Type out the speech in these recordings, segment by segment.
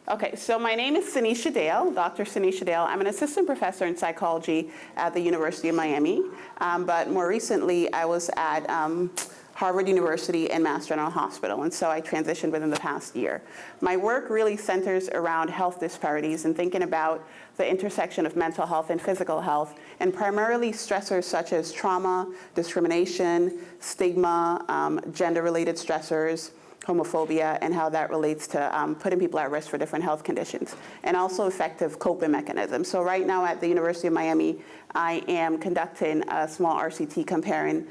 Okay, so my name is Sannisha Dale, Dr. Sannisha Dale. I'm an assistant professor in psychology at the University of Miami, but more recently I was at Harvard University and Mass General Hospital, and so I transitioned within the past year. My work really centers around health disparities and thinking about the intersection of mental health and physical health, and primarily stressors such as trauma, discrimination, stigma, gender-related stressors, homophobia, and how that relates to putting people at risk for different health conditions, and also effective coping mechanisms. So right now at the University of Miami, I am conducting a small RCT comparing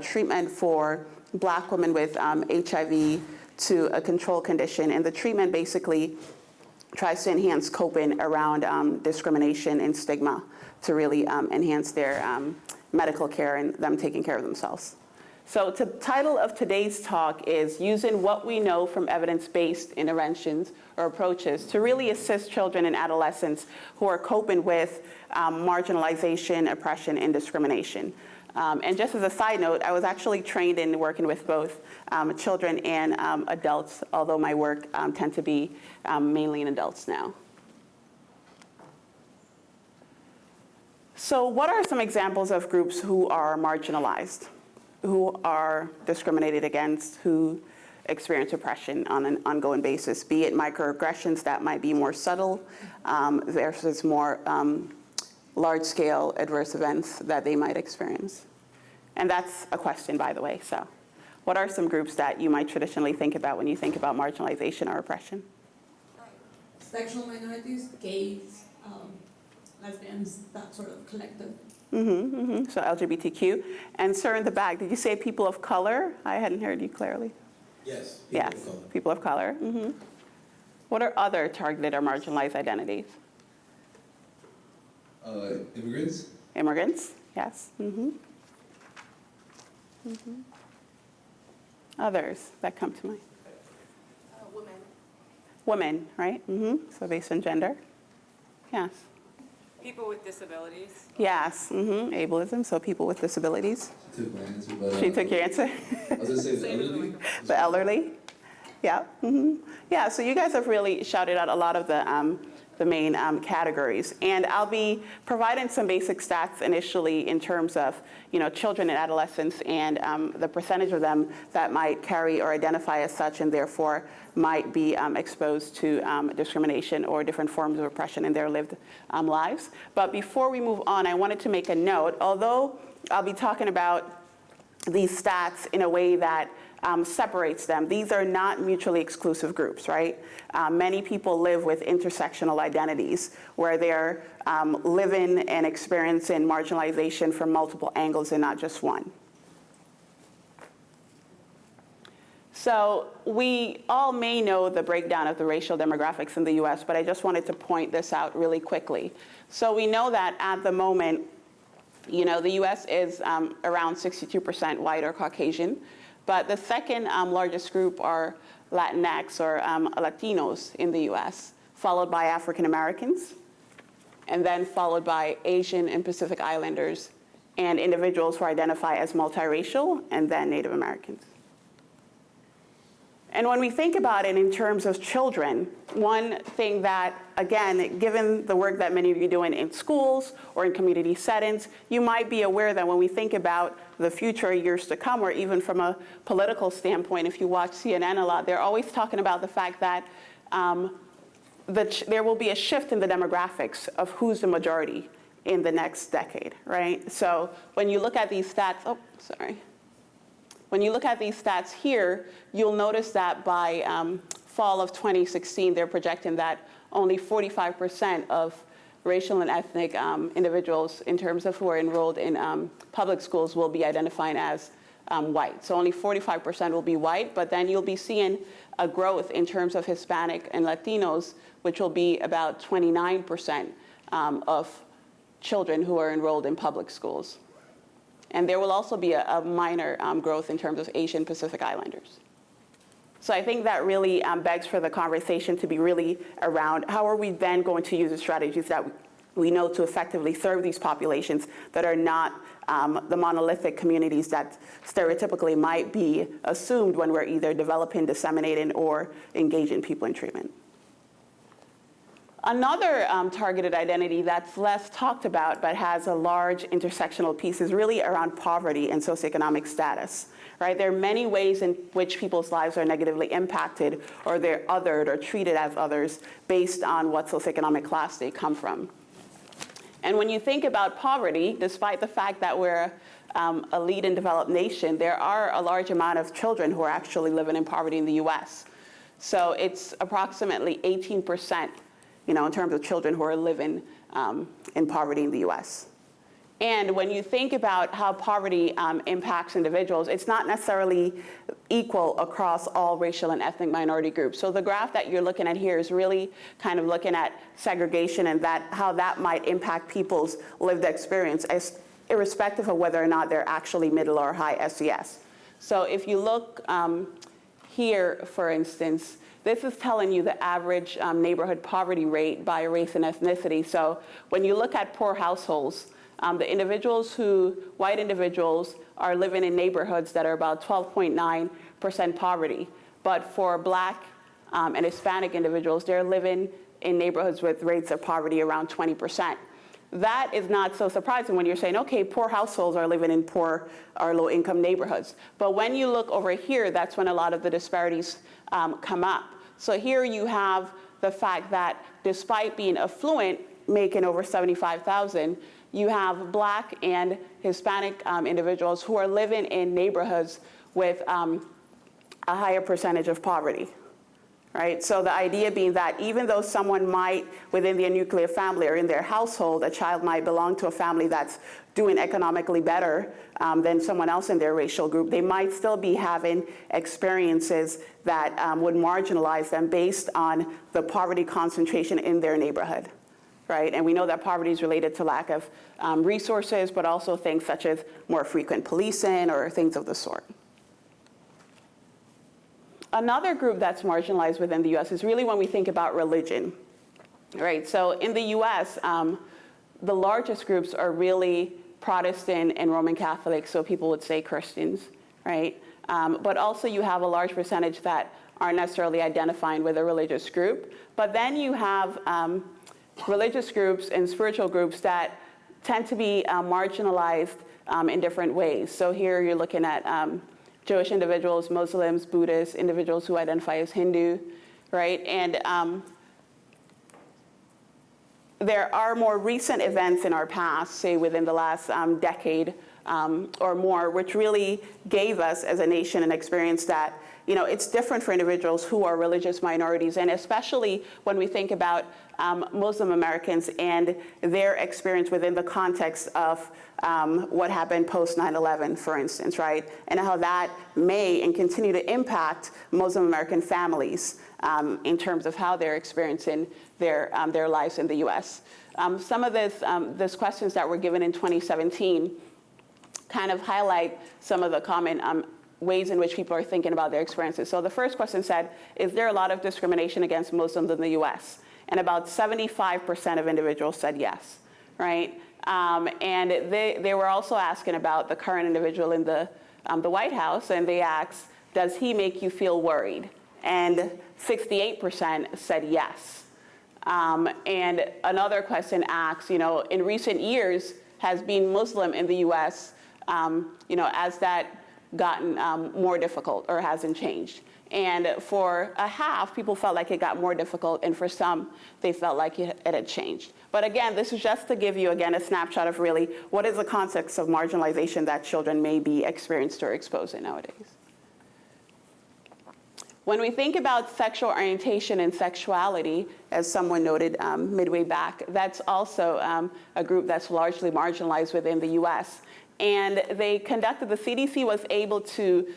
treatment for Black women with HIV to a control condition, and the treatment basically tries to enhance coping around discrimination and stigma to really enhance their medical care and them taking care of themselves. So the title of today's talk is Using What We Know from Evidence-Based Interventions or Approaches to really assist children and adolescents who are coping with marginalization, oppression, and discrimination. And just as a side note, I was actually trained in working with both children and adults, although my work tends to be mainly in adults now. So what are some examples of groups who are marginalized, who are discriminated against, who experience oppression on an ongoing basis, be it microaggressions that might be more subtle versus more large-scale adverse events that they might experience? And that's a question, by the way. So what are some groups that you might traditionally think about when you think about marginalization or oppression? Sexual minorities, gays, lesbians, that sort of collective. So LGBTQ. And sir, in the back, did you say people of color? I hadn't heard you clearly. Yes, People of color. What are other targeted or marginalized identities? Immigrants. Immigrants, yes. Others that come to mind? Women. Women, right? So based on gender. Yes. People with disabilities. Yes, ableism, so people with disabilities. She took my answer, but... She took your answer? I was going to say the elderly. The elderly? Yeah. Yeah, so you guys have really shouted out a lot of the main categories. And I'll be providing some basic stats initially in terms of, children and adolescents and the percentage of them that might carry or identify as such and therefore might be exposed to discrimination or different forms of oppression in their lived lives. But before we move on, I wanted to make a note. Although I'll be talking about these stats in a way that separates them, these are not mutually exclusive groups, right? Many people live with intersectional identities where they're living and experiencing marginalization from multiple angles and not just one. So we all may know the breakdown of the racial demographics in the US, but I just wanted to point this out really quickly. So we know that at the moment, the US is around 62% white or Caucasian, but the second largest group are Latinx or Latinos in the US, followed by African Americans, and then followed by Asian and Pacific Islanders, and individuals who identify as multiracial, and then Native Americans. And when we think about it in terms of children, one thing that, again, given the work that many of you are doing in schools or in community settings, you might be aware that when we think about the future years to come, or even from a political standpoint, if you watch CNN a lot, they're always talking about the fact that there will be a shift in the demographics of who's the majority in the next decade, right? So when you look at these stats, when you look at these stats here, you'll notice that by fall of 2016, they're projecting that only 45% of racial and ethnic individuals in terms of who are enrolled in public schools will be identifying as white. So only 45% will be white, but then you'll be seeing a growth in terms of Hispanic and Latinos, which will be about 29% of children who are enrolled in public schools. And there will also be a minor growth in terms of Asian Pacific Islanders. So I think that really begs for the conversation to be really around how are we then going to use the strategies that we know to effectively serve these populations that are not the monolithic communities that stereotypically might be assumed when we're either developing, disseminating, or engaging people in treatment. Another targeted identity that's less talked about but has a large intersectional piece is really around poverty and socioeconomic status, right? There are many ways in which people's lives are negatively impacted, or they're othered or treated as others based on what socioeconomic class they come from. And when you think about poverty, despite the fact that we're a lead and developed nation, there are a large amount of children who are actually living in poverty in the US. So it's approximately 18%, in terms of children who are living in poverty in the US. And when you think about how poverty impacts individuals, it's not necessarily equal across all racial and ethnic minority groups. So the graph that you're looking at here is really kind of looking at segregation and how that might impact people's lived experience, irrespective of whether or not they're actually middle or high SES. So if you look here, for instance, this is telling you the average neighborhood poverty rate by race and ethnicity. So when you look at poor households, the white individuals are living in neighborhoods that are about 12.9% poverty. But for Black and Hispanic individuals, they're living in neighborhoods with rates of poverty around 20%. That is not so surprising when you're saying, okay, poor households are living in poor or low income neighborhoods. But when you look over here, that's when a lot of the disparities come up. So here you have the fact that despite being affluent, making over $75,000, you have Black and Hispanic individuals who are living in neighborhoods with a higher percentage of poverty, right? So the idea being that even though someone might, within their nuclear family or in their household, a child might belong to a family that's doing economically better than someone else in their racial group, they might still be having experiences that would marginalize them based on the poverty concentration in their neighborhood. Right? And we know that poverty is related to lack of resources, but also things such as more frequent policing or things of the sort. Another group that's marginalized within the US is really when we think about religion. Right? So in the US, the largest groups are really Protestant and Roman Catholic, so people would say Christians, right? But also you have a large percentage that aren't necessarily identifying with a religious group. But then you have religious groups and spiritual groups that tend to be marginalized in different ways. So here you're looking at Jewish individuals, Muslims, Buddhists, individuals who identify as Hindu, right? And there are more recent events in our past, say within the last decade or more, which really gave us as a nation an experience that it's different for individuals who are religious minorities, and especially when we think about Muslim Americans and their experience within the context of what happened post 9/11, for instance, right? And how that may and continue to impact Muslim American families in terms of how they're experiencing their lives in the US. Some of these questions that were given in 2017 kind of highlight some of the common ways in which people are thinking about their experiences. So the first question said, is there a lot of discrimination against Muslims in the US? And about 75% of individuals said yes, right? And they were also asking about the current individual in the White House, and they asked, does he make you feel worried? And 68% said yes. And another question asks, in recent years, has being Muslim in the US, has that gotten more difficult or hasn't changed? And for a half, people felt like it got more difficult, and for some, they felt like it had changed. But again, this is just to give you, again, a snapshot of really what is the context of marginalization that children may be experienced or exposed in nowadays. When we think about sexual orientation and sexuality, as someone noted midway back, that's also a group that's largely marginalized within the US. And the CDC was able to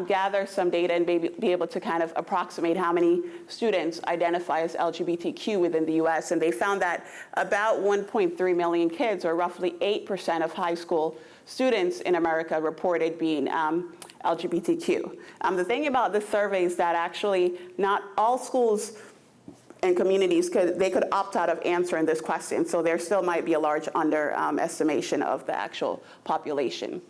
gather some data and be able to kind of approximate how many students identify as LGBTQ within the US. And they found that about 1.3 million kids, or roughly 8% of high school students in America, reported being LGBTQ. The thing about this survey is that actually not all schools and communities could opt out of answering this question. So there still might be a large underestimation of the actual population.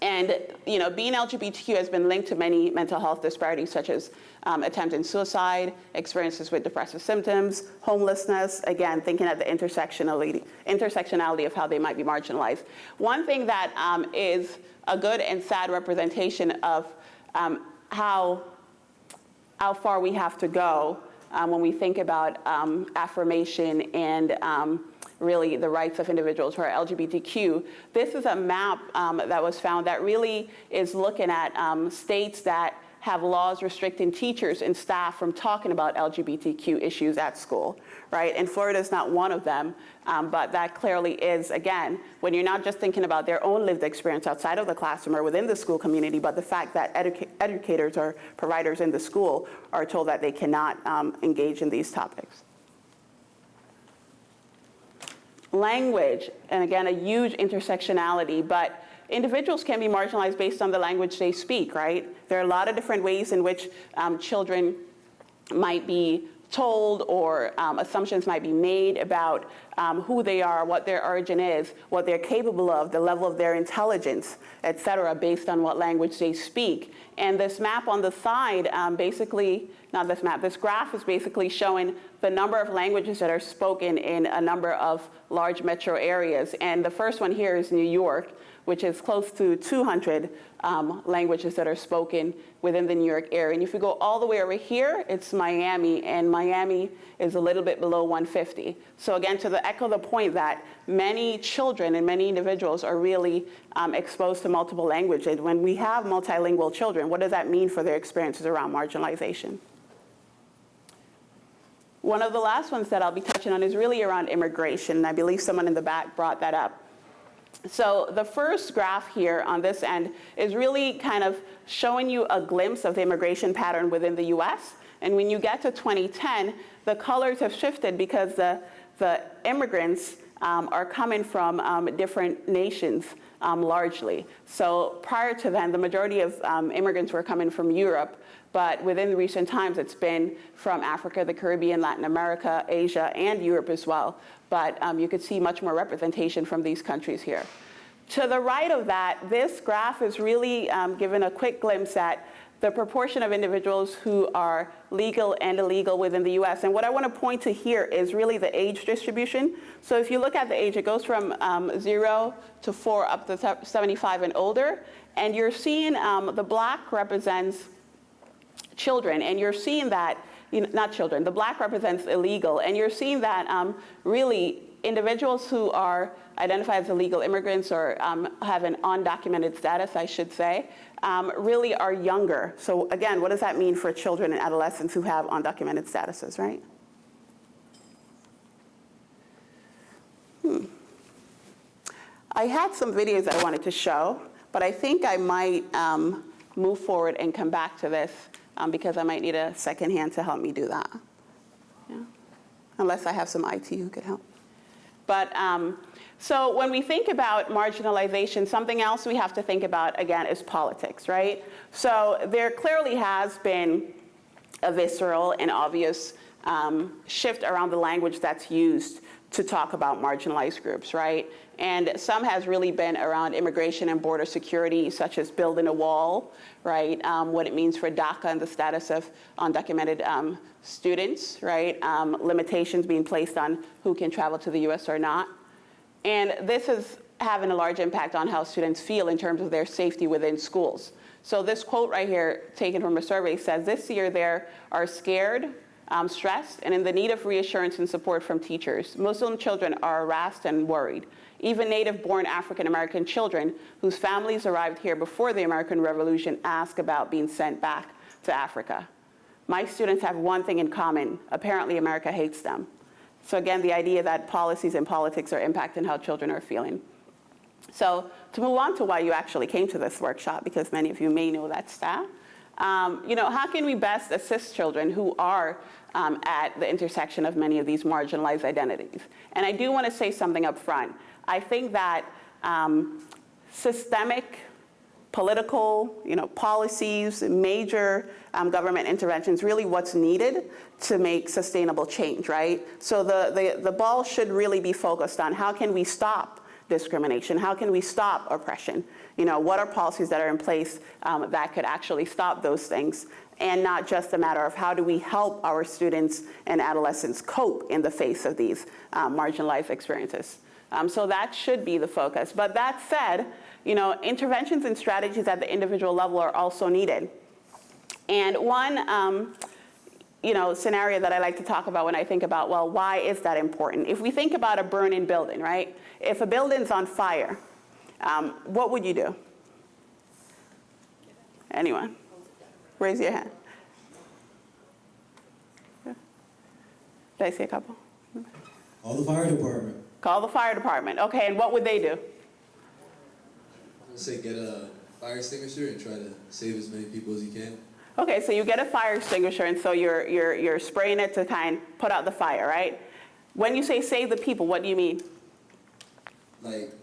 And being LGBTQ has been linked to many mental health disparities, such as attempted suicide, experiences with depressive symptoms, homelessness, again, thinking at the intersectionality of how they might be marginalized. One thing that is a good and sad representation of how far we have to go when we think about affirmation and really the rights of individuals who are LGBTQ. This is a map that was found that really is looking at states that have laws restricting teachers and staff from talking about LGBTQ issues at school, right? And Florida is not one of them, but that clearly is, again, when you're not just thinking about their own lived experience outside of the classroom or within the school community, but the fact that educators or providers in the school are told that they cannot engage in these topics. Language, and again, a huge intersectionality, but individuals can be marginalized based on the language they speak, right? There are a lot of different ways in which children might be told or assumptions might be made about who they are, what their origin is, what they're capable of, the level of their intelligence, et cetera, based on what language they speak. And this map on the side this graph is basically showing the number of languages that are spoken in a number of large metro areas. And the first one here is New York, which is close to 200 languages that are spoken within the New York area. And if you go all the way over here, it's Miami, and Miami is a little bit below 150. So again, to echo the point that many children and many individuals are really exposed to multiple languages. When we have multilingual children, what does that mean for their experiences around marginalization? One of the last ones that I'll be touching on is really around immigration, and I believe someone in the back brought that up. So the first graph here on this end is really kind of showing you a glimpse of the immigration pattern within the US. And when you get to 2010, the colors have shifted because the immigrants are coming from different nations largely. So prior to then, the majority of immigrants were coming from Europe, but within recent times, it's been from Africa, the Caribbean, Latin America, Asia, and Europe as well. But you could see much more representation from these countries here. To the right of that, this graph is really giving a quick glimpse at the proportion of individuals who are legal and illegal within the US. And what I want to point to here is really the age distribution. So if you look at the age, it goes from 0 to 4 up to 75 and older. And you're seeing the black represents children, and you're seeing that, not children, the black represents illegal, and you're seeing that really individuals who are identified as illegal immigrants or have an undocumented status, I should say, really are younger. So again, what does that mean for children and adolescents who have undocumented statuses, right? I had some videos that I wanted to show, but I think I might move forward and come back to this because I might need a second hand to help me do that. Yeah. Unless I have some IT who could help. But so when we think about marginalization, something else we have to think about, again, is politics, right? So there clearly has been a visceral and obvious shift around the language that's used to talk about marginalized groups, right? And some has really been around immigration and border security, such as building a wall, right? What it means for DACA and the status of undocumented students, right? Limitations being placed on who can travel to the US or not. And this is having a large impact on how students feel in terms of their safety within schools. So this quote right here, taken from a survey, says, "This year there are scared, stressed, and in the need of reassurance and support from teachers. Muslim children are harassed and worried. Even native-born African-American children whose families arrived here before the American Revolution ask about being sent back to Africa. My students have one thing in common. Apparently, America hates them." So again, the idea that policies and politics are impacting how children are feeling. So to move on to why you actually came to this workshop, because many of you may know that stat, how can we best assist children who are at the intersection of many of these marginalized identities? And I do want to say something up front. I think that systemic political, policies, major government interventions, really what's needed to make sustainable change, right? So the ball should really be focused on how can we stop discrimination? How can we stop oppression? What are policies that are in place that could actually stop those things? And not just a matter of how do we help our students and adolescents cope in the face of these marginalized experiences. So that should be the focus. But that said, interventions and strategies at the individual level are also needed. And one scenario that I like to talk about when I think about, well, why is that important? If we think about a burning building, right? If a building's on fire, what would you do? Anyone? Raise your hand. Did I see a couple? Call the fire department. Call the fire department. Okay, and what would they do? Let's say get a fire extinguisher and try to save as many people as you can. Okay, so you get a fire extinguisher, and so you're spraying it to kind of put out the fire, right? When you say save the people, what do you mean? Like,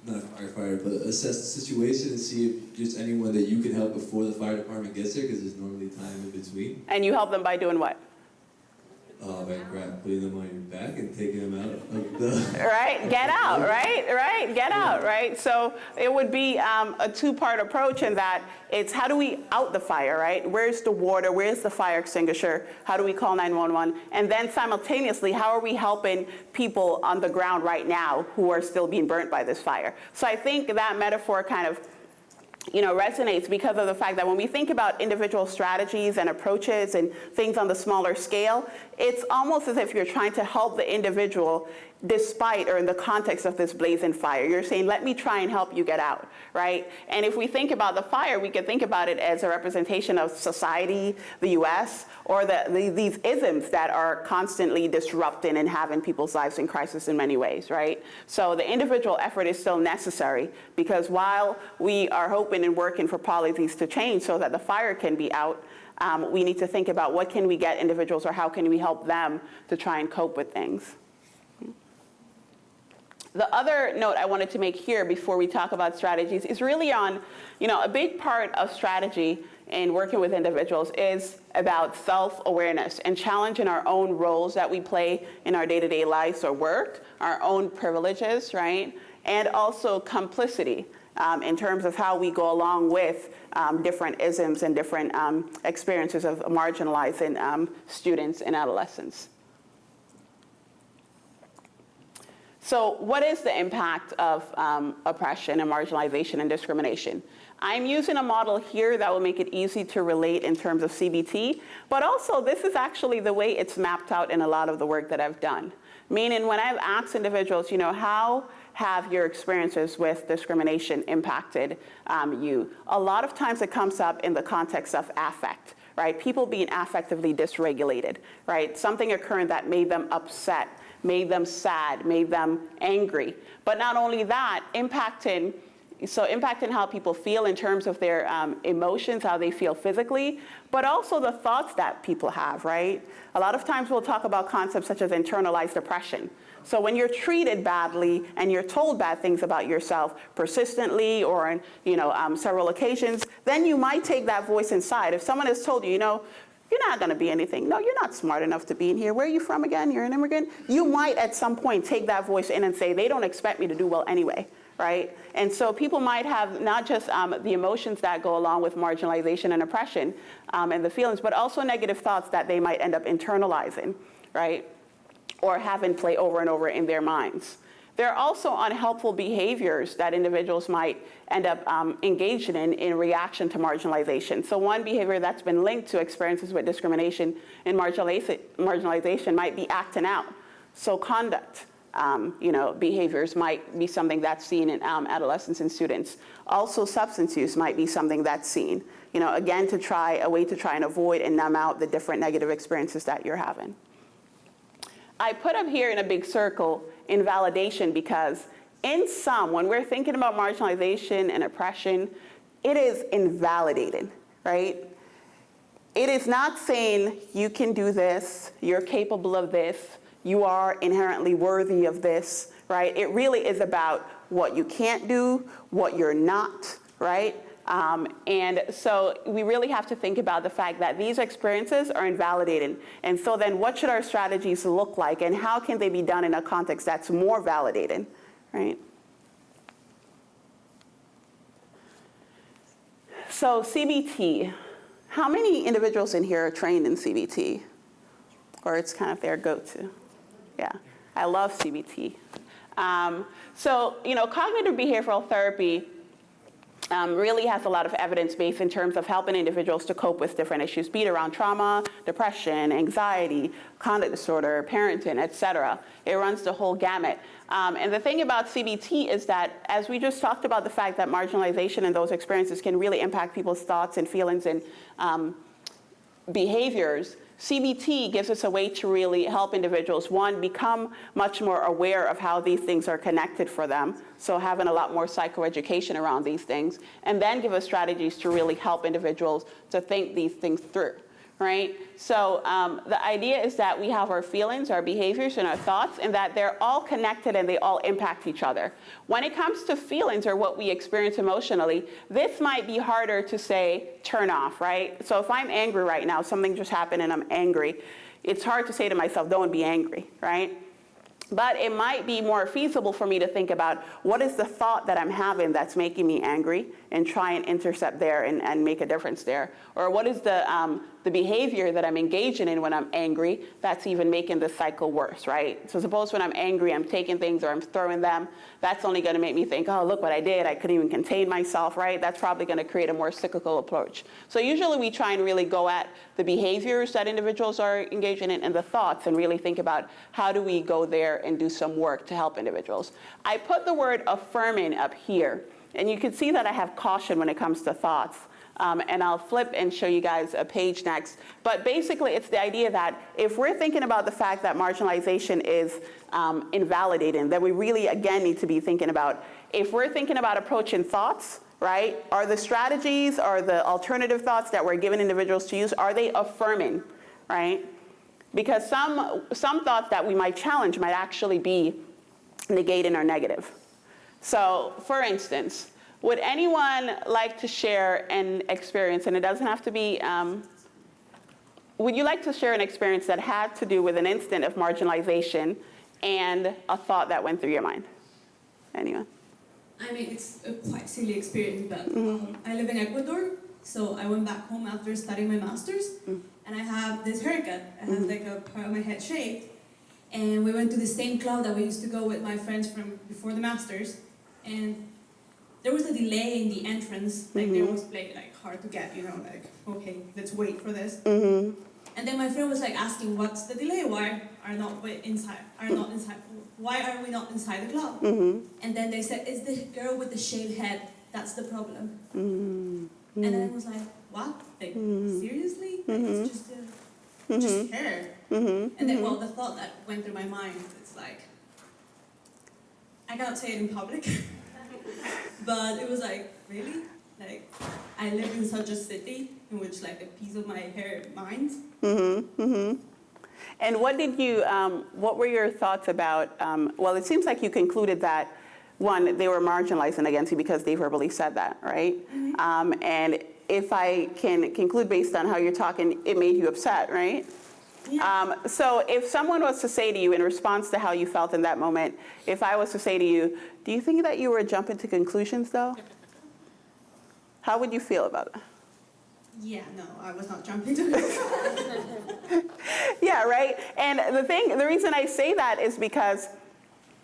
not a firefighter, but assess the situation and see if there's anyone that you can help before the fire department gets there, because there's normally time in between. And you help them by doing what? By putting them on your back and taking them out of the... Right, get out, right, get out, right? So it would be a two-part approach in that it's how do we out the fire, right? Where's the water, where's the fire extinguisher? How do we call 911? And then simultaneously, how are we helping people on the ground right now who are still being burnt by this fire? So I think that metaphor kind of resonates because of the fact that when we think about individual strategies and approaches and things on the smaller scale, it's almost as if you're trying to help the individual despite or in the context of this blazing fire. You're saying, let me try and help you get out, right? And if we think about the fire, we could think about it as a representation of society, the US, or these isms that are constantly disrupting and having people's lives in crisis in many ways, right? So the individual effort is still necessary because while we are hoping and working for policies to change so that the fire can be out, we need to think about what can we get individuals or how can we help them to try and cope with things. The other note I wanted to make here before we talk about strategies is really on, a big part of strategy in working with individuals is about self-awareness and challenging our own roles that we play in our day-to-day lives or work, our own privileges, right? And also complicity in terms of how we go along with different isms and different experiences of marginalizing students and adolescents. So what is the impact of oppression and marginalization and discrimination? I'm using a model here that will make it easy to relate in terms of CBT, but also this is actually the way it's mapped out in a lot of the work that I've done. Meaning when I've asked individuals, how have your experiences with discrimination impacted you? A lot of times it comes up in the context of affect, right? People being affectively dysregulated, right? Something occurring that made them upset, made them sad, made them angry. But not only that, impacting how people feel in terms of their emotions, how they feel physically, but also the thoughts that people have, right? A lot of times we'll talk about concepts such as internalized oppression. So when you're treated badly and you're told bad things about yourself persistently or on several occasions, then you might take that voice inside. If someone has told you, you're not going to be anything. No, you're not smart enough to be in here. Where are you from again? You're an immigrant. You might at some point take that voice in and say, they don't expect me to do well anyway, right? And so people might have not just the emotions that go along with marginalization and oppression and the feelings, but also negative thoughts that they might end up internalizing, right? Or having play over and over in their minds. There are also unhelpful behaviors that individuals might end up engaging in reaction to marginalization. So one behavior that's been linked to experiences with discrimination and marginalization might be acting out. So conduct, behaviors might be something that's seen in adolescents and students. Also substance use might be something that's seen. Again, a way to try and avoid and numb out the different negative experiences that you're having. I put up here in a big circle invalidation because when we're thinking about marginalization and oppression, it is invalidating, right? It is not saying you can do this, you're capable of this, you are inherently worthy of this, right? It really is about what you can't do, what you're not, right? And so we really have to think about the fact that these experiences are invalidating. And so then what should our strategies look like and how can they be done in a context that's more validating, right? So CBT, how many individuals in here are trained in CBT? Or it's kind of their go-to? Yeah, I love CBT. So, cognitive behavioral therapy really has a lot of evidence base in terms of helping individuals to cope with different issues, be it around trauma, depression, anxiety, conduct disorder, parenting, et cetera. It runs the whole gamut. And the thing about CBT is that, as we just talked about the fact that marginalization and those experiences can really impact people's thoughts and feelings and behaviors, CBT gives us a way to really help individuals, one, become much more aware of how these things are connected for them, so having a lot more psychoeducation around these things, and then give us strategies to really help individuals to think these things through, right? So the idea is that we have our feelings, our behaviors, and our thoughts, and that they're all connected and they all impact each other. When it comes to feelings or what we experience emotionally, this might be harder to say, turn off, right? So if I'm angry right now, something just happened and I'm angry, it's hard to say to myself, don't be angry, right? But it might be more feasible for me to think about what is the thought that I'm having that's making me angry and try and intercept there and make a difference there. Or what is the behavior that I'm engaging in when I'm angry that's even making the cycle worse, right? So suppose when I'm angry, I'm taking things or I'm throwing them, that's only gonna make me think, oh, look what I did, I couldn't even contain myself, right? That's probably gonna create a more cyclical approach. So usually we try and really go at the behaviors that individuals are engaging in and the thoughts and really think about how do we go there and do some work to help individuals. I put the word affirming up here, and you can see that I have caution when it comes to thoughts. And I'll flip and show you guys a page next. But basically, it's the idea that if we're thinking about the fact that marginalization is invalidating, then we really, again, need to be thinking about, if we're thinking about approaching thoughts, right, are the strategies or the alternative thoughts that we're giving individuals to use, are they affirming, right? Because some thoughts that we might challenge might actually be negating or negative. So, for instance, would anyone like to share an experience, and it doesn't have to be, would you like to share an experience that had to do with an instant of marginalization and a thought that went through your mind? Anyone? I mean, it's a quite silly experience, but I live in Ecuador, so I went back home after studying my master's, and I have this haircut. I have like a part of my head shaved, and we went to the same club that we used to go with my friends from before the master's, and there was a delay in the entrance, like they always play like hard to get, like, okay, let's wait for this. And then my friend was like asking, what's the delay? Why are not inside? Why are we not inside the club? And then they said, it's the girl with the shaved head, that's the problem. And then I was like, what? Like, seriously? Like, it's just hair. And then, well, the thought that went through my mind, it's like, I cannot say it in public. But it was like, really? Like, I live in such a city in which like a piece of my hair minds. And what did you, what were your thoughts about, well, it seems like you concluded that, one, they were marginalizing against you because they verbally said that, right? And if I can conclude based on how you're talking, it made you upset, right? Yeah. So if someone was to say to you in response to how you felt in that moment, if I was to say to you, do you think that you were jumping to conclusions though? How would you feel about it? Yeah, no, I was not jumping to it. Yeah, right? And the reason I say that is because,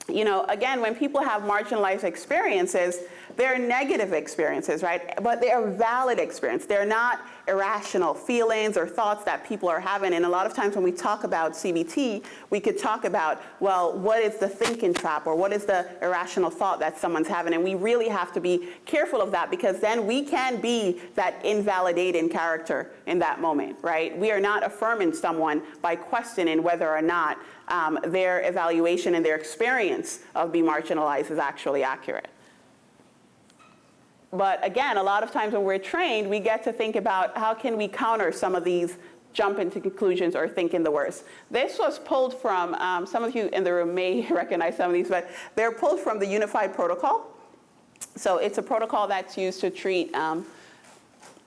again, when people have marginalized experiences, they're negative experiences, right? But they are valid experiences. They're not irrational feelings or thoughts that people are having. And a lot of times when we talk about CBT, we could talk about, well, what is the thinking trap or what is the irrational thought that someone's having? And we really have to be careful of that because then we can be that invalidating character in that moment, right? We are not affirming someone by questioning whether or not their evaluation and their experience of being marginalized is actually accurate. But again, a lot of times when we're trained, we get to think about how can we counter some of these jump into conclusions or thinking the worst. This was pulled from, some of you in the room may recognize some of these, but they're pulled from the Unified Protocol. So it's a protocol that's used to treat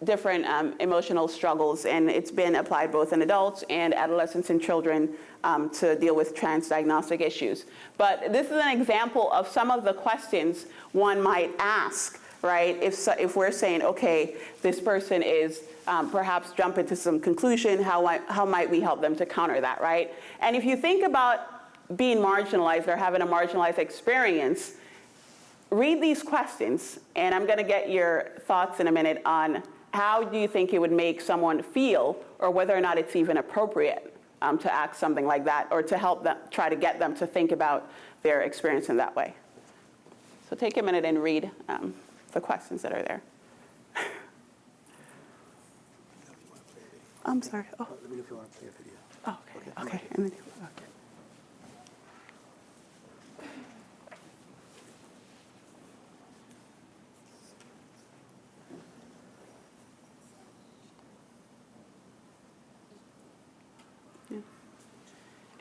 different emotional struggles, and it's been applied both in adults and adolescents and children to deal with transdiagnostic issues. But this is an example of some of the questions one might ask, right? If we're saying, okay, this person is perhaps jumping to some conclusion, how might we help them to counter that, right? And if you think about being marginalized or having a marginalized experience, read these questions, and I'm going to get your thoughts in a minute on how do you think it would make someone feel, or whether or not it's even appropriate to ask something like that, or to help them, try to get them to think about their experience in that way. So take a minute and read the questions that are there. I'm sorry. Oh. Let me know if you want to play a video. Oh, okay. Okay. And then, okay.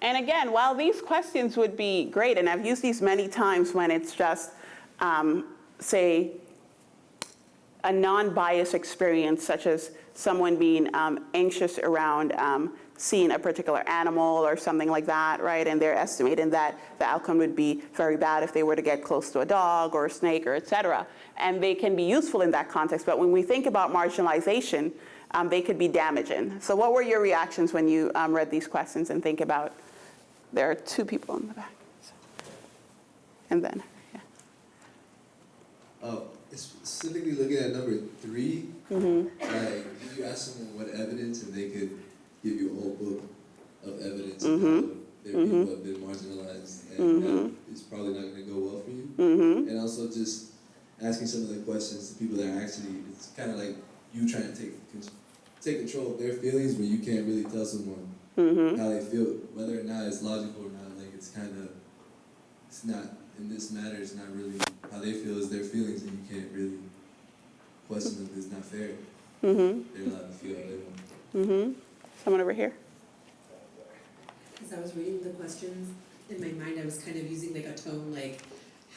And again, while these questions would be great, and I've used these many times when it's just, say, a non-biased experience, such as someone being anxious around seeing a particular animal or something like that, right? And they're estimating that the outcome would be very bad if they were to get close to a dog or a snake or et cetera. And they can be useful in that context. But when we think about marginalization, they could be damaging. So what were your reactions when you read these questions and think about, there are two people in the back. So. And then, yeah. Specifically looking at number 3, like you ask someone what evidence, and they could give you a whole book of evidence of how their people have been marginalized, and that it's probably not going to go well for you. And also just asking some of the questions to people that are actually, it's kind of like you trying to take control of their feelings, where you can't really tell someone how they feel, whether or not it's logical or not. Like, it's kind of, it's not, in this matter, it's not really how they feel is their feelings, and you can't really question them. It's not fair. They're allowed to feel how they want. Someone over here. As I was reading the questions, in my mind I was kind of using like a tone like,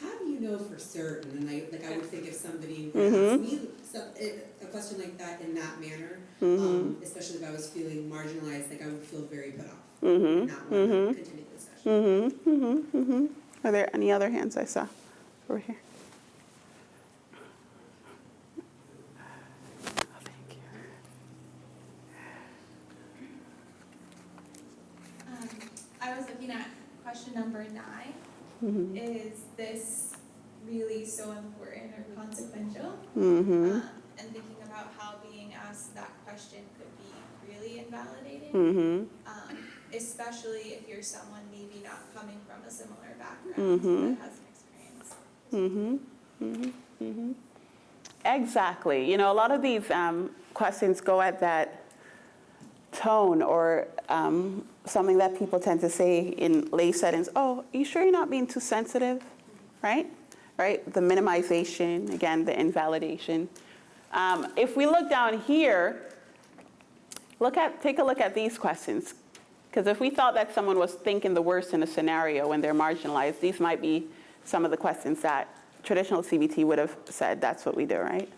how do you know for certain? And I would think if somebody would ask me a question like that in that manner, especially if I was feeling marginalized, like I would feel very put off, not want to continue the discussion. Are there any other hands I saw over here? Oh, thank you. I was looking at question number 9. Is this really so important or consequential? And thinking about how being asked that question could be really invalidating, especially if you're someone maybe not coming from a similar background that has an experience. Exactly. You know, a lot of these questions go at that tone, or something that people tend to say in lay settings. Oh, are you sure you're not being too sensitive? Right? Right? The minimization, again, the invalidation. If we look down here, take a look at these questions. Because if we thought that someone was thinking the worst in a scenario when they're marginalized, these might be some of the questions that traditional CBT would have said, that's what we do, right?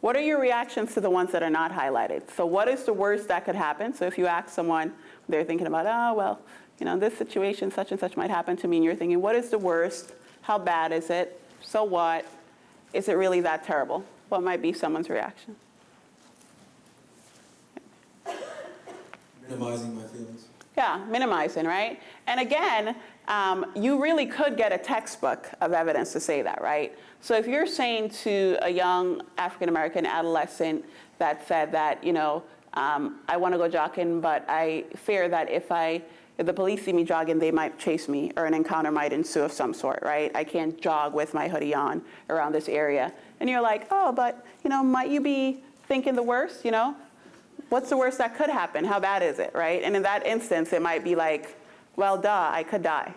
What are your reactions to the ones that are not highlighted? So what is the worst that could happen? So if you ask someone, they're thinking about, oh, well, you know, this situation, such and such might happen to me, and you're thinking, what is the worst? How bad is it? So what? Is it really that terrible? What might be someone's reaction? Minimizing my feelings. Yeah, minimizing, right? And again, you really could get a textbook of evidence to say that, right? So if you're saying to a young African-American adolescent that said that, you know, I want to go jogging, but I fear that if the police see me jogging, they might chase me, or an encounter might ensue of some sort, right? I can't jog with my hoodie on around this area. And you're like, oh, but, you know, might you be thinking the worst, you know? What's the worst that could happen? How bad is it, right? And in that instance, it might be like, well, duh, I could die,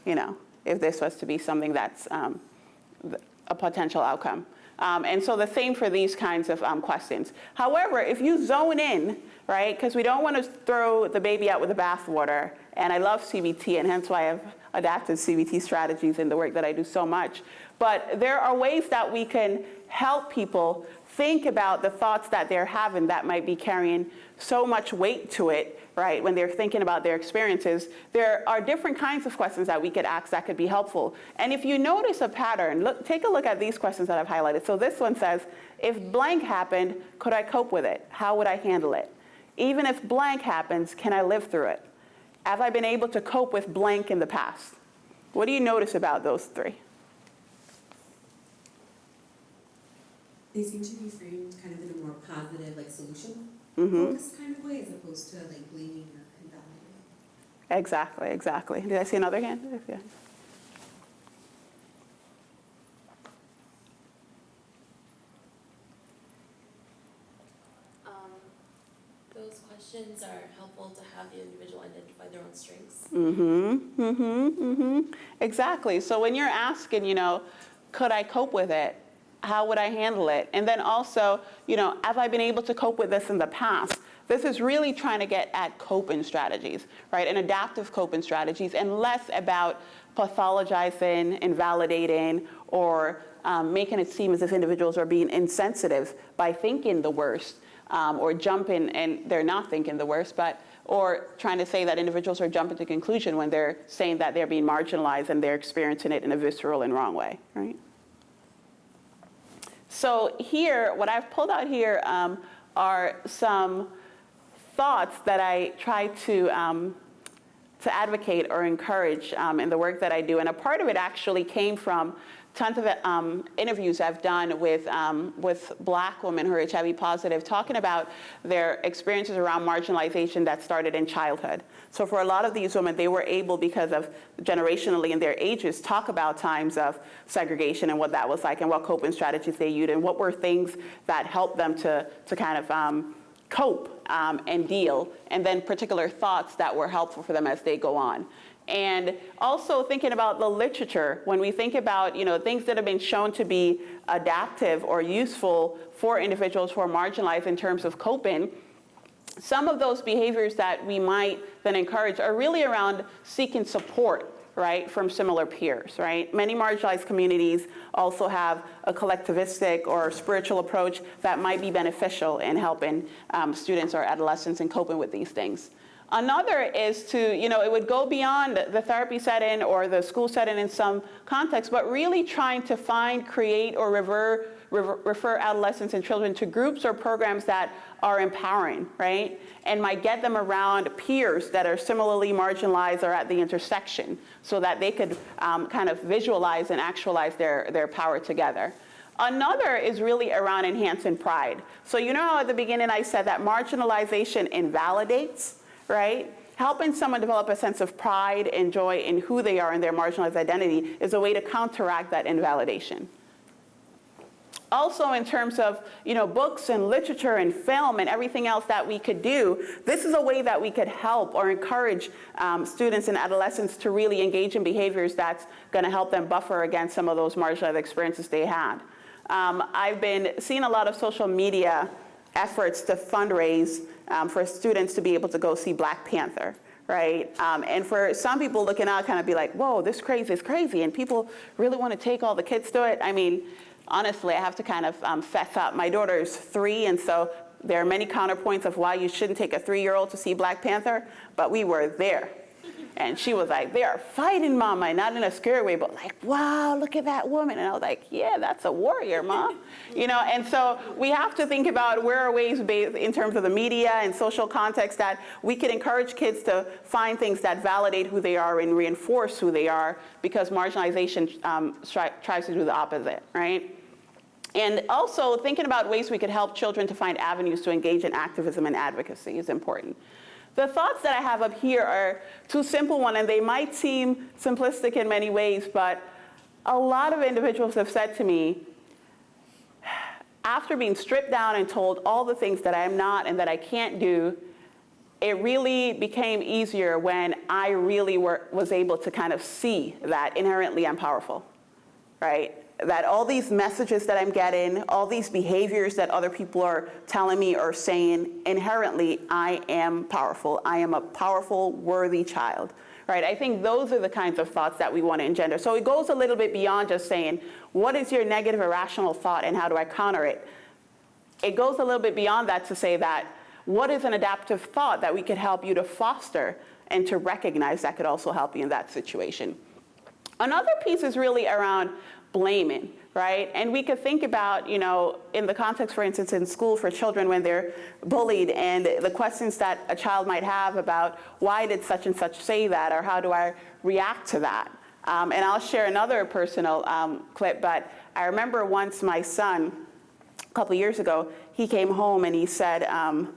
you know, if this was to be something that's a potential outcome. And so the same for these kinds of questions. However, if you zone in, right, because we don't want to throw the baby out with the bathwater, and I love CBT, and hence why I've adapted CBT strategies in the work that I do so much. But there are ways that we can help people think about the thoughts that they're having that might be carrying so much weight to it, right, when they're thinking about their experiences. There are different kinds of questions that we could ask that could be helpful. And if you notice a pattern, take a look at these questions that I've highlighted. So this one says, if blank happened, could I cope with it? How would I handle it? Even if blank happens, can I live through it? Have I been able to cope with blank in the past? What do you notice about those three? They seem to be framed kind of in a more positive, like solution focused kind of way, as opposed to like blaming or invalidating. Exactly, exactly. Did I see another hand? Yeah. Those questions are helpful to have the individual identify their own strengths. Exactly. So when you're asking, could I cope with it? How would I handle it? And then also, have I been able to cope with this in the past? This is really trying to get at coping strategies, right? And adaptive coping strategies, and less about pathologizing, invalidating, or making it seem as if individuals are being insensitive by thinking the worst, or jumping, and they're not thinking the worst, or trying to say that individuals are jumping to conclusion when they're saying that they're being marginalized and they're experiencing it in a visceral and wrong way, right? So here, what I've pulled out here are some thoughts that I try to advocate or encourage in the work that I do. And a part of it actually came from tons of interviews I've done with Black women who are HIV positive, talking about their experiences around marginalization that started in childhood. So for a lot of these women, they were able, because of generationally in their ages, talk about times of segregation and what that was like and what coping strategies they used and what were things that helped them to kind of cope and deal, and then particular thoughts that were helpful for them as they go on. And also thinking about the literature, when we think about things that have been shown to be adaptive or useful for individuals who are marginalized in terms of coping, some of those behaviors that we might then encourage are really around seeking support, right, from similar peers, right? Many marginalized communities also have a collectivistic or spiritual approach that might be beneficial in helping students or adolescents in coping with these things. Another is to, it would go beyond the therapy setting or the school setting in some context, but really trying to find, create, or refer adolescents and children to groups or programs that are empowering, right? And might get them around peers that are similarly marginalized or at the intersection, so that they could kind of visualize and actualize their power together. Another is really around enhancing pride. So how at the beginning I said that marginalization invalidates, right? Helping someone develop a sense of pride and joy in who they are and their marginalized identity is a way to counteract that invalidation. Also, in terms of books and literature and film and everything else that we could do, this is a way that we could help or encourage students and adolescents to really engage in behaviors that's going to help them buffer against some of those marginalized experiences they had. I've been seeing a lot of social media efforts to fundraise for students to be able to go see Black Panther, right? And for some people looking out kind of be like, whoa, this crazy is crazy, and people really want to take all the kids to it. I mean, honestly, I have to kind of fess up. My daughter's 3, and so there are many counterpoints of why you shouldn't take a 3-year-old to see Black Panther, but we were there. And she was like, they are fighting, Mama, and not in a scary way, but like, wow, look at that woman. And I was like, yeah, that's a warrior, Mom. And so we have to think about where are ways based in terms of the media and social context that we can encourage kids to find things that validate who they are and reinforce who they are, because marginalization tries to do the opposite, right? And also thinking about ways we could help children to find avenues to engage in activism and advocacy is important. The thoughts that I have up here are 2 simple ones, and they might seem simplistic in many ways, but a lot of individuals have said to me, after being stripped down and told all the things that I'm not and that I can't do, it really became easier when I really was able to kind of see that inherently I'm powerful, right? that all these messages that I'm getting, all these behaviors that other people are telling me or saying, inherently, I am powerful. I am a powerful, worthy child, right? I think those are the kinds of thoughts that we want to engender. So it goes a little bit beyond just saying, what is your negative irrational thought and how do I counter it? It goes a little bit beyond that to say that, what is an adaptive thought that we could help you to foster and to recognize that could also help you in that situation? Another piece is really around blaming, right? And we could think about, you know, in the context, for instance, in school for children when they're bullied and the questions that a child might have about why did such and such say that, or how do I react to that? And I'll share another personal clip, but I remember once my son, a couple years ago, he came home and he said, and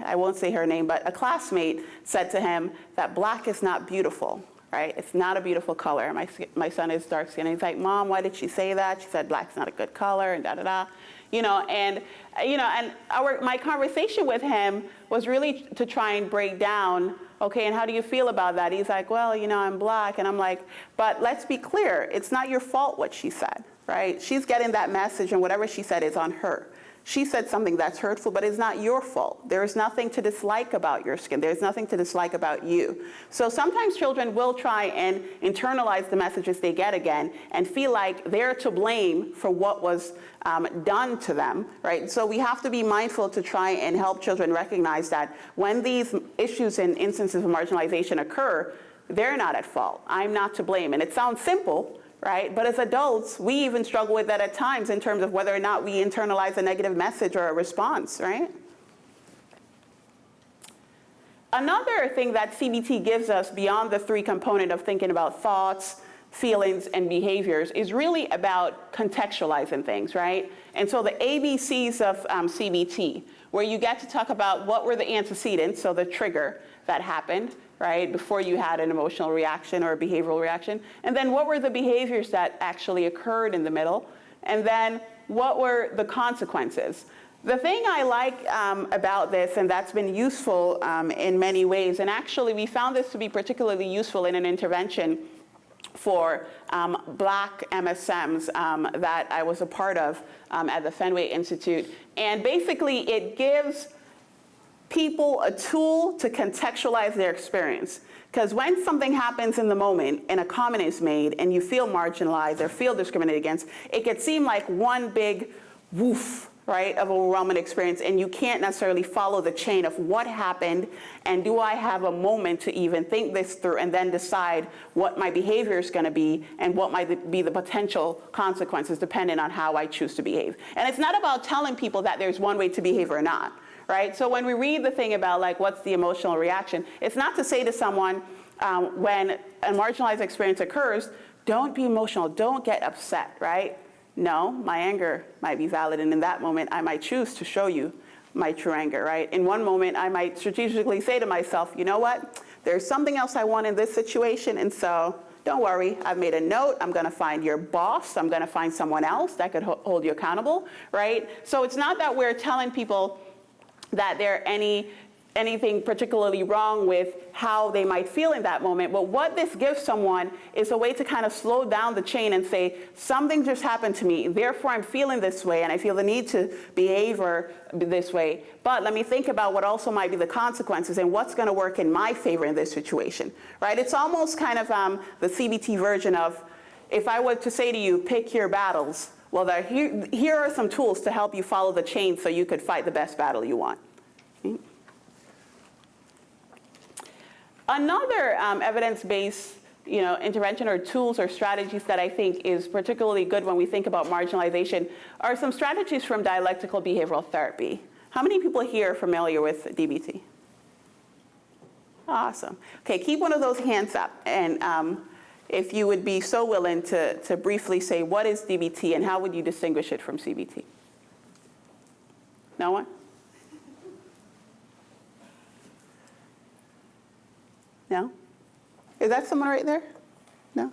I won't say her name, but a classmate said to him that black is not beautiful. Right? It's not a beautiful color. My son is dark skinned. He's like, Mom, why did she say that? She said black's not a good color, and da da da. And my conversation with him was really to try and break down, okay, and how do you feel about that? He's like, well, I'm black. And I'm like, but let's be clear, it's not your fault what she said, right? She's getting that message, and whatever she said is on her. She said something that's hurtful, but it's not your fault. There is nothing to dislike about your skin. There's nothing to dislike about you. So sometimes children will try and internalize the messages they get again and feel like they're to blame for what was done to them, right? So we have to be mindful to try and help children recognize that when these issues and instances of marginalization occur, they're not at fault. I'm not to blame. And it sounds simple, right? But as adults, we even struggle with that at times in terms of whether or not we internalize a negative message or a response, right? Another thing that CBT gives us beyond the three component of thinking about thoughts, feelings, and behaviors is really about contextualizing things, right? And so the ABCs of CBT, where you get to talk about what were the antecedents, so the trigger that happened, right, before you had an emotional reaction or a behavioral reaction, and then what were the behaviors that actually occurred in the middle, and then what were the consequences. The thing I like about this, and that's been useful in many ways, and actually we found this to be particularly useful in an intervention for Black MSMs that I was a part of at the Fenway Institute. And basically it gives people a tool to contextualize their experience. Because when something happens in the moment and a comment is made and you feel marginalized or feel discriminated against, it could seem like one big woof, right, of overwhelming experience, and you can't necessarily follow the chain of what happened and do I have a moment to even think this through and then decide what my behavior is going to be and what might be the potential consequences depending on how I choose to behave. And it's not about telling people that there's one way to behave or not. Right? So when we read the thing about like what's the emotional reaction, it's not to say to someone when a marginalized experience occurs, don't be emotional, don't get upset, right? No, my anger might be valid, and in that moment I might choose to show you my true anger, right? In one moment I might strategically say to myself, you know what, there's something else I want in this situation, and so don't worry, I've made a note, I'm gonna find your boss, I'm gonna find someone else that could hold you accountable, right? So it's not that we're telling people that there anything particularly wrong with how they might feel in that moment. But what this gives someone is a way to kind of slow down the chain and say, something just happened to me, therefore I'm feeling this way, and I feel the need to behave this way. But let me think about what also might be the consequences and what's going to work in my favor in this situation, right? It's almost kind of the CBT version of, if I were to say to you, pick your battles, well, here are some tools to help you follow the chain so you could fight the best battle you want. Okay. Another evidence-based intervention or tools or strategies that I think is particularly good when we think about marginalization are some strategies from dialectical behavioral therapy. How many people here are familiar with DBT? Awesome. Okay, keep one of those hands up, and if you would be so willing to briefly say, what is DBT and how would you distinguish it from CBT? No one? No? Is that someone right there? No?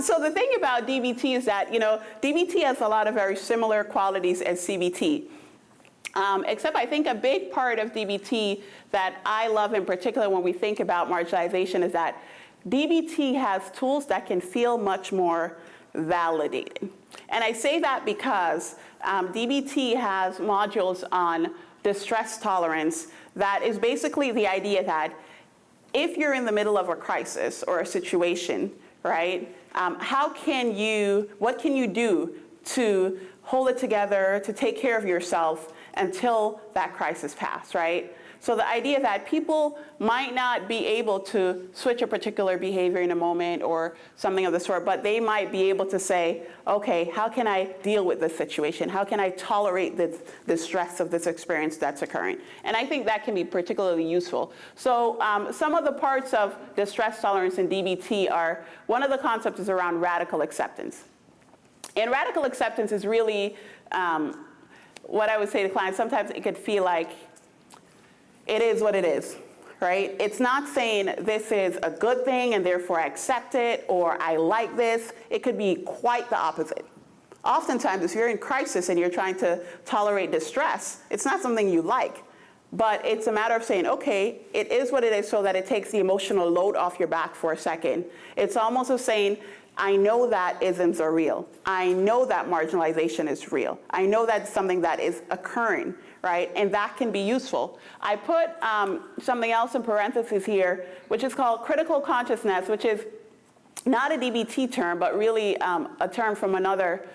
So the thing about DBT is that, DBT has a lot of very similar qualities as CBT. Except I think a big part of DBT that I love in particular when we think about marginalization is that DBT has tools that can feel much more validated. And I say that because DBT has modules on distress tolerance that is basically the idea that if you're in the middle of a crisis or a situation, right, what can you do to hold it together, to take care of yourself until that crisis passed, right? So the idea that people might not be able to switch a particular behavior in a moment or something of the sort, but they might be able to say, okay, how can I deal with this situation? How can I tolerate the stress of this experience that's occurring? And I think that can be particularly useful. So some of the parts of distress tolerance in DBT are, one of the concepts is around radical acceptance. And radical acceptance is really what I would say to clients. Sometimes it could feel like it is what it is, right? It's not saying this is a good thing and therefore I accept it, or I like this. It could be quite the opposite. Oftentimes, if you're in crisis and you're trying to tolerate distress, it's not something you like, but it's a matter of saying, okay, it is what it is, so that it takes the emotional load off your back for a second. It's almost of saying, I know that isms are real. I know that marginalization is real. I know that's something that is occurring, right? And that can be useful. I put something else in parentheses here, which is called critical consciousness, which is not a DBT term, but really a term from another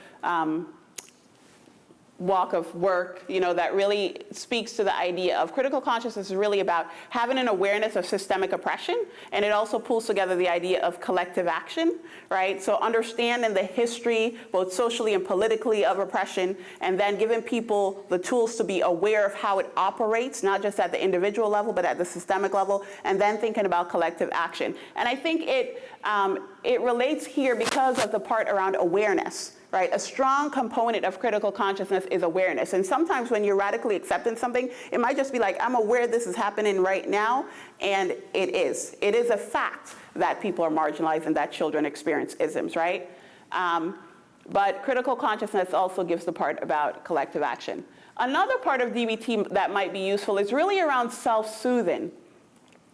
walk of work, that really speaks to the idea of critical consciousness is really about having an awareness of systemic oppression, and it also pulls together the idea of collective action, right? So understanding the history, both socially and politically, of oppression, and then giving people the tools to be aware of how it operates, not just at the individual level, but at the systemic level, and then thinking about collective action. And I think it relates here because of the part around awareness. Right? A strong component of critical consciousness is awareness. And sometimes when you're radically accepting something, it might just be like, I'm aware this is happening right now, and it is. It is a fact that people are marginalized and that children experience isms, right? But critical consciousness also gives the part about collective action. Another part of DBT that might be useful is really around self-soothing.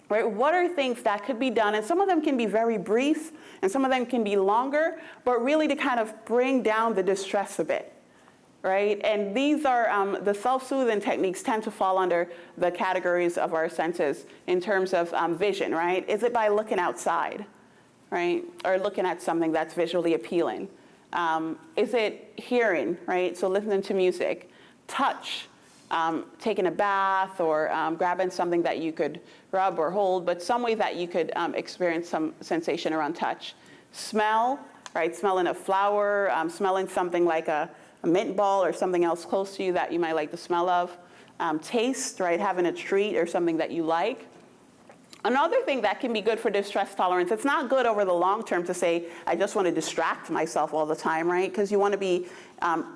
Right? What are things that could be done? And some of them can be very brief, and some of them can be longer, but really to kind of bring down the distress a bit, right? And these are, the self-soothing techniques tend to fall under the categories of our senses in terms of vision, right? Is it by looking outside, right? Or looking at something that's visually appealing? Is it hearing, right? So listening to music. Touch. Taking a bath, or grabbing something that you could rub or hold, but some way that you could experience some sensation around touch. Smell, right? Smelling a flower, smelling something like a mint ball or something else close to you that you might like the smell of. Taste, right? Having a treat or something that you like. Another thing that can be good for distress tolerance, it's not good over the long term to say, I just want to distract myself all the time, right? Because you want to be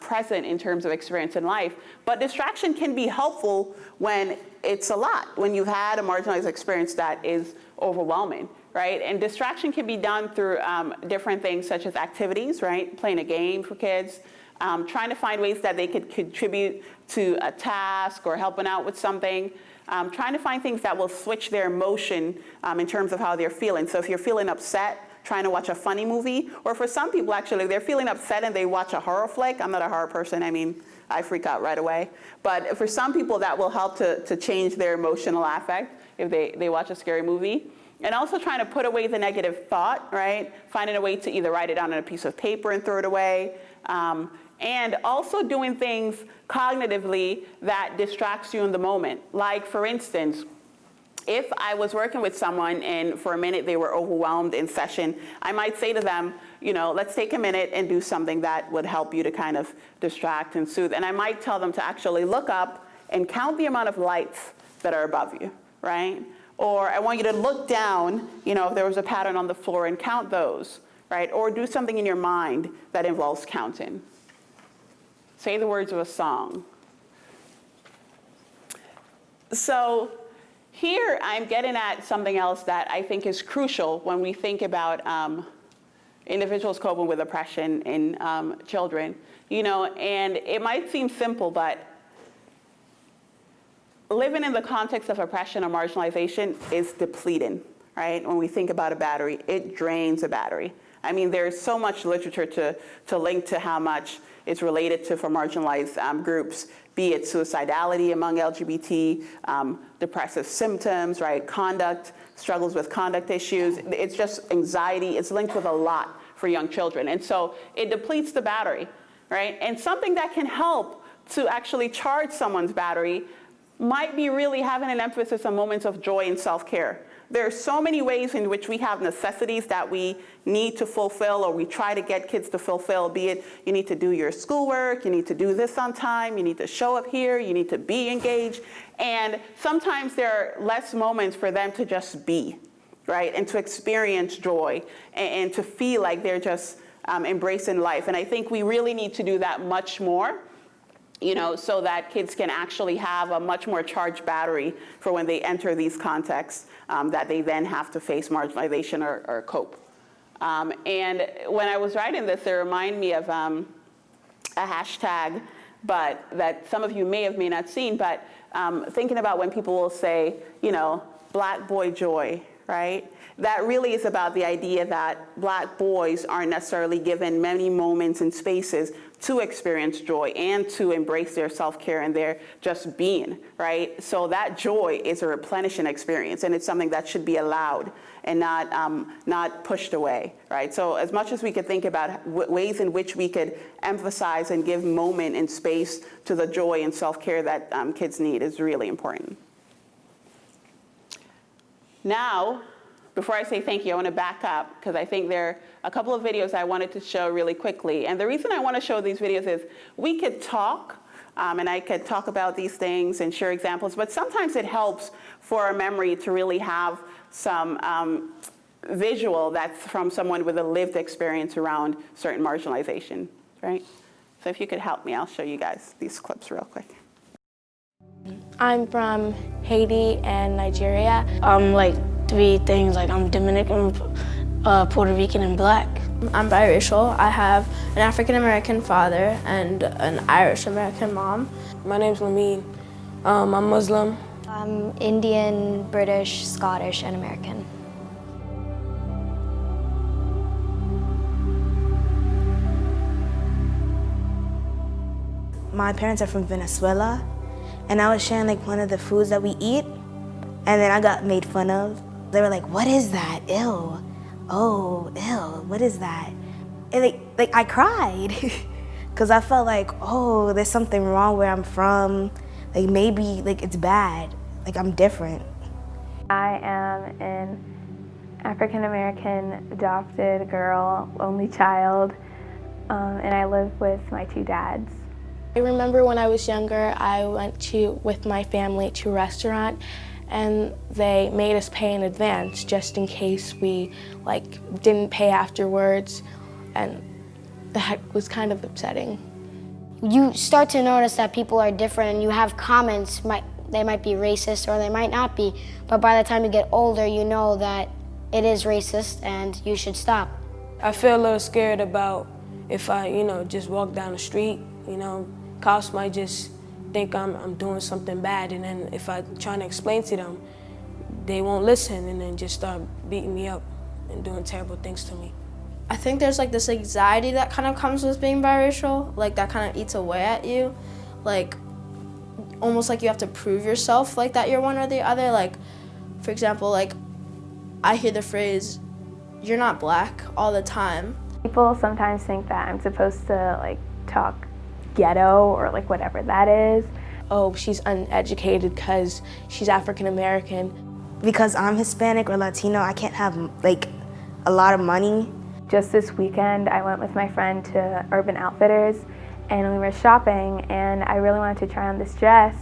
present in terms of experience in life. But distraction can be helpful when it's a lot, when you've had a marginalized experience that is overwhelming, right? And distraction can be done through different things such as activities, right? Playing a game for kids, trying to find ways that they could contribute to a task or helping out with something. Trying to find things that will switch their emotion in terms of how they're feeling. So if you're feeling upset, trying to watch a funny movie, or for some people actually, they're feeling upset and they watch a horror flick. I'm not a horror person, I freak out right away. But for some people that will help to change their emotional affect if they watch a scary movie. And also trying to put away the negative thought, right? Finding a way to either write it down on a piece of paper and throw it away. And also doing things cognitively that distracts you in the moment. Like, for instance, if I was working with someone and for a minute they were overwhelmed in session, I might say to them, let's take a minute and do something that would help you to kind of distract and soothe. And I might tell them to actually look up and count the amount of lights that are above you, right? Or I want you to look down, if there was a pattern on the floor, and count those, right? Or do something in your mind that involves counting. Say the words of a song. So here I'm getting at something else that I think is crucial when we think about individuals coping with oppression in children. And it might seem simple, but living in the context of oppression or marginalization is depleting, right? When we think about a battery, it drains a battery. I mean, there's so much literature to link to how much it's related to for marginalized groups, be it suicidality among LGBT, depressive symptoms, right? Conduct, struggles with conduct issues. It's just anxiety. It's linked with a lot for young children. And so it depletes the battery, right? And something that can help to actually charge someone's battery might be really having an emphasis on moments of joy and self-care. There are so many ways in which we have necessities that we need to fulfill, or we try to get kids to fulfill, be it you need to do your schoolwork, you need to do this on time, you need to show up here, you need to be engaged. And sometimes there are less moments for them to just be, right? And to experience joy and to feel like they're just embracing life. And I think we really need to do that much more, you know, so that kids can actually have a much more charged battery for when they enter these contexts that they then have to face marginalization or cope. And when I was writing this, it reminded me of a hashtag, but that some of you may not seen, but thinking about when people will say, you know, Black boy joy, right? That really is about the idea that Black boys aren't necessarily given many moments and spaces to experience joy and to embrace their self-care and their just being, right? So that joy is a replenishing experience, and it's something that should be allowed and not pushed away, right? So as much as we could think about ways in which we could emphasize and give moment and space to the joy and self-care that kids need is really important. Now, before I say thank you, I want to back up because I think there are a couple of videos I wanted to show really quickly. And the reason I want to show these videos is we could talk, and I could talk about these things and share examples, but sometimes it helps for our memory to really have some visual that's from someone with a lived experience around certain marginalization, right? So if you could help me, I'll show you guys these clips real quick. I'm from Haiti and Nigeria. Like 3 things, like I'm Dominican, Puerto Rican, and Black. I'm biracial. I have an African-American father and an Irish-American mom. My name's Lamine. I'm Muslim. I'm Indian, British, Scottish, and American. My parents are from Venezuela, and I was sharing like one of the foods that we eat, and then I got made fun of. They were like, "What is that? Ew. Oh, ew, what is that?" And like I cried because I felt like, oh, there's something wrong where I'm from. Like maybe like it's bad. Like I'm different. I am an African-American adopted girl, only child, and I live with my 2 dads. I remember when I was younger, I went with my family to a restaurant, and they made us pay in advance just in case we didn't pay afterwards, and that was kind of upsetting. You start to notice that people are different, and you have comments, they might be racist or they might not be, but by the time you get older, you know that it is racist and you should stop. I feel a little scared about if I, just walk down the street, cops might just think I'm doing something bad, and then if I try to explain to them, they won't listen and then just start beating me up and doing terrible things to me. I think there's like this anxiety that kind of comes with being biracial, like that kind of eats away at you, like almost like you have to prove yourself like that you're one or the other. Like, for example, like I hear the phrase, "You're not Black," all the time. People sometimes think that I'm supposed to talk ghetto or whatever that is. Oh, she's uneducated because she's African American. Because I'm Hispanic or Latino, I can't have a lot of money. Just this weekend, I went with my friend to Urban Outfitters, and we were shopping, and I really wanted to try on this dress,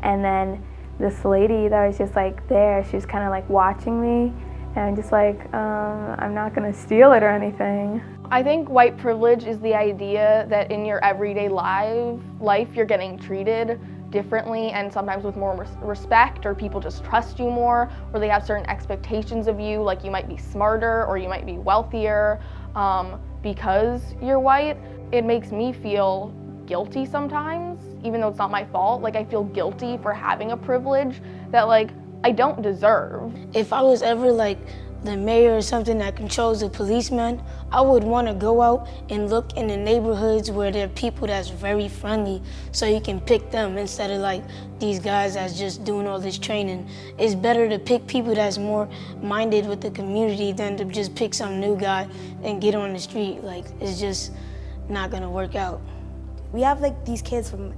and then this lady that was just there, she was kind of watching me, and I'm just I'm not gonna steal it or anything. I think white privilege is the idea that in your everyday life you're getting treated differently and sometimes with more respect, or people just trust you more, or they have certain expectations of you, like you might be smarter or you might be wealthier because you're white. It makes me feel guilty sometimes, even though it's not my fault. I feel guilty for having a privilege that I don't deserve. If I was ever like the mayor or something that controls the policemen, I would want to go out and look in the neighborhoods where there are people that's very friendly so you can pick them instead of like these guys that's just doing all this training. It's better to pick people that's more minded with the community than to just pick some new guy and get on the street. Like, it's just not gonna work out. We have like these kids from,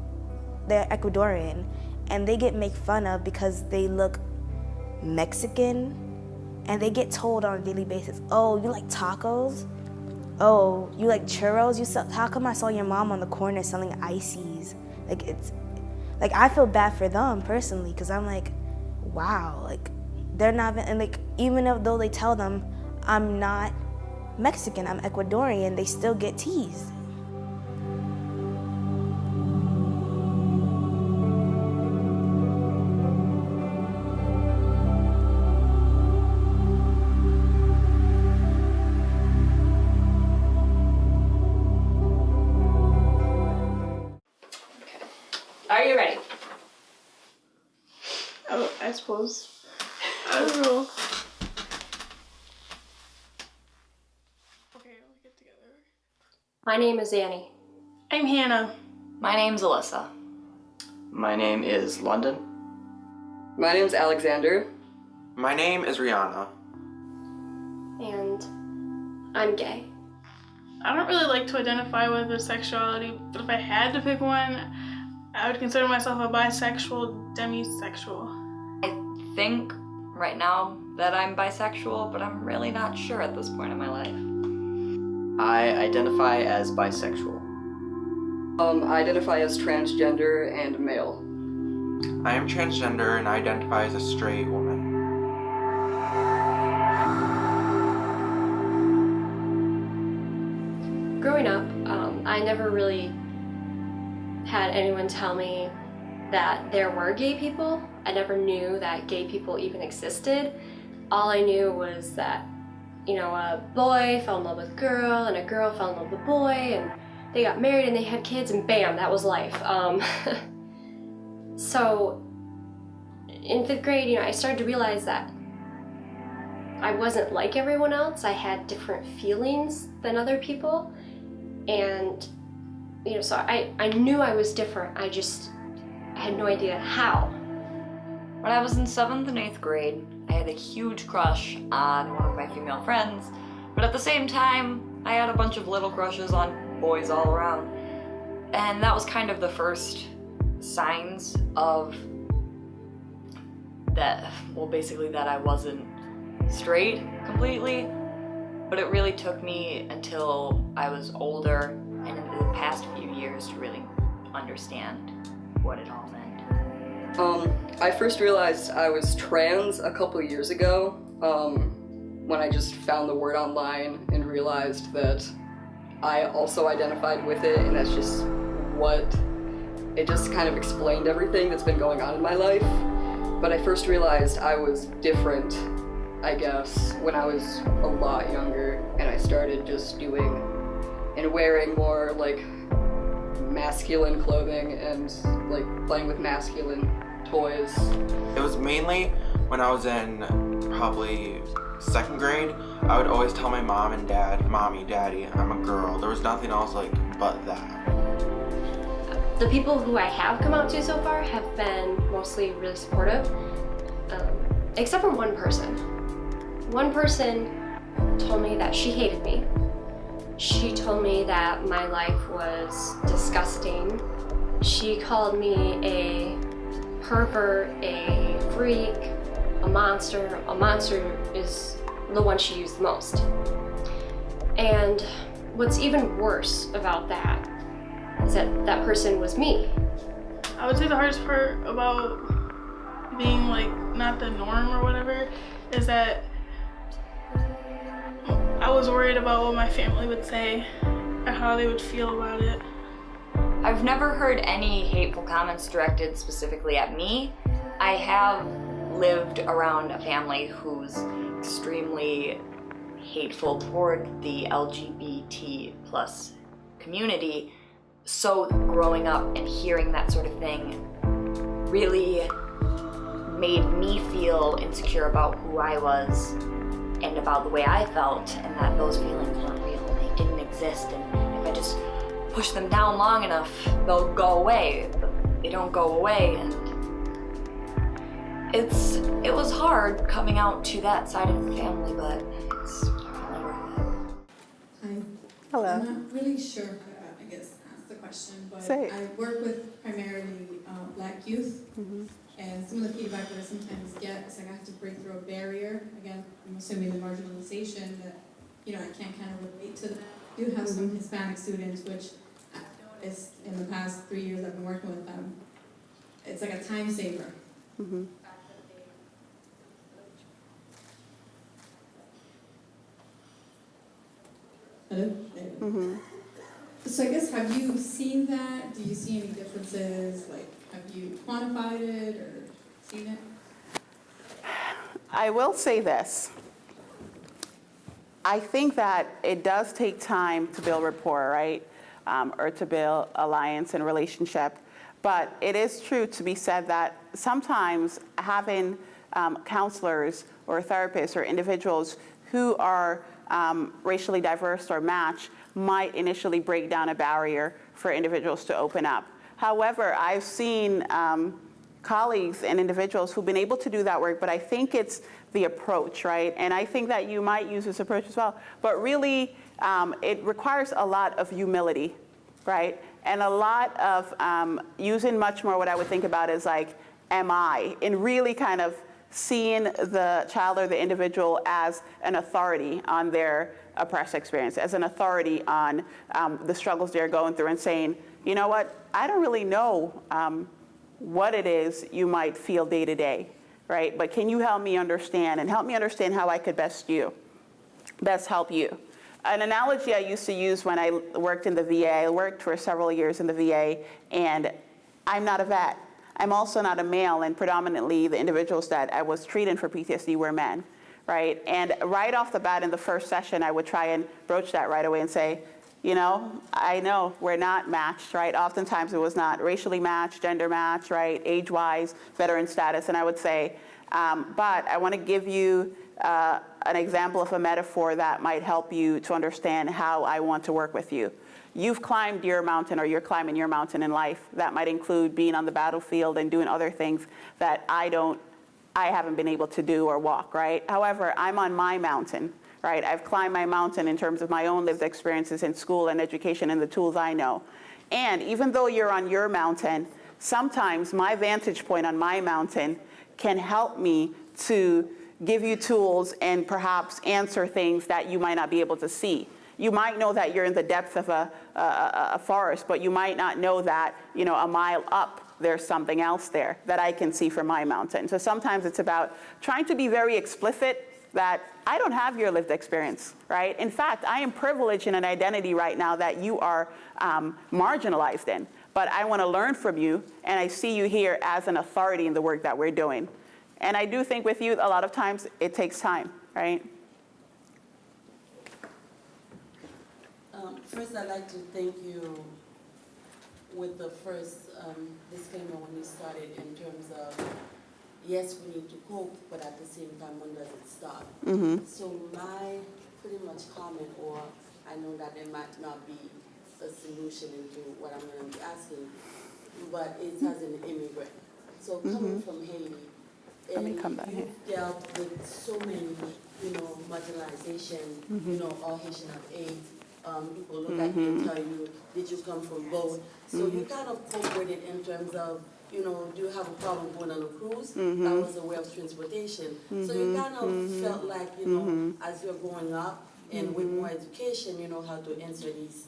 they're Ecuadorian, and they get made fun of because they look Mexican, and they get told on a daily basis, oh, you like tacos? Oh, you like churros? How come I saw your mom on the corner selling ices? Like, it's, like, I feel bad for them personally, because I'm like, wow, like, they're not, and like, even though they tell them I'm not Mexican, I'm Ecuadorian, they still get teased. Are you ready? Oh, I suppose. I don't know. Okay, let's get together. My name is Annie. I'm Hannah. My name's Alyssa. My name is London. My name's Alexander. My name is Rihanna. And I'm gay. I don't really like to identify with a sexuality, but if I had to pick one, I would consider myself a bisexual, demisexual. I think right now that I'm bisexual, but I'm really not sure at this point in my life. I identify as bisexual. I identify as transgender and male. I am transgender and I identify as a straight woman. Growing up, I never really had anyone tell me that there were gay people. I never knew that gay people even existed. All I knew was that, you know, a boy fell in love with a girl and a girl fell in love with a boy and they got married and they had kids and bam, that was life. So in 5th grade, you know, I started to realize that I wasn't like everyone else. I had different feelings than other people. And, you know, so I knew I was different. I had no idea how. When I was in 7th and 8th grade, I had a huge crush on one of my female friends, but at the same time, I had a bunch of little crushes on boys all around. And that was kind of the first signs of that, well, basically that I wasn't straight completely, but it really took me until I was older and in the past few years to really understand what it all meant. I first realized I was trans a couple years ago when I just found the word online and realized that I also identified with it, and that's just it just kind of explained everything that's been going on in my life. But I first realized I was different, I guess, when I was a lot younger, and I started just doing and wearing more like masculine clothing and like playing with masculine toys. It was mainly when I was in probably 2nd grade. I would always tell my mom and dad, Mommy, Daddy, I'm a girl. There was nothing else like but that. The people who I have come out to so far have been mostly really supportive, except for one person. One person told me that she hated me. She told me that my life was disgusting. She called me a pervert, a freak, a monster. A monster is the one she used the most. And what's even worse about that is that that person was me. I would say the hardest part about being like not the norm or whatever is that I was worried about what my family would say and how they would feel about it. I've never heard any hateful comments directed specifically at me. I have lived around a family who's extremely hateful toward the LGBT plus community, so growing up and hearing that sort of thing really made me feel insecure about who I was and about the way I felt, and that those feelings weren't real, they didn't exist, and if I just push them down long enough, they'll go away. But they don't go away, and it was hard coming out to that side of the family, but it's definitely worth it. Hi. Hello. I'm not really sure how to, I guess, ask the question, but Say it. I work with primarily Black youth, and some of the feedback that I sometimes get is like I have to break through a barrier. Again, I'm assuming the marginalization that, you know, I can't kind of relate to that. I do have some Hispanic students, which I've noticed in the past 3 years I've been working with them. It's like a time saver. Hello? So I guess, have you seen that? Do you see any differences? Like, have you quantified it or seen it? I will say this. I think that it does take time to build rapport, right? Or to build alliance and relationship. But it is true to be said that sometimes having counselors or therapists or individuals who are racially diverse or match might initially break down a barrier for individuals to open up. However, I've seen colleagues and individuals who've been able to do that work, but I think it's the approach, right? And I think that you might use this approach as well. But really, it requires a lot of humility, right? And a lot of using much more what I would think about as like, am I? And really kind of seeing the child or the individual as an authority on their oppressed experience, as an authority on the struggles they're going through, and saying, you know what, I don't really know what it is you might feel day to day, right? But can you help me understand, and help me understand how I could best help you? An analogy I used to use when I worked in the VA, I worked for several years in the VA, and I'm not a vet. I'm also not a male, and predominantly the individuals that I was treating for PTSD were men, right? And right off the bat in the first session, I would try and broach that right away and say, you know, I know we're not matched, right? Oftentimes it was not racially matched, gender matched, right? Age-wise, veteran status, and I would say, but I want to give you an example of a metaphor that might help you to understand how I want to work with you. You've climbed your mountain, or you're climbing your mountain in life. That might include being on the battlefield and doing other things that I haven't been able to do or walk, right? However, I'm on my mountain, right? I've climbed my mountain in terms of my own lived experiences in school and education and the tools I know. And even though you're on your mountain, sometimes my vantage point on my mountain can help me to give you tools and perhaps answer things that you might not be able to see. You might know that you're in the depth of a forest, but you might not know that, you know, a mile up there's something else there that I can see from my mountain. So sometimes it's about trying to be very explicit that I don't have your lived experience, right? In fact, I am privileged in an identity right now that you are marginalized in, but I want to learn from you, and I see you here as an authority in the work that we're doing. And I do think with youth, a lot of times it takes time, right? First, I'd like to thank you with the first disclaimer when you started in terms of, yes, we need to cope, but at the same time, when does it stop? So my pretty much comment, or I know that it might not be a solution into what I'm going to be asking, but it's as an immigrant. So coming from Haiti, and you've dealt with so many, you know, marginalization, you know, all Haitian have AIDS. People look at you and tell you, did you come from both? So you kind of cope with it in terms of, you know, do you have a problem going on a cruise? That was a way of transportation. So you kind of felt like, you know, as you're growing up and with more education, you know how to answer these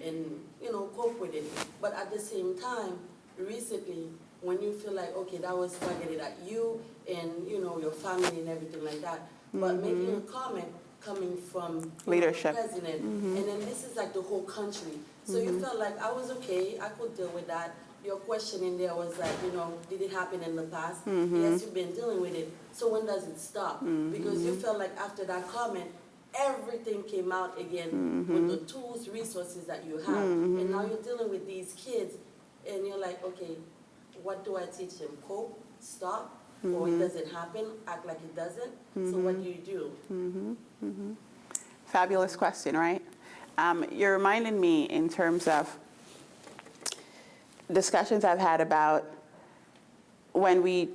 and, you know, cope with it. But at the same time, recently, when you feel like, okay, that was targeted at you and, you know, your family and everything like that, but making a comment coming from leadership, the president, and then this is like the whole country. So you felt like I was okay, I could deal with that. Your question in there was like, you know, did it happen in the past? Yes, you've been dealing with it. So when does it stop? Because you felt like after that comment, everything came out again with the tools, resources that you have. And now you're dealing with these kids, and you're like, okay, what do I teach them? Cope? Stop? or it doesn't happen, act like it doesn't. So what do you do? Fabulous question, right? You're reminding me in terms of discussions I've had about when we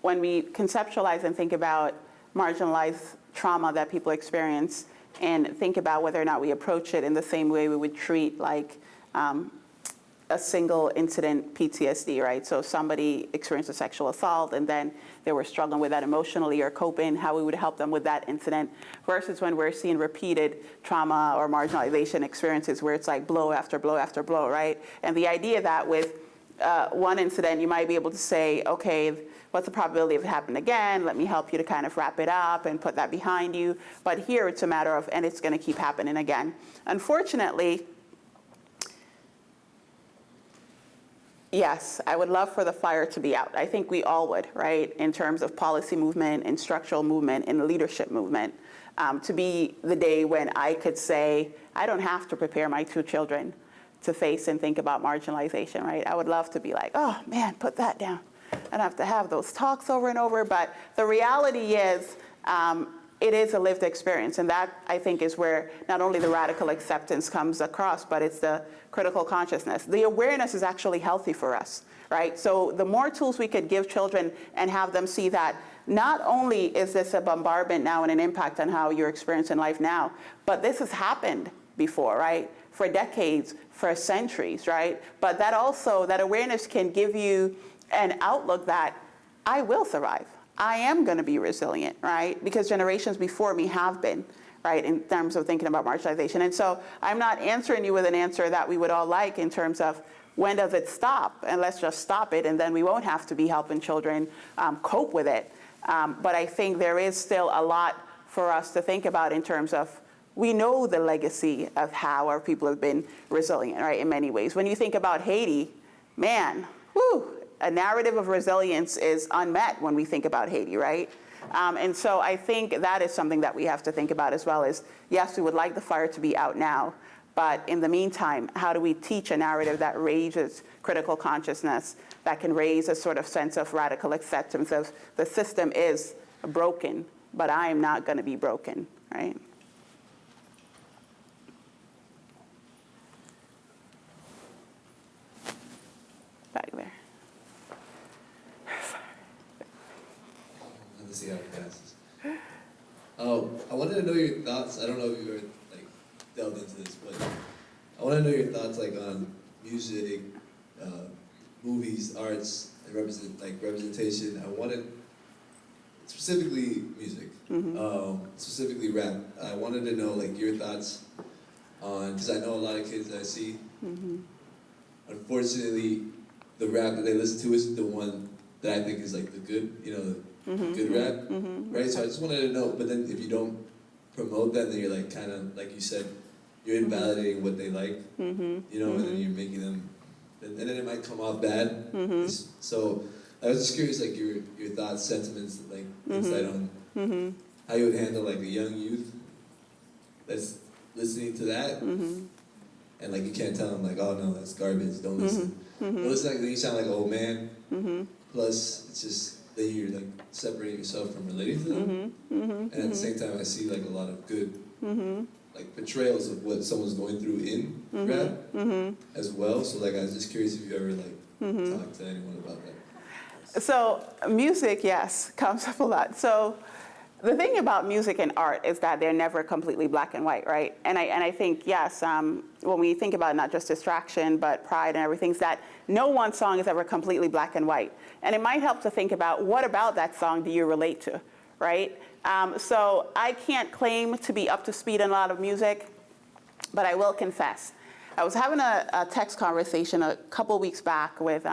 conceptualize and think about marginalized trauma that people experience and think about whether or not we approach it in the same way we would treat like a single incident PTSD, right? So somebody experienced a sexual assault and then they were struggling with that emotionally or coping, how we would help them with that incident, versus when we're seeing repeated trauma or marginalization experiences where it's like blow after blow after blow, right? And the idea that with one incident, you might be able to say, okay, what's the probability of it happening again? Let me help you to kind of wrap it up and put that behind you. But here it's a matter of, and it's going to keep happening again. Unfortunately, yes, I would love for the fire to be out. I think we all would, right, in terms of policy movement and structural movement and leadership movement, to be the day when I could say, I don't have to prepare my 2 children to face and think about marginalization, right? I would love to be like, oh man, put that down. I don't have to have those talks over and over, but the reality is, it is a lived experience, and that, I think, is where not only the radical acceptance comes across, but it's the critical consciousness. The awareness is actually healthy for us, right? So the more tools we could give children and have them see that not only is this a bombardment now and an impact on how you're experiencing life now, but this has happened before, right? For decades, for centuries, right? But that also, that awareness can give you an outlook that I will survive. I am going to be resilient, right? Because generations before me have been, right, in terms of thinking about marginalization. And so I'm not answering you with an answer that we would all like in terms of when does it stop? And let's just stop it, and then we won't have to be helping children cope with it. But I think there is still a lot for us to think about in terms of, we know the legacy of how our people have been resilient, right, in many ways. When you think about Haiti, man, whew, a narrative of resilience is unmet when we think about Haiti, right? And so I think that is something that we have to think about as well, is yes, we would like the fire to be out now, but in the meantime, how do we teach a narrative that raises critical consciousness, that can raise a sort of sense of radical acceptance of the system is broken, but I am not going to be broken, right? Back there. Let's see how it passes. I wanted to know your thoughts. I don't know if you ever delved into this, but I want to know your thoughts on music, movies, arts, and representation. I wanted specifically music, specifically rap. I wanted to know your thoughts on, because I know a lot of kids that I see. Unfortunately, the rap that they listen to isn't the one that I think is the good, good rap, right? So I just wanted to know, but then if you don't promote that, then you're kind of, like you said, you're invalidating what they like, and then you're making them, and then it might come off bad. So I was just curious, your thoughts, sentiments, insight on how you would handle a young youth that's listening to that, and you can't tell them oh no, that's garbage, don't listen. But listen, then you sound like an old man. Plus, it's just then you're separating yourself from relating to them. And at the same time, I see a lot of good portrayals of what someone's going through in rap as well. So I was just curious if you ever talked to anyone about that. So music, yes, comes up a lot. So the thing about music and art is that they're never completely black and white, right? And I think, yes, when we think about not just distraction, but pride and everything, is that no one song is ever completely black and white. And it might help to think about what about that song do you relate to, right? So I can't claim to be up to speed on a lot of music, but I will confess. I was having a text conversation a couple weeks back with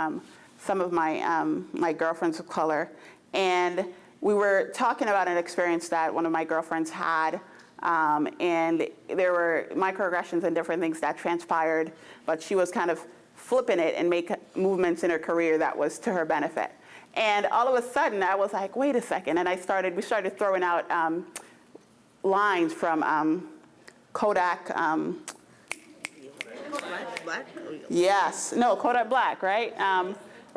some of my girlfriends of color, and we were talking about an experience that one of my girlfriends had, and there were microaggressions and different things that transpired, but she was kind of flipping it and make movements in her career that was to her benefit. And all of a sudden, I was like, wait a second, and we started throwing out lines from Kodak. Yes, no, Kodak Black, right?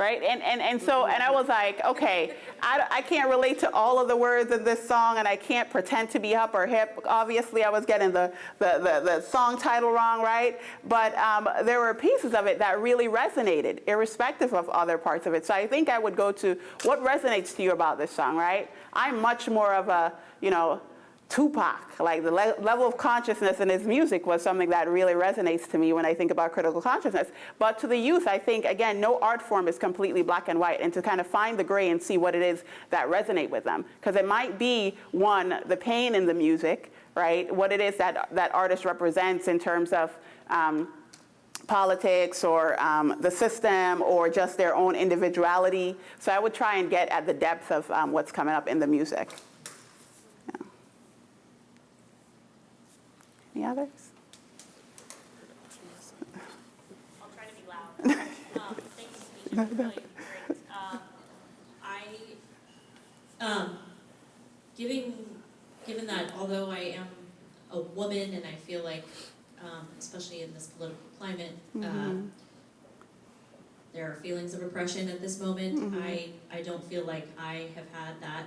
right? And so I was like, okay, I can't relate to all of the words of this song, and I can't pretend to be up or hip. Obviously, I was getting the song title wrong, right? But there were pieces of it that really resonated, irrespective of other parts of it. So I think I would go to what resonates to you about this song, right? I'm much more of a, Tupac, like the level of consciousness in his music was something that really resonates to me when I think about critical consciousness. But to the youth, I think, again, no art form is completely black and white, and to kind of find the gray and see what it is that resonate with them. Because it might be, one, the pain in the music, right? What it is that artist represents in terms of politics or the system or just their own individuality. So I would try and get at the depth of what's coming up in the music. Any others? I'll try to be loud. Thank you, Sannisha. Really great. Given that although I am a woman and I feel like, especially in this political climate, there are feelings of oppression at this moment. I don't feel like I have had that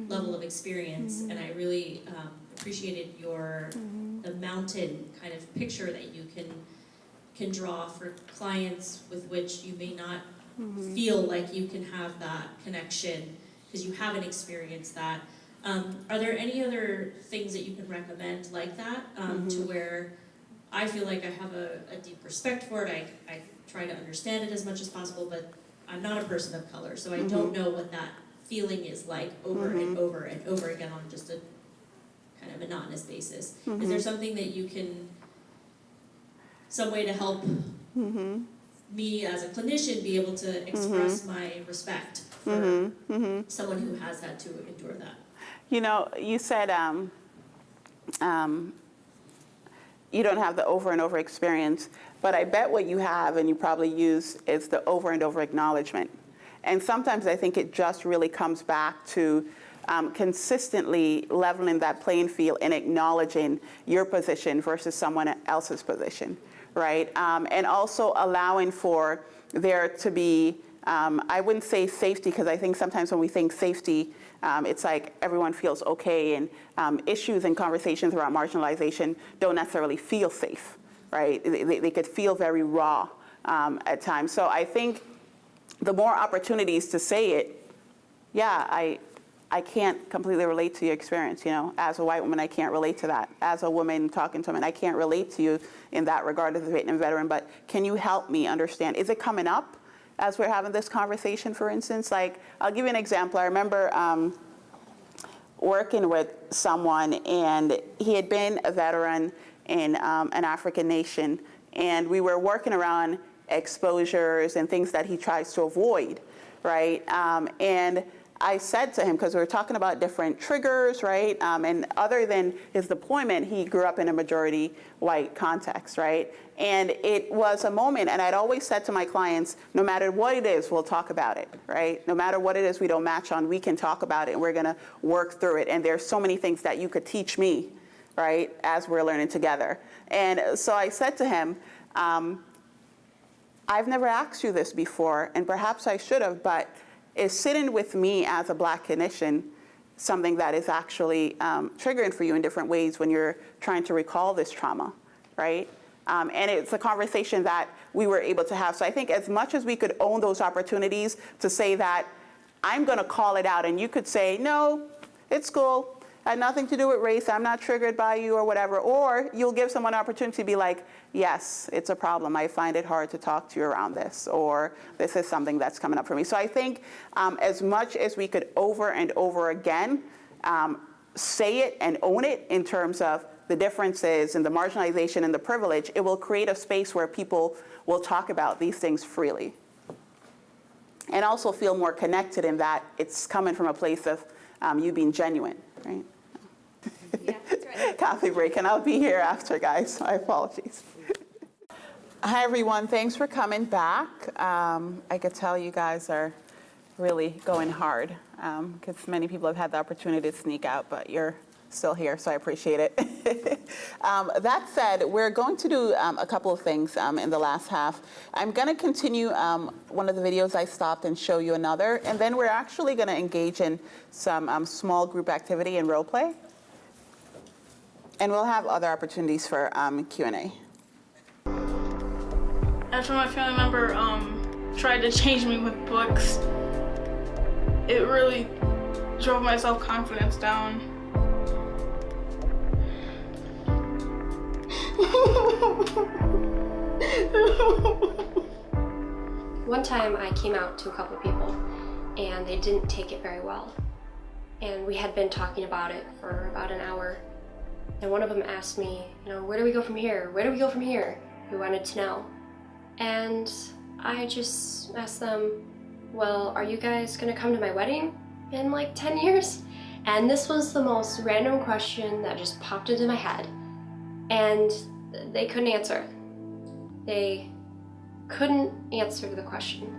level of experience, and I really appreciated the mountain kind of picture that you can draw for clients with which you may not feel like you can have that connection because you haven't experienced that. Are there any other things that you can recommend like that to where I feel like I have a deep respect for it, I try to understand it as much as possible, but I'm not a person of color, so I don't know what that feeling is like over and over and over again on just a kind of monotonous basis. Is there something that you can, some way to help me as a clinician be able to express my respect for someone who has had to endure that? You said you don't have the over and over experience, but I bet what you have and you probably use is the over and over acknowledgement. And sometimes I think it just really comes back to consistently leveling that playing field and acknowledging your position versus someone else's position, right? And also allowing for there to be, I wouldn't say safety, because I think sometimes when we think safety, it's like everyone feels okay, and issues and conversations around marginalization don't necessarily feel safe, right? They could feel very raw at times. So I think the more opportunities to say it, I can't completely relate to your experience, As a white woman, I can't relate to that. As a woman talking to a man, I can't relate to you in that regard as a Vietnam veteran, but can you help me understand? Is it coming up as we're having this conversation, for instance? Like, I'll give you an example. I remember working with someone, and he had been a veteran in an African nation, and we were working around exposures and things that he tries to avoid, right? And I said to him, because we were talking about different triggers, right? And other than his deployment, he grew up in a majority white context, right? And it was a moment, and I'd always said to my clients, no matter what it is, we'll talk about it, right? No matter what it is we don't match on, we can talk about it, and we're gonna work through it. And there's so many things that you could teach me, right, as we're learning together. And so I said to him, I've never asked you this before, and perhaps I should have, but is sitting with me as a Black clinician something that is actually triggering for you in different ways when you're trying to recall this trauma, right? And it's a conversation that we were able to have. So I think as much as we could own those opportunities to say that I'm gonna call it out, and you could say, no, it's cool, had nothing to do with race, I'm not triggered by you or whatever, or you'll give someone an opportunity to be like, yes, it's a problem, I find it hard to talk to you around this, or this is something that's coming up for me. So I think as much as we could over and over again say it and own it in terms of the differences and the marginalization and the privilege, it will create a space where people will talk about these things freely. And also feel more connected in that it's coming from a place of you being genuine, right? Yeah, that's right. Coffee break, and I'll be here after, guys. My apologies. Hi, everyone. Thanks for coming back. I could tell you guys are really going hard because many people have had the opportunity to sneak out, but you're still here, so I appreciate it. That said, we're going to do a couple of things in the last half. I'm going to continue one of the videos I stopped and show you another, and then we're actually going to engage in some small group activity and role play. And we'll have other opportunities for Q&A. After my family member tried to change me with books, it really drove my self-confidence down. One time I came out to a couple of people and they didn't take it very well. And we had been talking about it for about an hour. And one of them asked me, where do we go from here? Where do we go from here? He wanted to know. And I just asked them, well, are you guys gonna come to my wedding in like 10 years? And this was the most random question that just popped into my head. And they couldn't answer. They couldn't answer the question.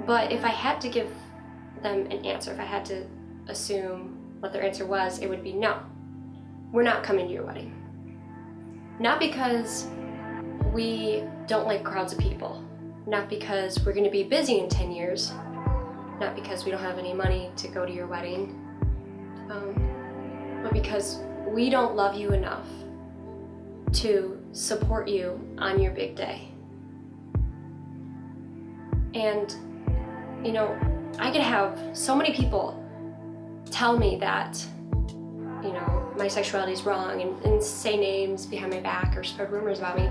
But if I had to give them an answer, if I had to assume what their answer was, it would be no. We're not coming to your wedding. Not because we don't like crowds of people. Not because we're gonna be busy in 10 years. Not because we don't have any money to go to your wedding. But because we don't love you enough to support you on your big day. And, I could have so many people tell me that, my sexuality is wrong and say names behind my back or spread rumors about me.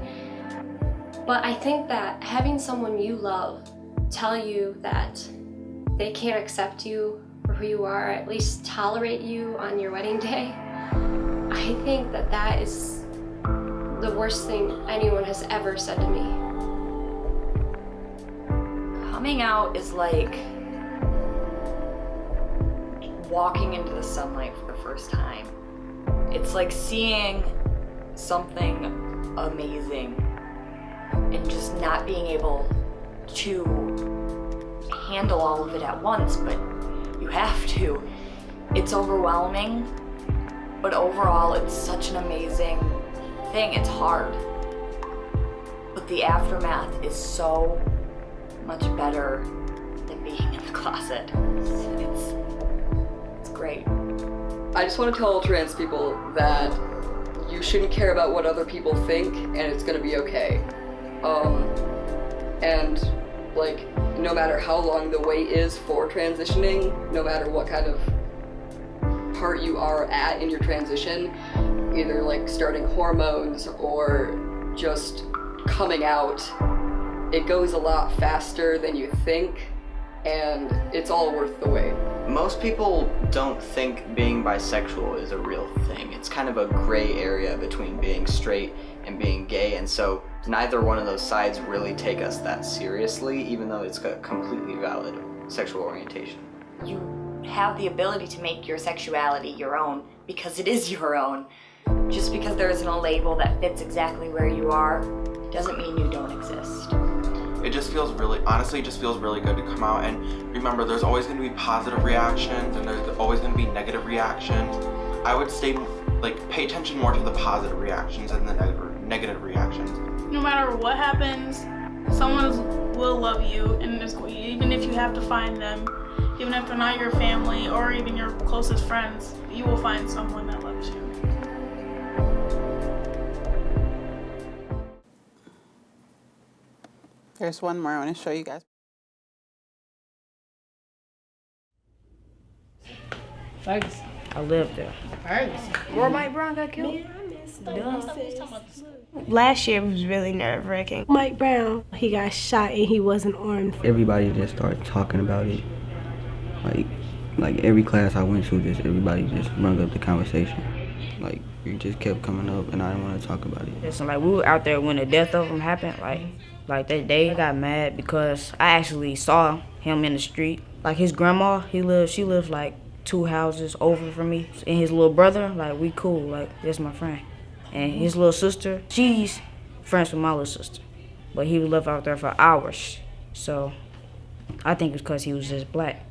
But I think that having someone you love tell you that they can't accept you for who you are, or at least tolerate you on your wedding day, I think that that is the worst thing anyone has ever said to me. Coming out is like walking into the sunlight for the first time. It's like seeing something amazing and just not being able to handle all of it at once, but you have to. It's overwhelming, but overall it's such an amazing thing. It's hard, but the aftermath is so much better than being in the closet. It's great. I just want to tell trans people that you shouldn't care about what other people think, and it's gonna be okay. And like, no matter how long the wait is for transitioning, no matter what kind of part you are at in your transition, either like starting hormones or just coming out, it goes a lot faster than you think, and it's all worth the wait. Most people don't think being bisexual is a real thing. It's kind of a gray area between being straight and being gay, and so neither one of those sides really take us that seriously, even though it's a completely valid sexual orientation. You have the ability to make your sexuality your own because it is your own. Just because there isn't a label that fits exactly where you are doesn't mean you don't exist. It just feels really, honestly, it just feels really good to come out. And remember, there's always going to be positive reactions and there's always going to be negative reactions. I would pay attention more to the positive reactions and the negative reactions. No matter what happens, someone will love you, and even if you have to find them, even if they're not your family or even your closest friends, you will find someone that loves you. There's one more I want to show you guys. Ferguson. I lived there. Ferguson. Where Mike Brown got killed? Last year was really nerve-wracking. Mike Brown, he got shot and he wasn't armed. Everybody just started talking about it. Like every class I went to, just everybody just brought up the conversation. Like it just kept coming up, and I didn't want to talk about it. So we were out there when the death of him happened. Like that day, I got mad because I actually saw him in the street. Like his grandma, she lives like 2 houses over from me, and his little brother, we cool. That's my friend. And his little sister, she's friends with my little sister. But he was left out there for hours. So I think it's because he was just black.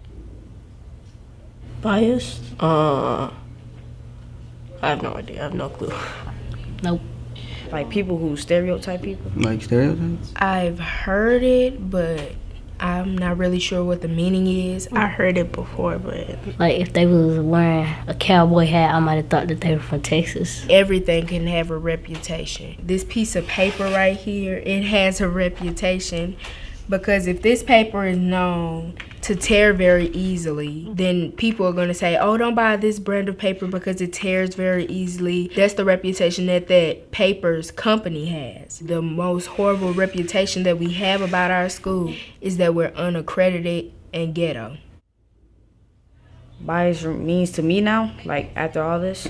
Biased? I have no idea. I have no clue. Nope. Like people who stereotype people? Like stereotypes? I've heard it, but I'm not really sure what the meaning is. I heard it before, but... Like if they was wearing a cowboy hat, I might have thought that they were from Texas. Everything can have a reputation. This piece of paper right here, it has a reputation because if this paper is known to tear very easily, then people are going to say, oh, don't buy this brand of paper because it tears very easily. That's the reputation that that paper's company has. The most horrible reputation that we have about our school is that we're unaccredited and ghetto. Bias means to me now, like after all this,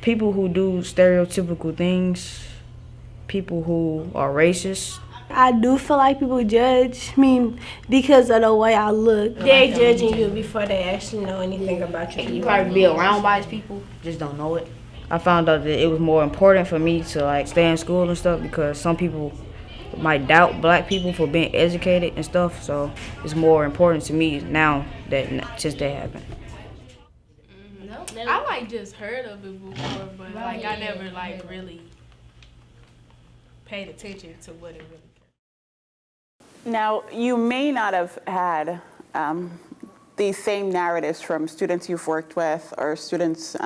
people who do stereotypical things, people who are racist. I do feel like people judge me because of the way I look. They're judging you before they actually know anything about you. You probably be around biased people, just don't know it. I found out that it was more important for me to like stay in school and stuff because some people might doubt black people for being educated and stuff. So it's more important to me now that since that happened. I like just heard of it before, but like I never like really paid attention to what it really. Now, you may not have had these same narratives from students you've worked with or students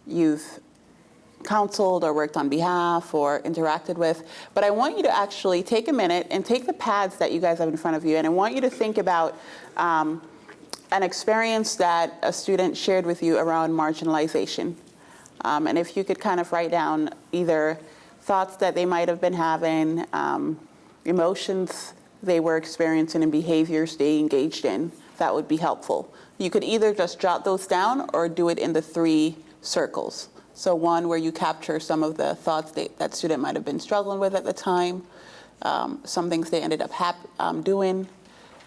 you've counseled or worked on behalf or interacted with, but I want you to actually take a minute and take the pads that you guys have in front of you, and I want you to think about an experience that a student shared with you around marginalization. And if you could kind of write down either thoughts that they might have been having, emotions they were experiencing, and behaviors they engaged in, that would be helpful. You could either just jot those down or do it in the 3 circles. So one where you capture some of the thoughts that student might have been struggling with at the time, some things they ended up doing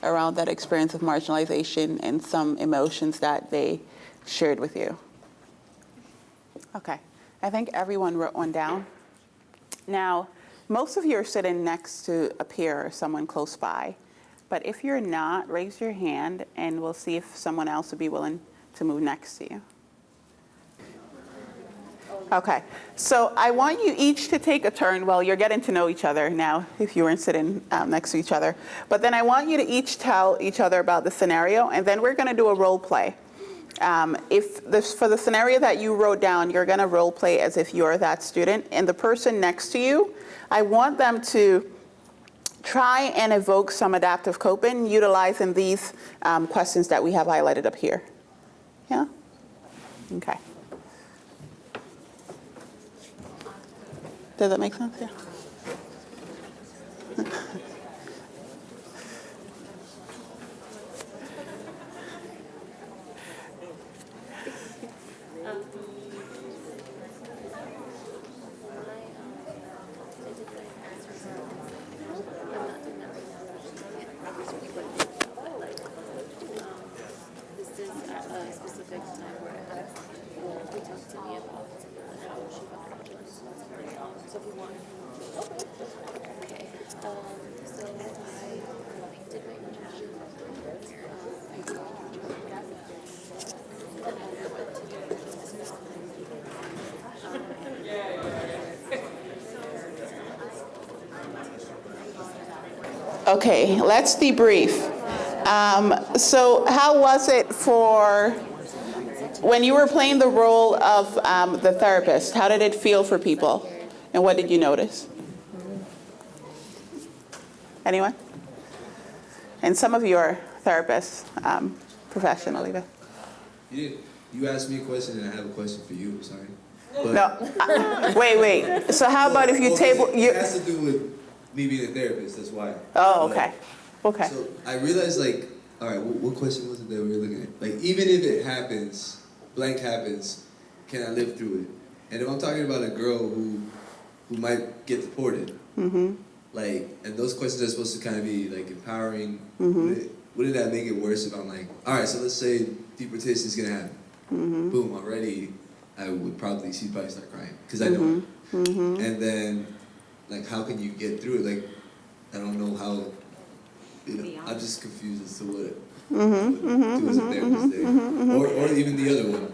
around that experience of marginalization, and some emotions that they shared with you. Okay, I think everyone wrote one down. Now, most of you are sitting next to a peer or someone close by, but if you're not, raise your hand and we'll see if someone else would be willing to move next to you. Okay, so I want you each to take a turn. Well, you're getting to know each other now if you weren't sitting next to each other, but then I want you to each tell each other about the scenario, and then we're gonna do a role play. For the scenario that you wrote down, you're gonna role play as if you're that student, and the person next to you, I want them to try and evoke some adaptive coping utilizing these questions that we have highlighted up here. Yeah? Okay. Does that make sense? Yeah. Okay, let's debrief. So how was it when you were playing the role of the therapist? How did it feel for people? And what did you notice? Anyone? And some of you are therapists professionally. But You asked me a question and I have a question for you, sorry. But, no, wait. So how about if you table... It has to do with me being a therapist, that's why. Oh, okay. Okay. So I realized, like, all right, what question was it that we were looking at? Like, even if it happens, blank happens, can I live through it? And if I'm talking about a girl who might get deported, like, and those questions are supposed to kind of be, like, empowering, wouldn't that make it worse if I'm like, all right, so let's say deportation is going to happen. Boom, already, she'd probably start crying, because I know her. And then, like, how can you get through it? Like, I don't know I'm just confused as to what it do as a therapist there. Or even the other one.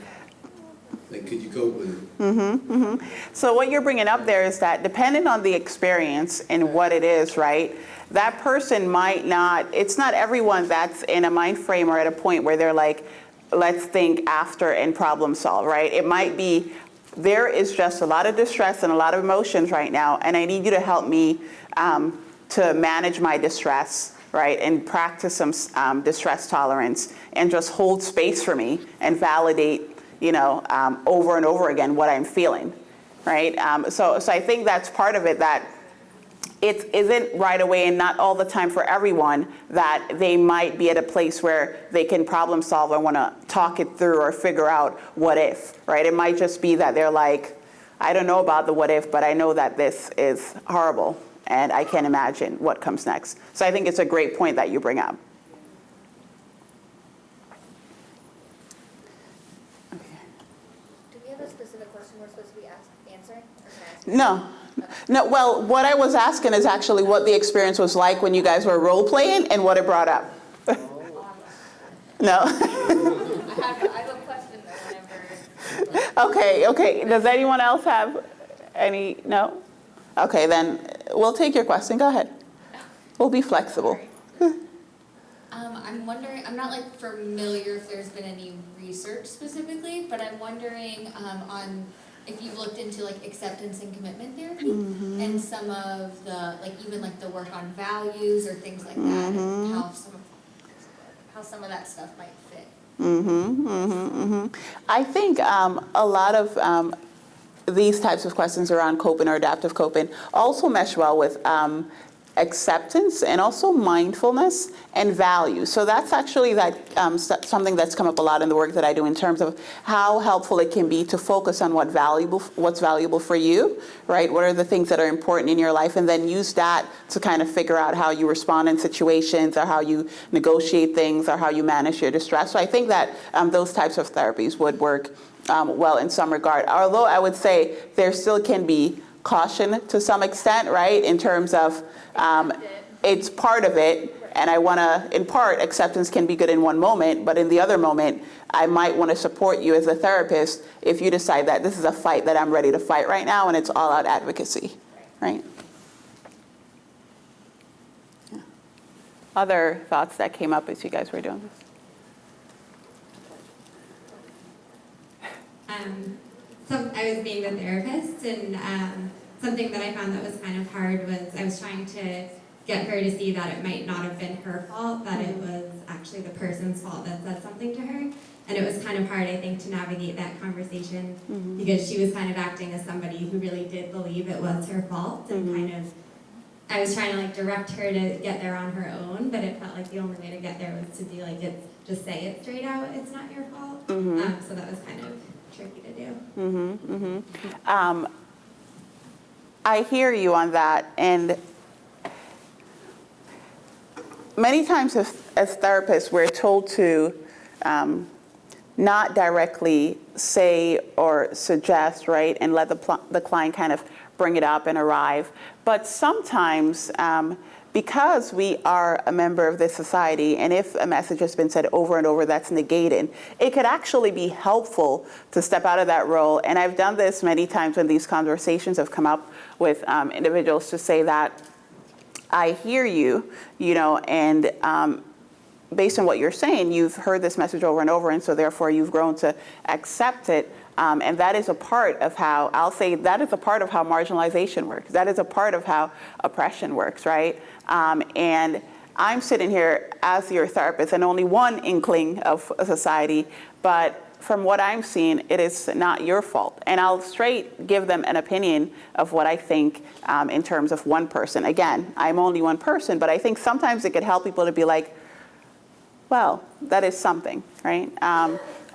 Like, could you cope with it? So what you're bringing up there is that depending on the experience and what it is, right, that person might not, it's not everyone that's in a mind frame or at a point where they're like, let's think after and problem solve, right? It might be, there is just a lot of distress and a lot of emotions right now, and I need you to help me to manage my distress, right, and practice some distress tolerance and just hold space for me and validate, you know, over and over again what I'm feeling, right? So I think that's part of it, that it isn't right away and not all the time for everyone that they might be at a place where they can problem solve and want to talk it through or figure out what if, right? It might just be that they're like, I don't know about the what if, but I know that this is horrible and I can't imagine what comes next. So I think it's a great point that you bring up. Do we have a specific question we're supposed to be answering? No. No, well, what I was asking is actually what the experience was like when you guys were role playing and what it brought up. No? I have a question though whenever. Okay. Does anyone else have any? No? Okay, then we'll take your question. Go ahead. We'll be flexible. I'm wondering, I'm not like familiar if there's been any research specifically, but I'm wondering on if you've looked into like acceptance and commitment therapy and some of the, like even like the work on values or things like that, and how some of that stuff might fit. I think a lot of these types of questions around coping or adaptive coping also mesh well with acceptance and also mindfulness and value. So that's actually something that's come up a lot in the work that I do in terms of how helpful it can be to focus on what's valuable for you, right? What are the things that are important in your life, and then use that to kind of figure out how you respond in situations or how you negotiate things or how you manage your distress. So I think that those types of therapies would work well in some regard. Although I would say there still can be caution to some extent, right? In terms of it's part of it, and I want to, in part, acceptance can be good in one moment, but in the other moment, I might want to support you as a therapist if you decide that this is a fight that I'm ready to fight right now and it's all out advocacy, right? Yeah. Other thoughts that came up as you guys were doing this? I was being the therapist, and something that I found that was kind of hard was I was trying to get her to see that it might not have been her fault, that it was actually the person's fault that said something to her. And it was kind of hard, I think, to navigate that conversation because she was kind of acting as somebody who really did believe it was her fault, and kind of, I was trying to like direct her to get there on her own, but it felt like the only way to get there was to be like, just say it straight out, it's not your fault. So that was kind of tricky to do. I hear you on that, and many times as therapists we're told to not directly say or suggest, right, and let the client kind of bring it up and arrive, but sometimes because we are a member of this society, and if a message has been said over and over that's negated, it could actually be helpful to step out of that role. And I've done this many times when these conversations have come up with individuals, to say that I hear you, and based on what you're saying, you've heard this message over and over, and so therefore you've grown to accept it. And that is a part of how, I'll say, that is a part of how marginalization works. That is a part of how oppression works, right? And I'm sitting here as your therapist and only one inkling of a society, but from what I'm seeing, it is not your fault. And I'll straight give them an opinion of what I think in terms of one person. Again, I'm only one person, but I think sometimes it could help people to be like, well, that is something, right?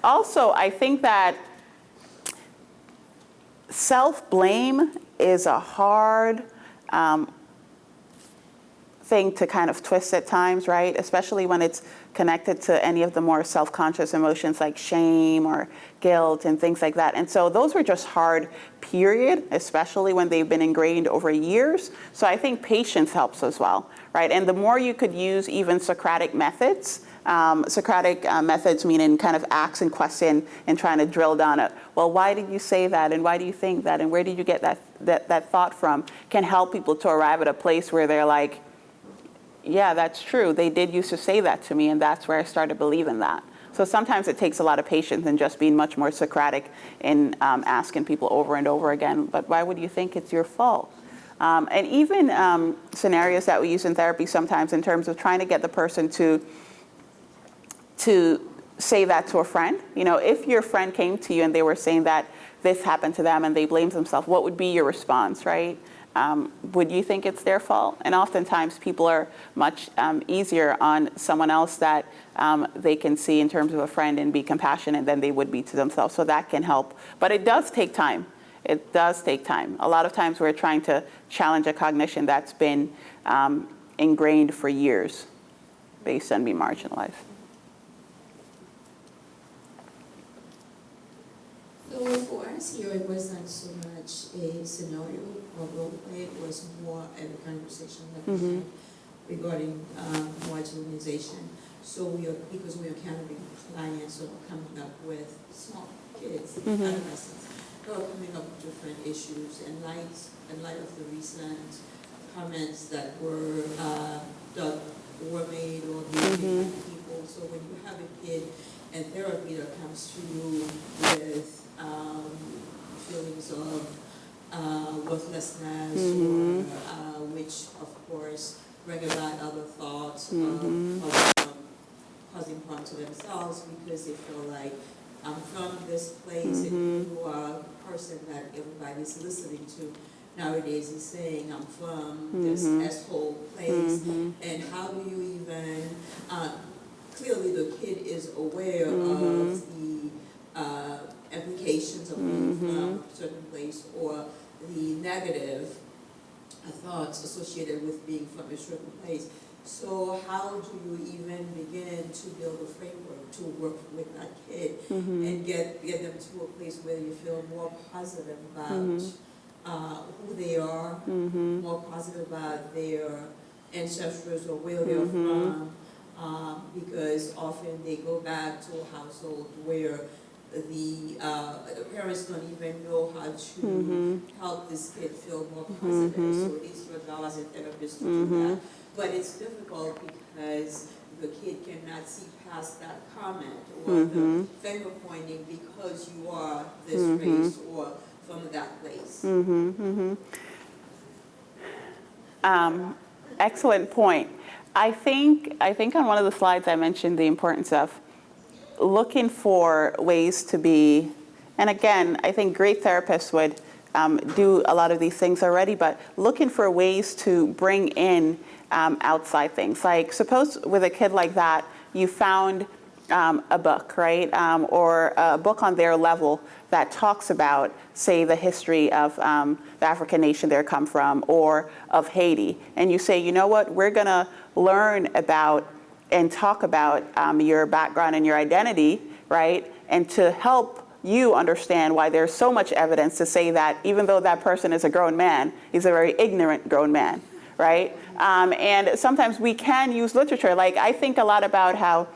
Also, I think that self-blame is a hard thing to kind of twist at times, right? Especially when it's connected to any of the more self-conscious emotions like shame or guilt and things like that. And so those were just hard, period, especially when they've been ingrained over years. So I think patience helps as well, right? And the more you could use even Socratic methods, methods meaning kind of ask and question and trying to drill down it. Well, why did you say that? And why do you think that? And where did you get that thought from? Can help people to arrive at a place where they're like, yeah, that's true. They did used to say that to me, and that's where I started believing that. So sometimes it takes a lot of patience and just being much more Socratic in asking people over and over again, but why would you think it's your fault? And even scenarios that we use in therapy sometimes in terms of trying to get the person to say that to a friend. You know, if your friend came to you and they were saying that this happened to them and they blamed themselves, what would be your response, right? Would you think it's their fault? And oftentimes people are much easier on someone else that they can see in terms of a friend and be compassionate than they would be to themselves. So that can help. But it does take time. It does take time. A lot of times we're trying to challenge a cognition that's been ingrained for years based on being marginalized. So for us here, it wasn't so much a scenario or role play, it was more of a conversation that we had regarding marginalization. So because we are kind of clients who are coming up with small kids, adolescents, who are coming up with different issues in light of the recent comments that were made or being made by people. So when you have a kid in therapy that comes to you with feelings of worthlessness, or which of course bring about other thoughts of causing harm to themselves because they feel like I'm from this place and you are a person that everybody's listening to nowadays is saying I'm from this asshole place, and how do you even clearly the kid is aware of the implications of being from a certain place or the negative thoughts associated with being from a certain place. So how do you even begin to build a framework to work with that kid and get them to a place where you feel more positive about who they are, more positive about their ancestors or where they're from, because often they go back to a household where the parents don't even know how to help this kid feel more positive. So it's your job as a therapist to do that. But it's difficult because the kid cannot see past that comment or the finger pointing because you are this race or from that place. Excellent point. I think on one of the slides I mentioned the importance of looking for ways to be, and again, I think great therapists would do a lot of these things already, but looking for ways to bring in outside things. Like suppose with a kid like that, you found a book, right? Or a book on their level that talks about, say, the history of the African nation they come from or of Haiti. And you say, you know what, we're gonna learn about and talk about your background and your identity, right? And to help you understand why there's so much evidence to say that even though that person is a grown man, he's a very ignorant grown man, right? And sometimes we can use literature. Like I think a lot about how,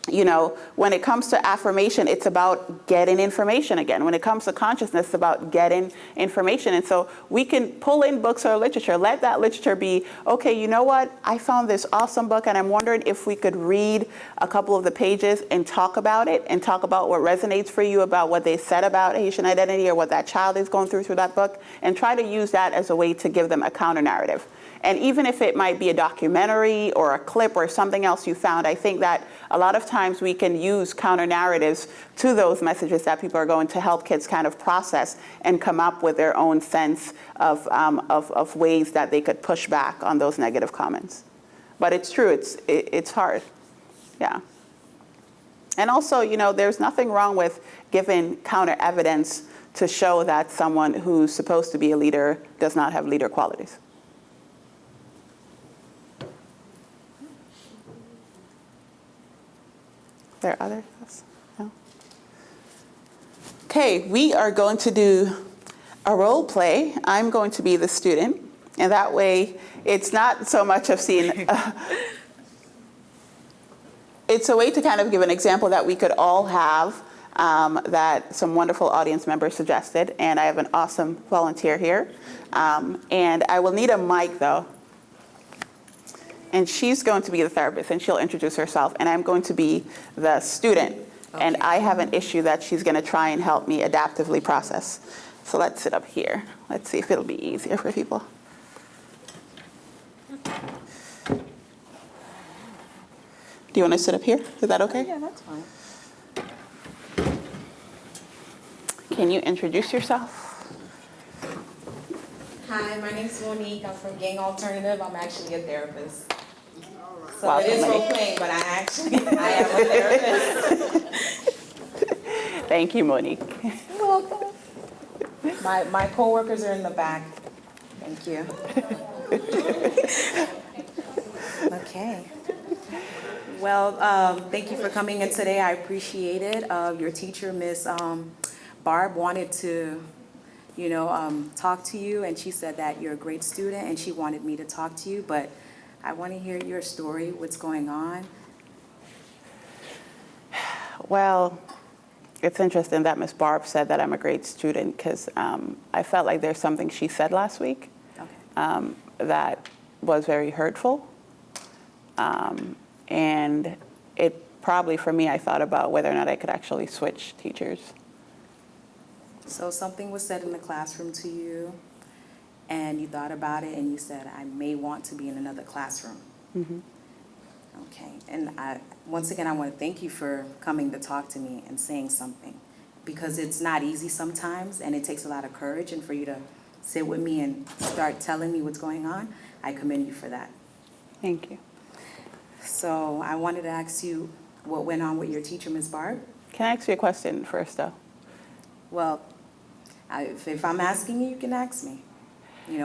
you know, when it comes to affirmation, it's about getting information again. When it comes to consciousness, it's about getting information. And so we can pull in books or literature, let that literature be, okay, you know what? I found this awesome book and I'm wondering if we could read a couple of the pages and talk about it and talk about what resonates for you about what they said about Haitian identity or what that child is going through that book, and try to use that as a way to give them a counter narrative. And even if it might be a documentary or a clip or something else you found, I think that a lot of times we can use counter narratives to those messages that people are going to help kids kind of process and come up with their own sense of ways that they could push back on those negative comments. But it's true, it's hard, yeah. And also, you know, there's nothing wrong with giving counter evidence to show that someone who's supposed to be a leader does not have leader qualities. There are others? No? Okay, we are going to do a role play. I'm going to be the student, and that way it's not so much of seeing, it's a way to kind of give an example that we could all have that some wonderful audience members suggested, and I have an awesome volunteer here. And I will need a mic though. And she's going to be the therapist, and she'll introduce herself, and I'm going to be the student. Okay. And I have an issue that she's going to try and help me adaptively process. So let's sit up here. Let's see if it'll be easier for people. Do you want to sit up here? Is that okay? Yeah, that's fine. Can you introduce yourself? Hi, my name is Monique. I'm from Gang Alternative. I'm actually a therapist. So Wow, it is Monique. role-playing, but I am a therapist. Thank you, Monique. You're welcome. My coworkers are in the back. Thank you. Okay. Well, thank you for coming in today. I appreciate it. Your teacher, Miss Barb, wanted to, talk to you, and she said that you're a great student, and she wanted me to talk to you, but I want to hear your story, what's going on. Well, it's interesting that Miss Barb said that I'm a great student, because I felt like there's something she said last week that was very hurtful. And it probably, for me, I thought about whether or not I could actually switch teachers. So something was said in the classroom to you, and you thought about it, and you said, I may want to be in another classroom. Mm-hmm. Okay, and once again, I want to thank you for coming to talk to me and saying something, because it's not easy sometimes, and it takes a lot of courage, and for you to sit with me and start telling me what's going on, I commend you for that. Thank you. So I wanted to ask you what went on with your teacher, Ms. Barb. Can I ask you a question first, though? Well, if I'm asking you, you can ask me.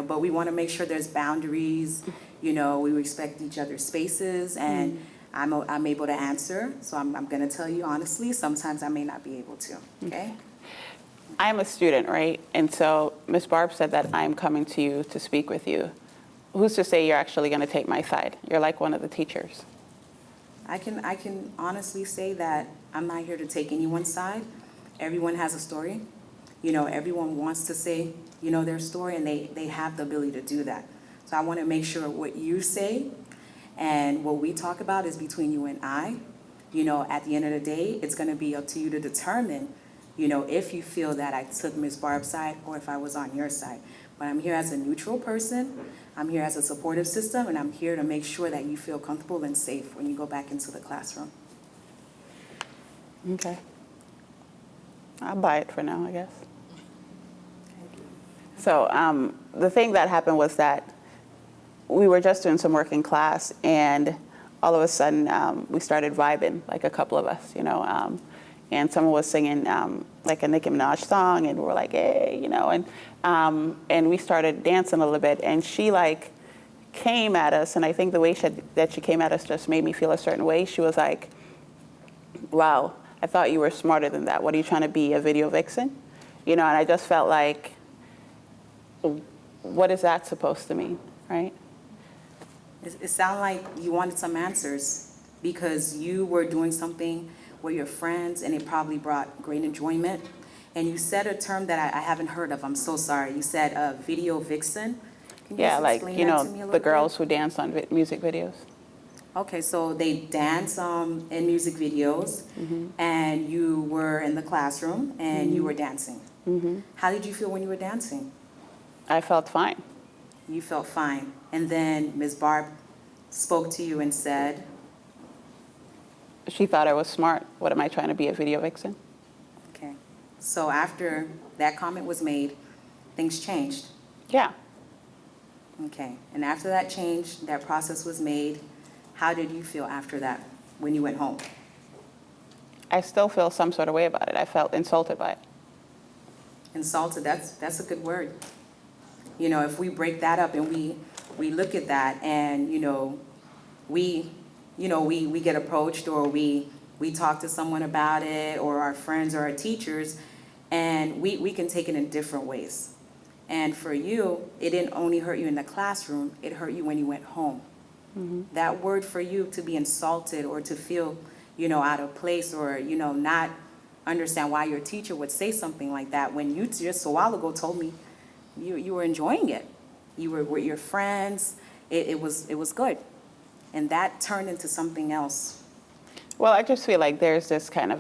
But we want to make sure there's boundaries. We respect each other's spaces, and I'm able to answer. So I'm going to tell you honestly. Sometimes I may not be able to. Okay. I'm a student, right? And so Ms. Barb said that I'm coming to you to speak with you. Who's to say you're actually going to take my side? You're like one of the teachers. I can honestly say that I'm not here to take anyone's side. Everyone has a story. Everyone wants to say, their story, and they have the ability to do that. So I want to make sure what you say and what we talk about is between you and I. At the end of the day, it's going to be up to you to determine, if you feel that I took Ms. Barb's side or if I was on your side. But I'm here as a neutral person. I'm here as a supportive system, and I'm here to make sure that you feel comfortable and safe when you go back into the classroom. Okay. I'll buy it for now, I guess. So the thing that happened was that we were just doing some work in class, and all of a sudden we started vibing, like a couple of us, and someone was singing like a Nicki Minaj song, and we were like, hey, and we started dancing a little bit, and she came at us, and I think the way that she came at us just made me feel a certain way. She was like, wow, I thought you were smarter than that. What are you trying to be, a video vixen? And I just felt like, what is that supposed to mean, right? It sounded like you wanted some answers because you were doing something with your friends, and it probably brought great enjoyment. And you said a term that I haven't heard of. I'm so sorry. You said video vixen. Can you just explain that to me a little the girls bit? who dance on music videos. Okay, so they dance in music videos, and you were in the classroom, and you were dancing. How did you feel when you were dancing? I felt fine. You felt fine. And then Ms. Barb spoke to you and said? She thought I was smart. What am I trying to be, a video vixen? Okay. So after that comment was made, things changed? Yeah. Okay. And after that change, that process was made, how did you feel after that when you went home? I still feel some sort of way about it. I felt insulted by it. Insulted, that's a good word. If we break that up and we look at that, and we get approached, or we We talk to someone about it, or our friends or our teachers, and we can take it in different ways. And for you, it didn't only hurt you in the classroom, it hurt you when you went home. That word for you to be insulted or to feel, out of place, or, not understand why your teacher would say something like that when you just a while ago told me you were enjoying it. You were with your friends, it was good. And that turned into something else. Well, I just feel like there's this kind of,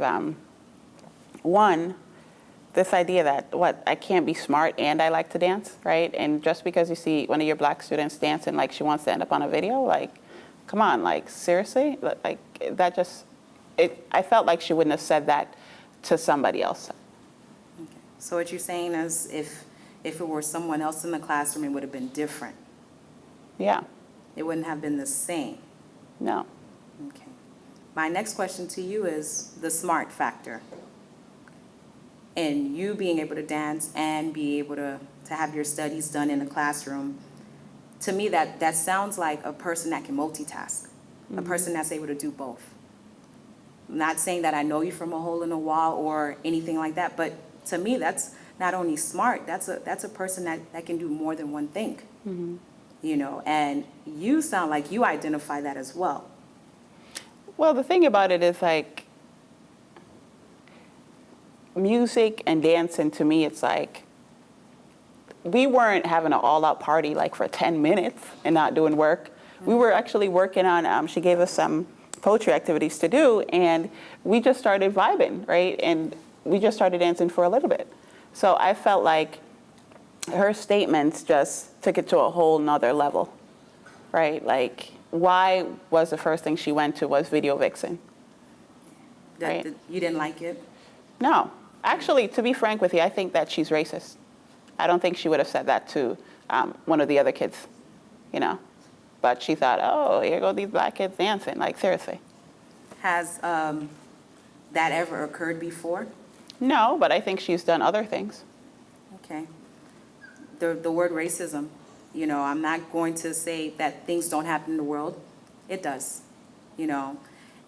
this idea that, I can't be smart and I like to dance, right? And just because you see one of your black students dancing like she wants to end up on a video, like, come on, like, seriously? Like, that just, I felt like she wouldn't have said that to somebody else. Okay. So what you're saying is if it were someone else in the classroom, it would have been different. Yeah. It wouldn't have been the same. No. Okay. My next question to you is the smart factor. And you being able to dance and be able to have your studies done in the classroom, to me that sounds like a person that can multitask, a person that's able to do both. I'm not saying that I know you from a hole in the wall or anything like that, but to me that's not only smart, that's a person that can do more than one thing. And you sound like you identify that as well. Well, the thing about it is, like, music and dancing, to me, it's like, we weren't having an all-out party like for 10 minutes and not doing work. We were actually working on, she gave us some poetry activities to do, and we just started vibing, right? And we just started dancing for a little bit. So I felt like her statements just took it to a whole nother level, right? Like, why was the first thing she went to was Video Vixen? Right? You didn't like it? No. Actually, to be frank with you, I think that she's racist. I don't think she would have said that to one of the other kids, But she thought, oh, here go these black kids dancing. Like, seriously. Has that ever occurred before? No, but I think she's done other things. Okay. The word racism, I'm not going to say that things don't happen in the world. It does,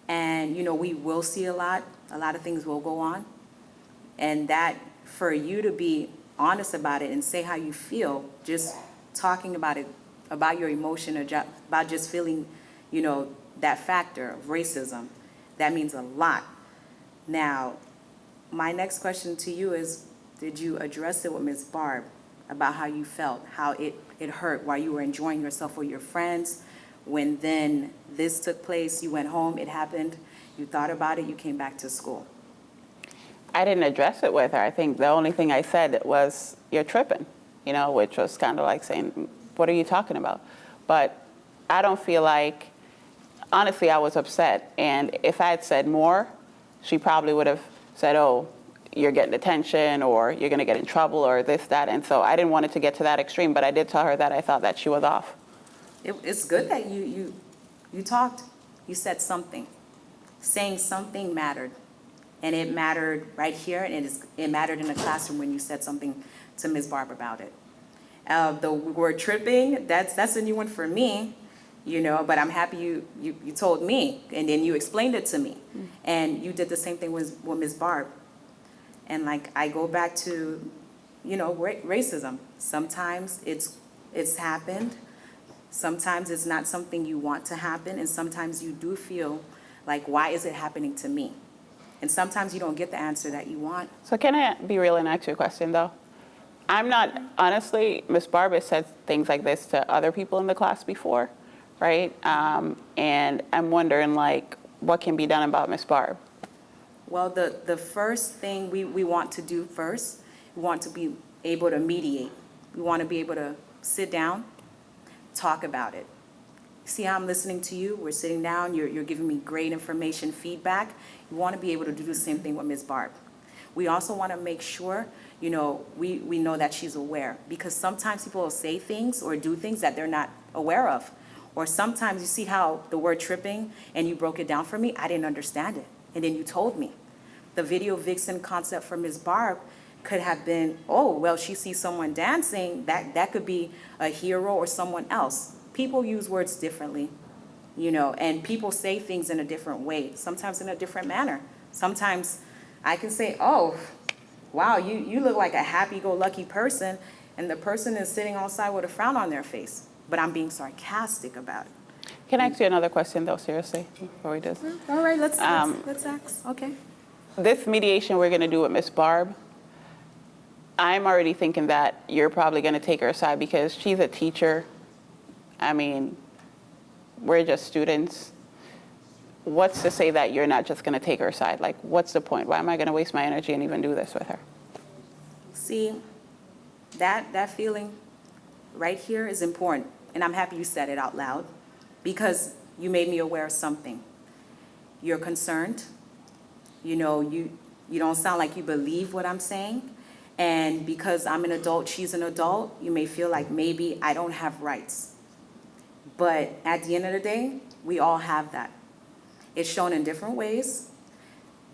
And, we will see a lot of things will go on. And that for you to be honest about it and say how you feel, just talking about it, about your emotion, or about just feeling, that factor of racism, that means a lot. Now, my next question to you is, did you address it with Ms. Barb about how you felt, how it hurt while you were enjoying yourself with your friends? When then this took place, you went home, it happened, you thought about it, you came back to school. I didn't address it with her. I think the only thing I said was, you're tripping, which was kind of like saying, what are you talking about? But I don't feel like, honestly, I was upset. And if I had said more, she probably would have said, oh, you're getting detention, or you're going to get in trouble, or this, that. And so I didn't want it to get to that extreme, but I did tell her that I thought that she was off. It's good that you talked. You said something. Saying something mattered. And it mattered right here, and it mattered in the classroom when you said something to Ms. Barb about it. The word tripping, that's a new one for me, but I'm happy you told me, and then you explained it to me. And you did the same thing with Ms. Barb. And like, I go back to, racism. Sometimes it's happened. Sometimes it's not something you want to happen, and sometimes you do feel like, why is it happening to me? And sometimes you don't get the answer that you want. So can I be real and ask you a question, though? I'm not, honestly, Ms. Barb has said things like this to other people in the class before, right? And I'm wondering, like, what can be done about Ms. Barb? Well, the first thing we want to do first, we want to be able to mediate. We want to be able to sit down, talk about it. See how I'm listening to you? We're sitting down, you're giving me great information, feedback. We want to be able to do the same thing with Ms. Barb. We also want to make sure, we know that she's aware, because sometimes people will say things or do things that they're not aware of. Or sometimes you see how the word tripping, and you broke it down for me, I didn't understand it, and then you told me. The video vixen concept for Ms. Barb could have been, oh, well, she sees someone dancing, that could be a hero or someone else. People use words differently, you know, and people say things in a different way, sometimes in a different manner. Sometimes I can say, oh, wow, you look like a happy-go-lucky person, and the person is sitting outside with a frown on their face, but I'm being sarcastic about it. Can I ask you another question, though, seriously, before we do? All right, let's ask. Okay. This mediation we're going to do with Miss Barb, I'm already thinking that you're probably going to take her aside because she's a teacher. I mean, we're just students. What's to say that you're not just going to take her aside? Like, what's the point? Why am I going to waste my energy and even do this with her? See, that feeling right here is important, and I'm happy you said it out loud because you made me aware of something. You're concerned. You know, you don't sound like you believe what I'm saying, and because I'm an adult, she's an adult, you may feel like maybe I don't have rights. But at the end of the day, we all have that. It's shown in different ways.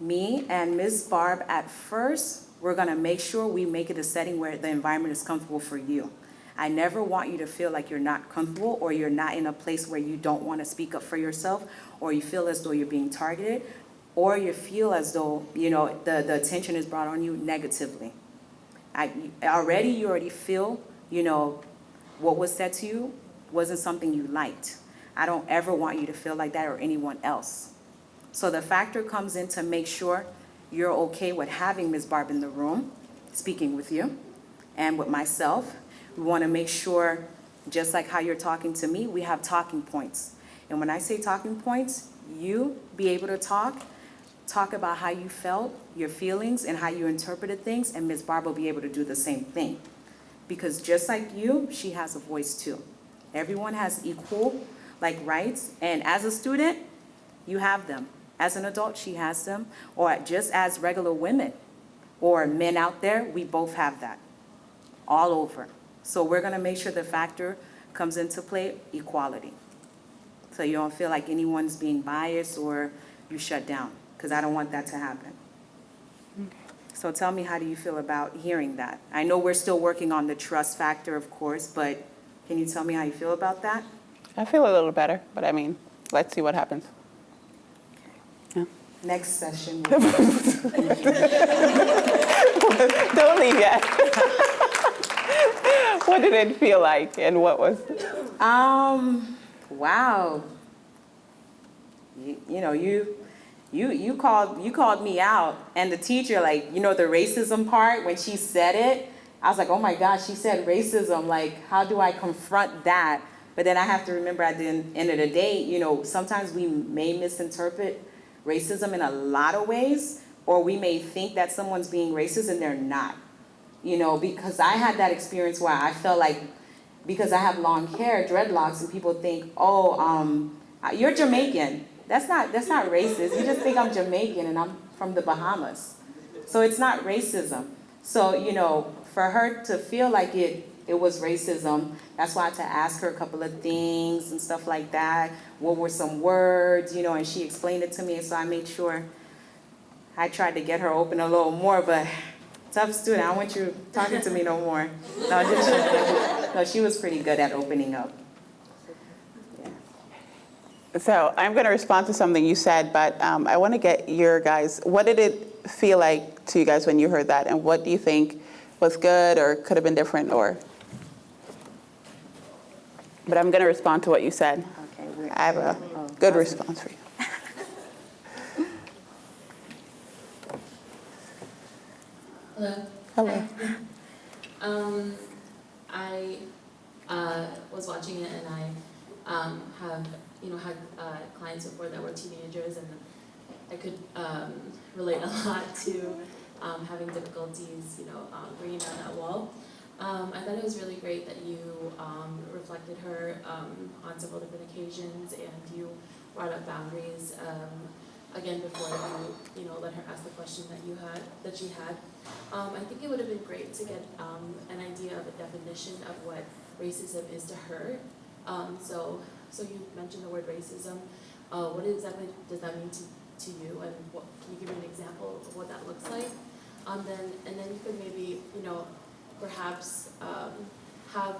Me and Ms. Barb, at first, we're gonna make sure we make it a setting where the environment is comfortable for you. I never want you to feel like you're not comfortable or you're not in a place where you don't wanna speak up for yourself, or you feel as though you're being targeted, or you feel as though, you know, the attention is brought on you negatively. You already feel, you know, what was said to you wasn't something you liked. I don't ever want you to feel like that or anyone else. So the factor comes in to make sure you're okay with having Ms. Barb in the room, speaking with you, and with myself. We want to make sure, just like how you're talking to me, we have talking points. And when I say talking points, you be able to talk about how you felt, your feelings, and how you interpreted things, and Ms. Barb will be able to do the same thing. Because just like you, she has a voice too. Everyone has equal rights, and as a student, you have them. As an adult, she has them, or just as regular women or men out there, we both have that, all over. So we're gonna make sure the factor comes into play, equality. So you don't feel like anyone's being biased or you shut down, because I don't want that to happen. Okay. So tell me, how do you feel about hearing that? I know we're still working on the trust factor, of course, but can you tell me how you feel about that? I feel a little better, but I mean, let's see what happens. Yeah. Next session. Don't leave yet. What did it feel like, and what was? Wow. You called me out, and the teacher, like, you know, the racism part, when she said it, I was like, oh my gosh, she said racism. Like, how do I confront that? But then I have to remember at the end of the day, you know, sometimes we may misinterpret racism in a lot of ways, or we may think that someone's being racist and they're not. You know, because I had that experience where I felt like, because I have long hair, dreadlocks, and people think, oh, you're Jamaican. That's not racist. You just think I'm Jamaican and I'm from the Bahamas. So it's not racism. So, you know, for her to feel like it was racism, that's why I had to ask her a couple of things and stuff like that. What were some words, you know, and she explained it to me, and so I made sure I tried to get her open a little more, but tough student, I don't want you talking to me no more. No, she was pretty good at opening up. So I'm going to respond to something you said, but I want to get your guys, what did it feel like to you guys when you heard that, and what do you think was good or could have been different, or? But I'm going to respond to what you said. Okay, I have a good response for you. Hello. Hello. I was watching it, and I have had clients before that were teenagers, and I could relate a lot to having difficulties, bringing down that wall. I thought it was really great that you reflected her on several different occasions, and you brought up boundaries again before you let her ask the question that she had. I think it would have been great to get an idea of a definition of what racism is to her. So you mentioned the word racism. What exactly does that mean to you, and can you give me an example of what that looks like? And then you could maybe perhaps have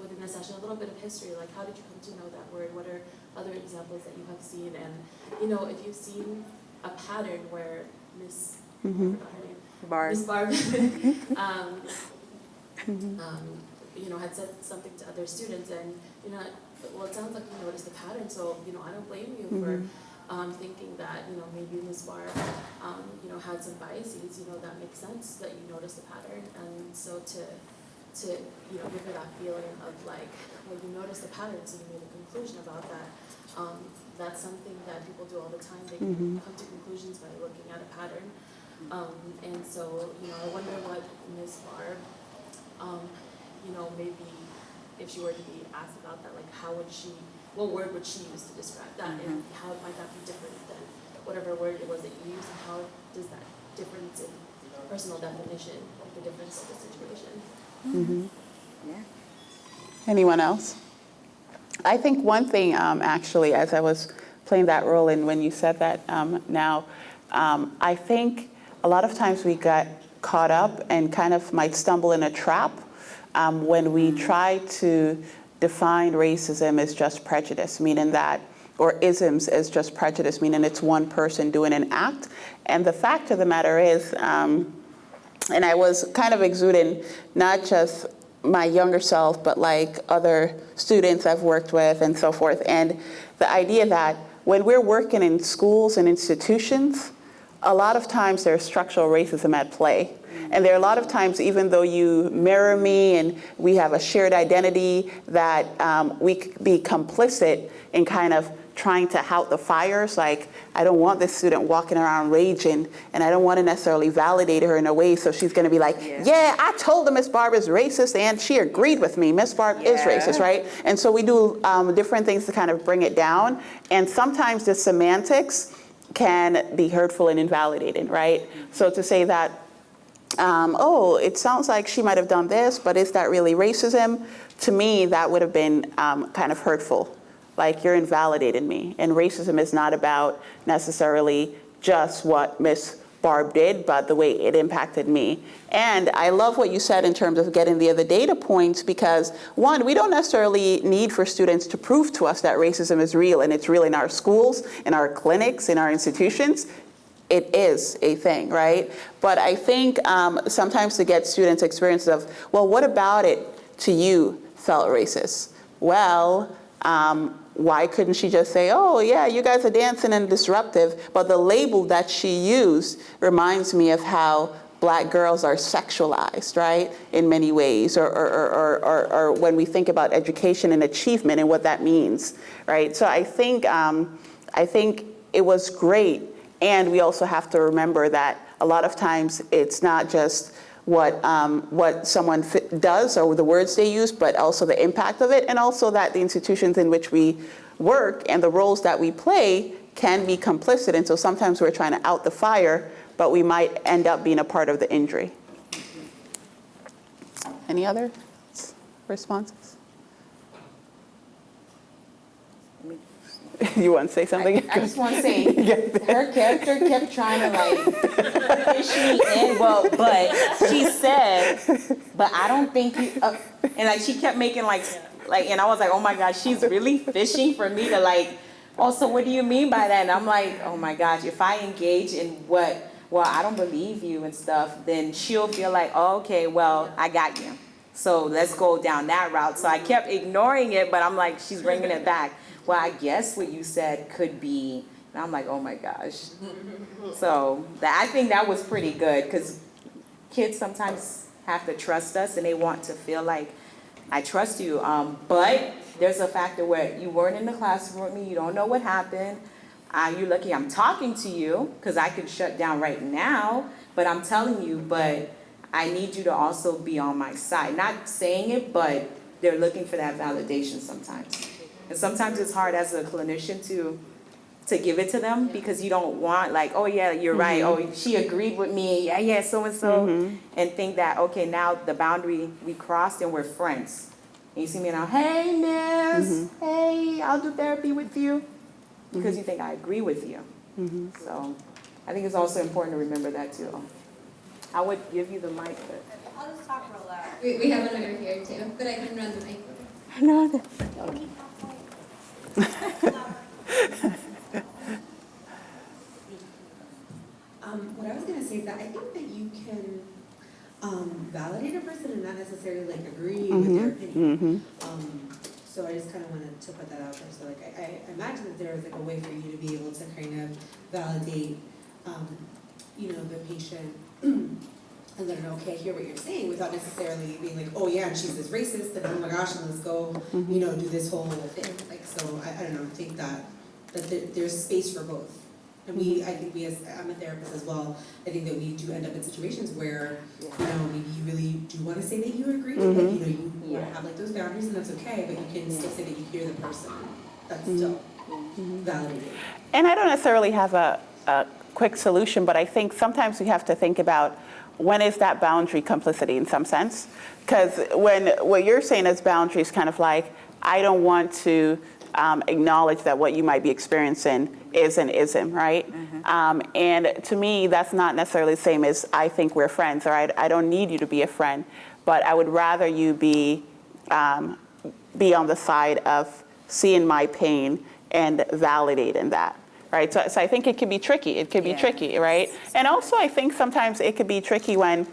within a session, a little bit of history, like how did you come to know that word? What are other examples that you have seen? And, you know, if you've seen a pattern where Miss Barb. Miss Barb you know, had said something to other students, and, you know, well, it sounds like you noticed a pattern, so, you know, I don't blame you for thinking that, you know, maybe Ms. Barr, you know, had some biases, you know, that makes sense that you noticed a pattern. And so to you know, give her that feeling of like, well, you noticed a pattern, so you made a conclusion about that. That's something that people do all the time. They come to conclusions by looking at a pattern. And so, you know, I wonder what Ms. Barr, you know, maybe if she were to be asked about that, like what word would she use to describe that, and how might that be different than whatever word it was that you used, and how does that difference in personal definition make a difference in the situation? Yeah. Anyone else? I think one thing, actually, as I was playing that role, and when you said that I think a lot of times we got caught up and kind of might stumble in a trap when we try to define racism as just prejudice, meaning that, or isms as just prejudice, meaning it's one person doing an act. And the fact of the matter is, and I was kind of exuding not just my younger self, but like other students I've worked with and so forth. And the idea that when we're working in schools and institutions, a lot of times there's structural racism at play. And there are a lot of times, even though you mirror me and we have a shared identity, that we could be complicit in kind of trying to out the fires. Like, I don't want this student walking around raging, and I don't want to necessarily validate her in a way so she's going to be like, yeah, I told her Miss Barb is racist, and she agreed with me. Miss Barb is racist, right? And so we do different things to kind of bring it down. And sometimes the semantics can be hurtful and invalidating, right? So to say that, oh, it sounds like she might have done this, but is that really racism? To me, that would have been kind of hurtful. Like, you're invalidating me. And racism is not about necessarily just what Miss Barb did, but the way it impacted me. And I love what you said in terms of getting the other data points, because one, we don't necessarily need for students to prove to us that racism is real, and it's real in our schools, in our clinics, in our institutions. It is a thing, right? But I think sometimes to get students experiences of, well, what about it to you felt racist? Well, why couldn't she just say, oh, yeah, you guys are dancing and disruptive? But the label that she used reminds me of how Black girls are sexualized, right, in many ways, or when we think about education and achievement and what that means, right? So I think it was great. And we also have to remember that a lot of times it's not just what someone does or the words they use, but also the impact of it, and also that the institutions in which we work and the roles that we play can be complicit. And so sometimes we're trying to out the fire, but we might end up being a part of the injury. Any other responses? You want to say something? I just want to say, her character kept trying to like fish me in. Well, but she said, but I don't think you. And like she kept making like, and I was like, oh my gosh, she's really fishing for me to like. Oh, so what do you mean by that? And I'm like, oh my gosh, if I engage in what, well, I don't believe you and stuff, then she'll feel like, oh, okay, well, I got you. So let's go down that route. So I kept ignoring it, but I'm like, she's bringing it back. Well, I guess what you said could be, and I'm like, oh my gosh. So I think that was pretty good, because kids sometimes have to trust us and they want to feel like, I trust you. But there's a factor where you weren't in the classroom with me, you don't know what happened. You're lucky I'm talking to you, because I could shut down right now, but I'm telling you, but I need you to also be on my side. Not saying it, but they're looking for that validation sometimes. And sometimes it's hard as a clinician to give it to them, because you don't want like, oh yeah, you're right. Oh, she agreed with me. Yeah, so-and-so. And think that, okay, now the boundary we crossed and we're friends. And you see me now, hey, miss, hey, I'll do therapy with you. Because you think I agree with you. So I think it's also important to remember that too. I would give you the mic, but I'll just talk real loud. We have another here too, but I can run the mic over. No. What I was gonna say is that I think that you can validate a person and not necessarily like agree with their opinion. So I just kind of wanted to put that out there. So like I imagine that there is like a way for you to be able to kind of validate, you know, the patient and let her know, okay, I hear what you're saying, without necessarily being like, oh yeah, and she's this racist, and oh my gosh, and let's go, you know, do this whole thing. Like, so I don't know, I think that there's space for both. And I think we as, I'm a therapist as well, I think that we do end up in situations where, you know, maybe you really do want to say that you agree, but you know, you want to have like those boundaries, and that's okay, but you can still say that you hear the person. That's still validated. And I don't necessarily have a quick solution, but I think sometimes we have to think about when is that boundary complicity in some sense? Because when what you're saying as boundary is kind of like, I don't want to acknowledge that what you might be experiencing is an ism, right? And to me, that's not necessarily the same as I think we're friends, or I don't need you to be a friend, but I would rather you be on the side of seeing my pain and validating that. Right, so I think it could be tricky. It could be tricky, right? And also, I think sometimes it could be tricky when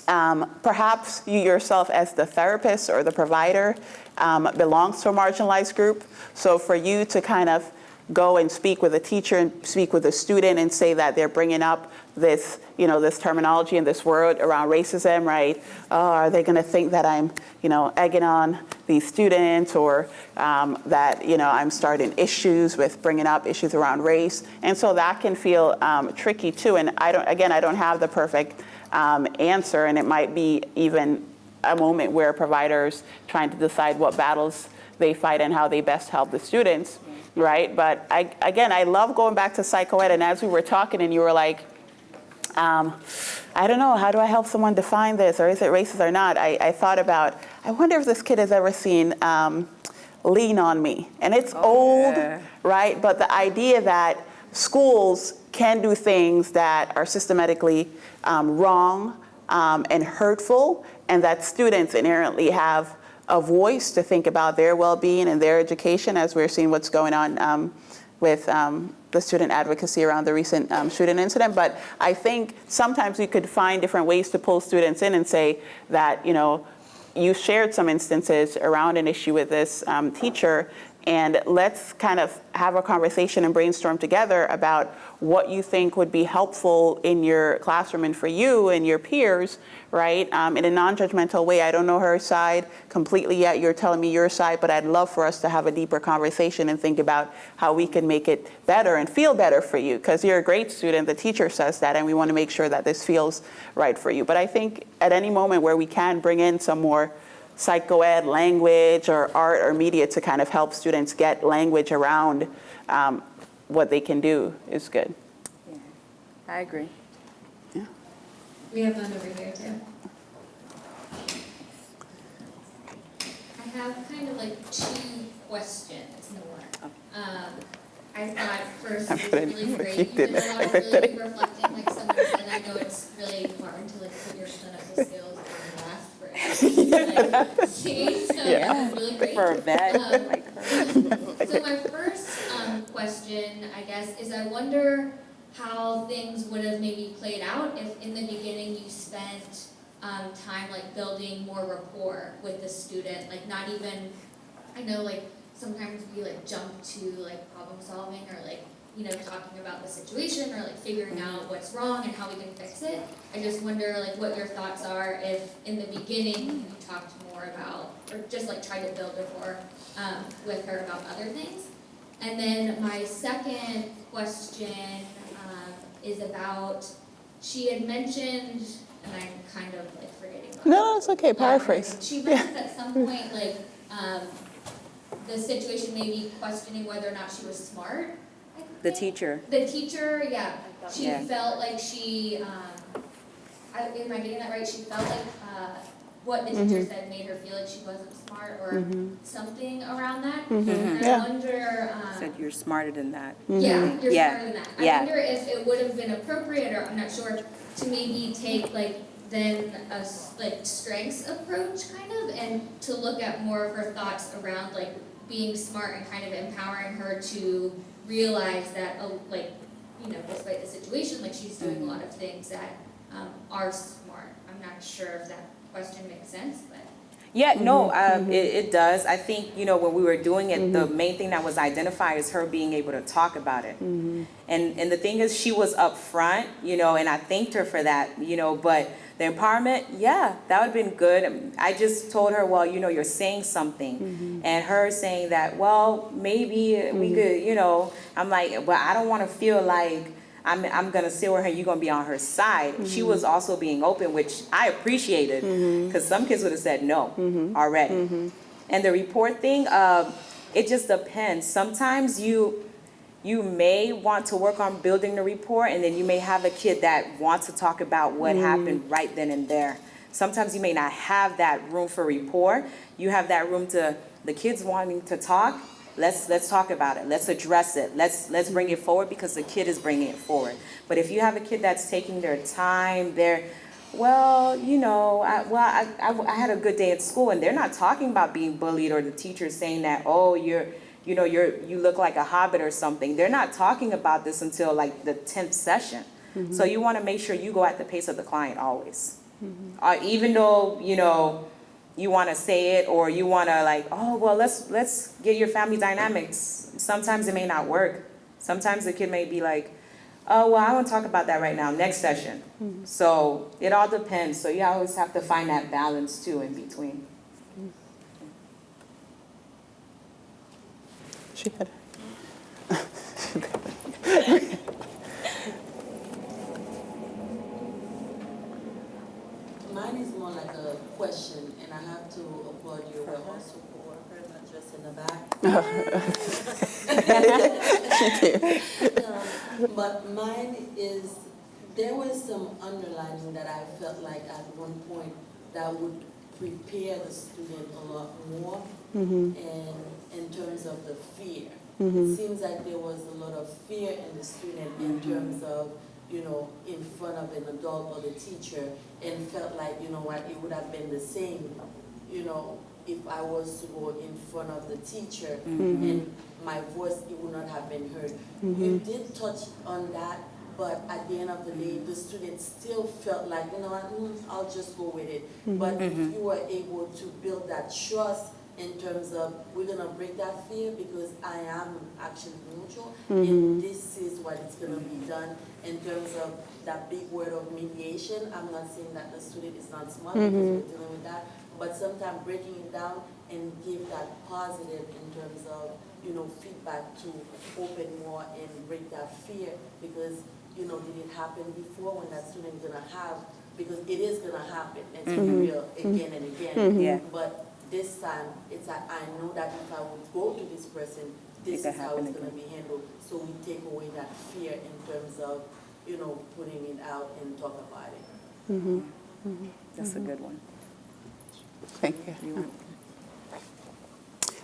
perhaps you yourself, as the therapist or the provider, belongs to a marginalized group. So for you to kind of go and speak with a teacher and speak with a student and say that they're bringing up this, you know, this terminology and this word around racism, right? Are they going to think that I'm, you know, egging on these students, or that, you know, I'm starting issues with bringing up issues around race? And so that can feel tricky too. And I don't have the perfect answer, and it might be even a moment where providers trying to decide what battles they fight and how they best help the students, right? But I love going back to psychoed, and as we were talking and you were like, I don't know, how do I help someone define this, or is it racist or not? I thought about, I wonder if this kid has ever seen Lean on Me. And it's old, right? But the idea that schools can do things that are systematically wrong and hurtful, and that students inherently have a voice to think about their well-being and their education, as we're seeing what's going on with the student advocacy around the recent shooting incident. But I think sometimes we could find different ways to pull students in and say that, you know, you shared some instances around an issue with this teacher, and let's kind of have a conversation and brainstorm together about what you think would be helpful in your classroom and for you and your peers, right? In a non-judgmental way. I don't know her side completely yet. You're telling me your side, but I'd love for us to have a deeper conversation and think about how we can make it better and feel better for you, because you're a great student. The teacher says that, and we want to make sure that this feels right for you. But I think at any moment where we can bring in some more psychoed language or art or media to kind of help students get language around what they can do is good. Yeah, I agree. Yeah. We have one over here too. I have kind of like two questions. I thought first it was really great. You did a lot of really reflecting, like someone said. I know it's really hard to like put your clinical skills on blast for everything, like singing. So that was really great. For a vet like her. So my first question, I guess, is I wonder how things would have maybe played out if in the beginning you spent time like building more rapport with the student, like not even, I know like sometimes we like jump to like problem solving or like, you know, talking about the situation or like figuring out what's wrong and how we can fix it. I just wonder like what your thoughts are if in the beginning you talked more about, or just like tried to build rapport with her about other things. And then my second question is about, she had mentioned, and I'm kind of like forgetting. No, it's okay, paraphrase. She mentioned at some point like the situation maybe questioning whether or not she was smart. The teacher. The teacher, yeah. She Yeah. felt like she, am I getting that right? She felt like what the teacher said made her feel like she wasn't smart or something around that. And I wonder... said you're smarter than that. Yeah, you're smarter than that. I Yeah. wonder if it would have been appropriate, or I'm not sure, to maybe take like than a like strengths approach kind of, and to look at more of her thoughts around like being smart and kind of empowering her to realize that like, you know, despite the situation, like she's doing a lot of things that are smart. I'm not sure if that question makes sense, but. Yeah, no, it does. I think, you know, when we were doing it, the main thing that was identified is her being able to talk about it. And the thing is, she was up front, you know, and I thanked her for that, you know, but the empowerment, yeah, that would have been good. I just told her, well, you know, you're saying something. And her saying that, well, maybe we could, you know, I'm like, well, I don't want to feel like I'm going to sit with her, you're going to be on her side. She was also being open, which I appreciated, because some kids would have said no already. And the report thing, it just depends. Sometimes you may want to work on building the report, and then you may have a kid that wants to talk about what happened right then and there. Sometimes you may not have that room for rapport. You have that room to the kids wanting to talk. Let's talk about it. Let's address it. Let's bring it forward because the kid is bringing it forward. But if you have a kid that's taking their time, well, you know, I had a good day at school, and they're not talking about being bullied or the teacher saying that, oh, you look like a hobbit or something. They're not talking about this until like the 10th session. So you want to make sure you go at the pace of the client always. Even though, you know, you want to say it, or you want to like, oh, well, let's get your family dynamics. Sometimes it may not work. Sometimes the kid may be like, oh, well, I want to talk about that right now, next session. So it all depends. So you always have to find that balance too in between. She had. Mine is more like a question, and I have to applaud you. We're also co-workers, not just in the back. But mine is, there was some underlining that I felt like at one point that would prepare the student a lot more, and in terms of the fear. It seems like there was a lot of fear in the student in terms of, you know, in front of an adult or the teacher, and felt like, you know what, it would have been the same, you know, if I was to go in front of the teacher and my voice, it would not have been heard. You did touch on that, but at the end of the day, the student still felt like, you know what, I'll just go with it. But if you were able to build that trust in terms of, we're going to break that fear because I am actually neutral, and this is what it's going to be done. In terms of that big word of mediation, I'm not saying that the student is not smart because we're dealing with that, but sometimes breaking it down and give that positive in terms of, you know, feedback to open more and break that fear, because, you know, did it happen before when that student is going to have, because it is going to happen, it's going to be real again and again, but this time, it's like, I know that if I would go to this person, this is how it's going to be handled. So we take away that fear in terms of, you know, putting it out and talk about it. That's a good one. Thank you.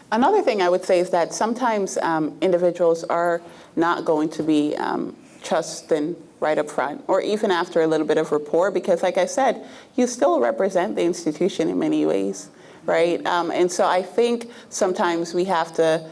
Another thing I would say is that sometimes individuals are not going to be trusting right up front, or even after a little bit of rapport, because like I said, you still represent the institution in many ways. Right? And so I think sometimes we have to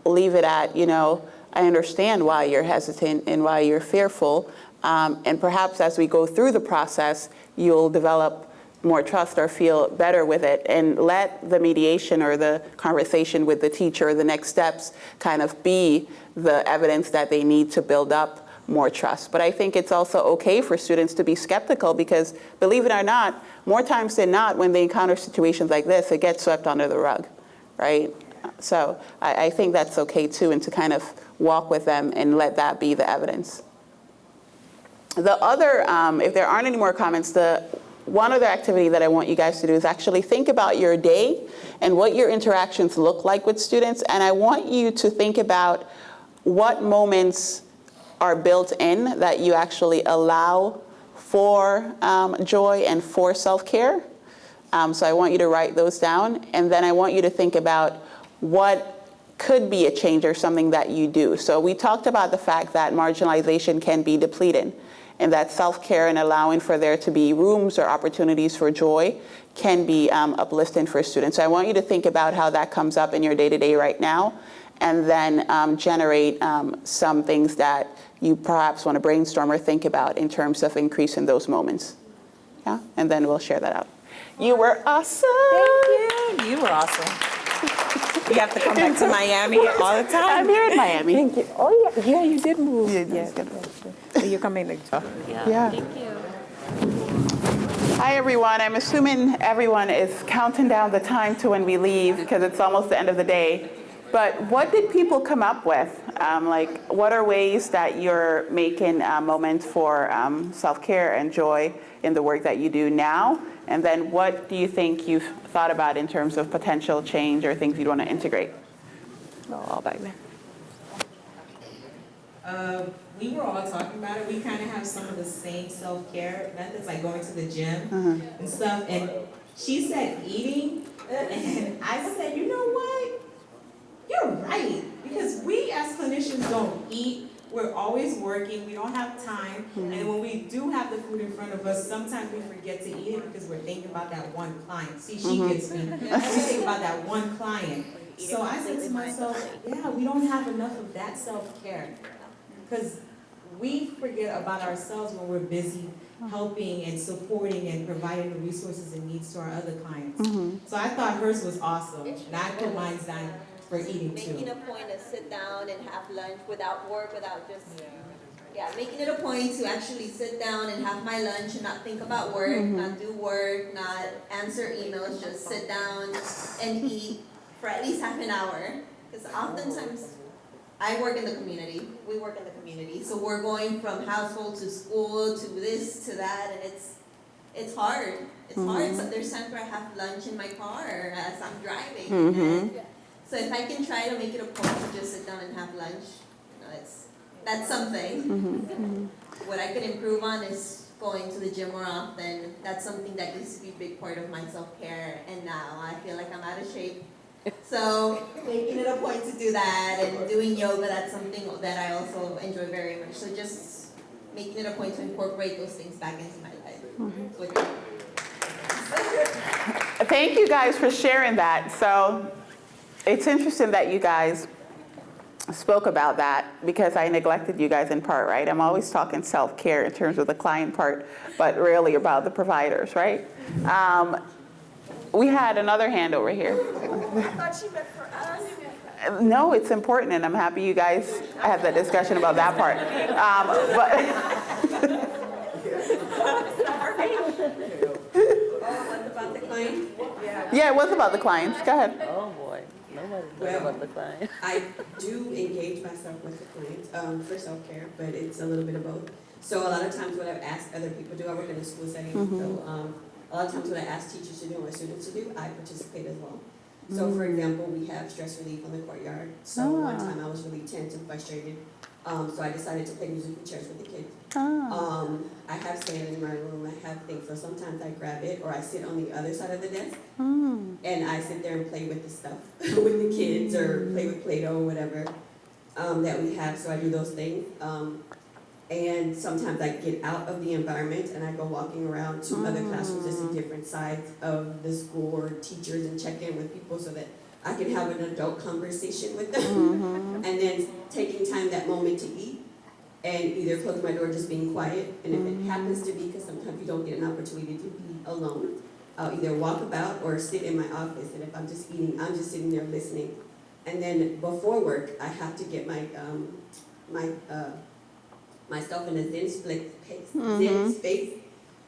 leave it at, you know, I understand why you're hesitant and why you're fearful. And perhaps as we go through the process, you'll develop more trust or feel better with it, and let the mediation or the conversation with the teacher, the next steps, kind of be the evidence that they need to build up more trust. But I think it's also okay for students to be skeptical, because believe it or not, more times than not, when they encounter situations like this, it gets swept under the rug, right? So I think that's okay too, and to kind of walk with them and let that be the evidence. The other, if there aren't any more comments, the one other activity that I want you guys to do is actually think about your day and what your interactions look like with students. And I want you to think about what moments are built in that you actually allow for joy and for self-care. So I want you to write those down. And then I want you to think about what could be a change or something that you do. So we talked about the fact that marginalization can be depleting, and that self-care and allowing for there to be rooms or opportunities for joy can be uplifting for students. So I want you to think about how that comes up in your day-to-day right now, and then generate some things that you perhaps want to brainstorm or think about in terms of increasing those moments. Yeah, and then we'll share that out. You were awesome. Thank you. You were awesome. You have to come back to Miami all the time. I'm here in Miami. Thank you. Oh yeah, yeah, you did move. Yeah. So you're coming to Yeah. Thank you. Hi everyone. I'm assuming everyone is counting down the time to when we leave because it's almost the end of the day. But what did people come up with? Like, what are ways that you're making moments for self-care and joy in the work that you do now? And then what do you think you've thought about in terms of potential change or things you'd want to integrate? all back there. We were all talking about it. We kind of have some of the same self-care methods, like going to the gym and stuff. And she said eating, and I said, you know what? You're right. Because we as clinicians don't eat. We're always working. We don't have time. And when we do have the food in front of us, sometimes we forget to eat it because we're thinking about that one client. See, she gets me. I think about that one client. So I said to myself, yeah, we don't have enough of that self-care. Because we forget about ourselves when we're busy helping and supporting and providing the resources and needs to our other clients. So I thought hers was awesome. And I put mine down for eating too. Making a point to sit down and have lunch without work, without just, making it a point to actually sit down and have my lunch and not think about work, not do work, not answer emails, just sit down and eat for at least half an hour. Because oftentimes, I work in the community, we work in the community, so we're going from household to school to this to that, and it's hard. It's hard. So there's times where I have lunch in my car as I'm driving. And so if I can try to make it a point to just sit down and have lunch, that's something. What I could improve on is going to the gym more often. That's something that used to be a big part of my self-care, and now I feel like I'm out of shape. So making it a point to do that and doing yoga, that's something that I also enjoy very much. So just making it a point to incorporate those things back into my life. Thank you guys for sharing that. So it's interesting that you guys spoke about that because I neglected you guys in part, right? I'm always talking self-care in terms of the client part, but really about the providers, right? We had another hand over here. I thought she meant for us. No, it's important, and I'm happy you guys had that discussion about that part. About the client? Yeah, it was about the clients. Go ahead. Oh boy, nobody knows about the client. I do engage myself with the clients for self-care, but it's a little bit of both. So a lot of times what I've asked other people to do, I work in a school setting, so a lot of times what I ask teachers to do or students to do, I participate as well. So for example, we have stress relief on the courtyard. So one time I was really tense and frustrated. So I decided to play musical chairs with the kids. I have sand in my room, I have things, so sometimes I grab it or I sit on the other side of the desk and I sit there and play with the stuff with the kids or play with Play-Doh or whatever that we have, so I do those things. And sometimes I get out of the environment and I go walking around to other classrooms to see different sides of the school or teachers and check in with people so that I can have an adult conversation with them. And then taking time that moment to eat and either close my door, just being quiet. And if it happens to be, because sometimes you don't get an opportunity to be alone, I'll either walk about or sit in my office. And if I'm just eating, I'm just sitting there listening. And then before work, I have to get myself in a zen space.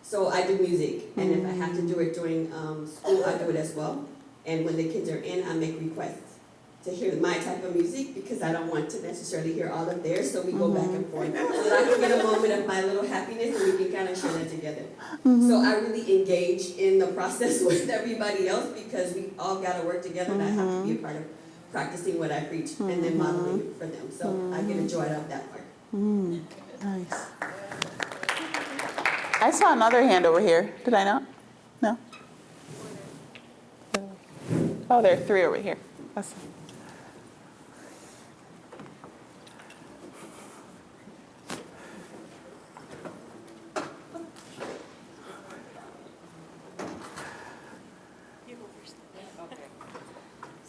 So I do music, and if I have to do it during school, I do it as well. And when the kids are in, I make requests to hear my type of music because I don't want to necessarily hear all of theirs, so we go back and forth. So that I can get a moment of my little happiness and we can kind of share that together. So I really engage in the process with everybody else because we all got to work together and I have to be a part of practicing what I preach and then modeling it for them. So I get a joy out of that part. Nice. I saw another hand over here. Did I not? No? Oh, there are three over here.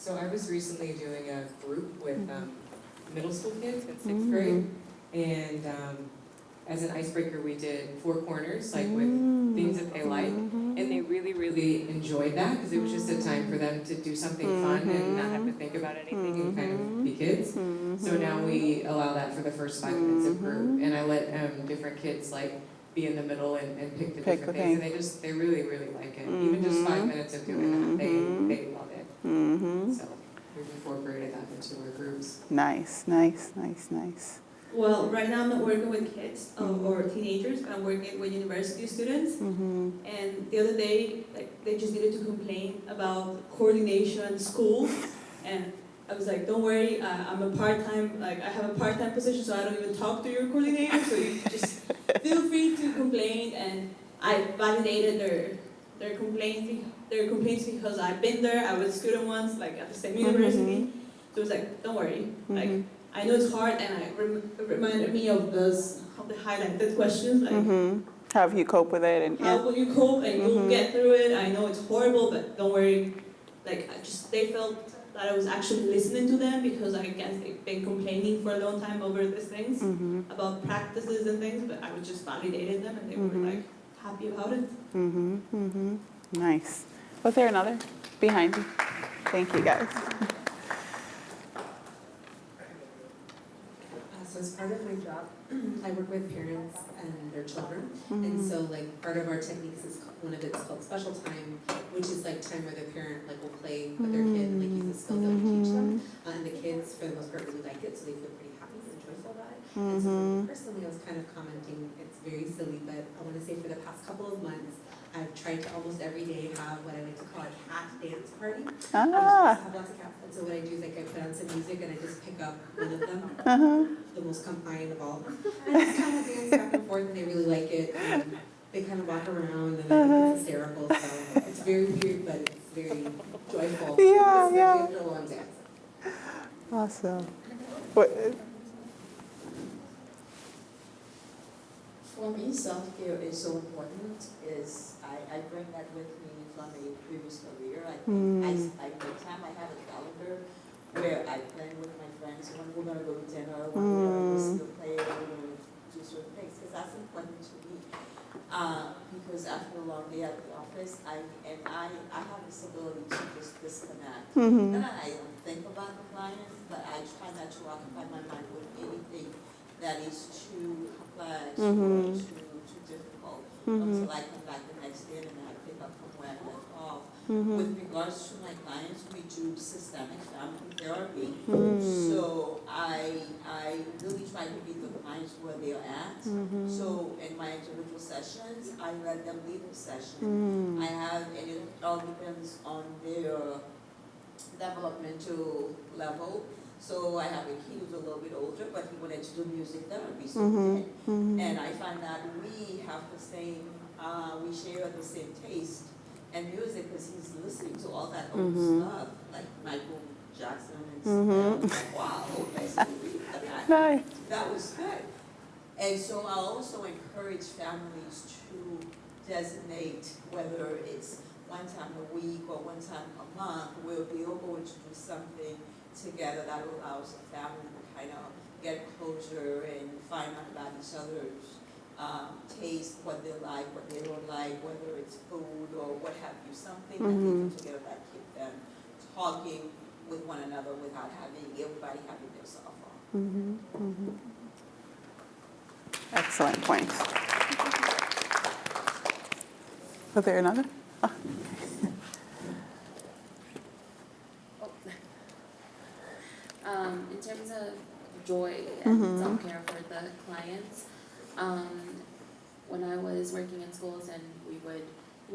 So I was recently doing a group with middle school kids in 6th grade, and as an icebreaker we did 4 corners, like with things that they like, and they really, really enjoyed that because it was just a time for them to do something fun and not have to think about anything and kind of be kids. So now we allow that for the first 5 minutes of group, and I let different kids like be in the middle and pick the different things, and they really, really like it. Even just 5 minutes of doing that, they love it. So we've incorporated that into our groups. Nice, nice, nice, nice. Well, right now I'm not working with kids or teenagers, but I'm working with university students. And the other day, like, they just needed to complain about coordination at school, and I was like, don't worry, I'm a part-time, like I have a part-time position, so I don't even talk to your coordinator, so you just feel free to complain. And I validated their complaints because I've been there. I was a student once, like at the same university. So it was like, don't worry, like I know it's hard, and it reminded me of the highlighted questions, like how have you cope with it? And how will you cope, and you'll get through it. I know it's horrible, but don't worry. Like they felt that I was actually listening to them, because I guess they've been complaining for a long time over these things about practices and things, but I was just validating them, and they were like happy about it. Nice. Was there another behind you? Thank you, guys. So as part of my job, I work with parents and their children, and so like part of our techniques is one of it's called special time, which is like time where the parent like will play with their kid and like use the skills that we teach them, and the kids for the most part really like it, so they feel pretty happy and joyful about it. And so for me personally, I was kind of commenting, it's very silly, but I want to say for the past couple of months, I've tried to almost every day have what I like to call a cat dance party. I just have lots of cats, and so what I do is like I put on some music and I just pick up one of them, the most compliant of all, and just kind of dance back and forth, and they really like it. And they kind of walk around, and I think it's hysterical. So it's very weird, but it's very joyful. Yeah, especially after a long dance. Awesome. What? For me, self-care is so important. I bring that with me from a previous career. I make time. I have a calendar where I plan with my friends when we're going to go to dinner, when we're going to go see a play, when we're going to do certain things, because that's important to me. Because after a long day at the office, I have this ability to just disconnect. And I don't think about the clients, but I try not to occupy my mind with anything that is too complex or too difficult until I come back the next day and then I pick up from where I left off. With regards to my clients, we do systemic family therapy. So I really try to meet the clients where they're at. So in my individual sessions, I let them lead the session. I have, and it all depends on their developmental level. So I have a kid who's a little bit older, but he wanted to do music therapy, so we did. And I find that we have the same, we share the same taste in music, because he's listening to all that old stuff, like Michael Jackson and stuff. Like, wow, okay, so Nice. that was good. And so I also encourage families to designate whether it's one time a week or one time a month, where we are going to do something together that allows the family to kind of get closure and find out about each other's taste, what they like, what they don't like, whether it's food or what have you, something that they do together that keep them talking with one another without having everybody having their cell phone. Excellent points. Was there another? Oh. In terms of joy and self-care for the clients, when I was working in schools and we would,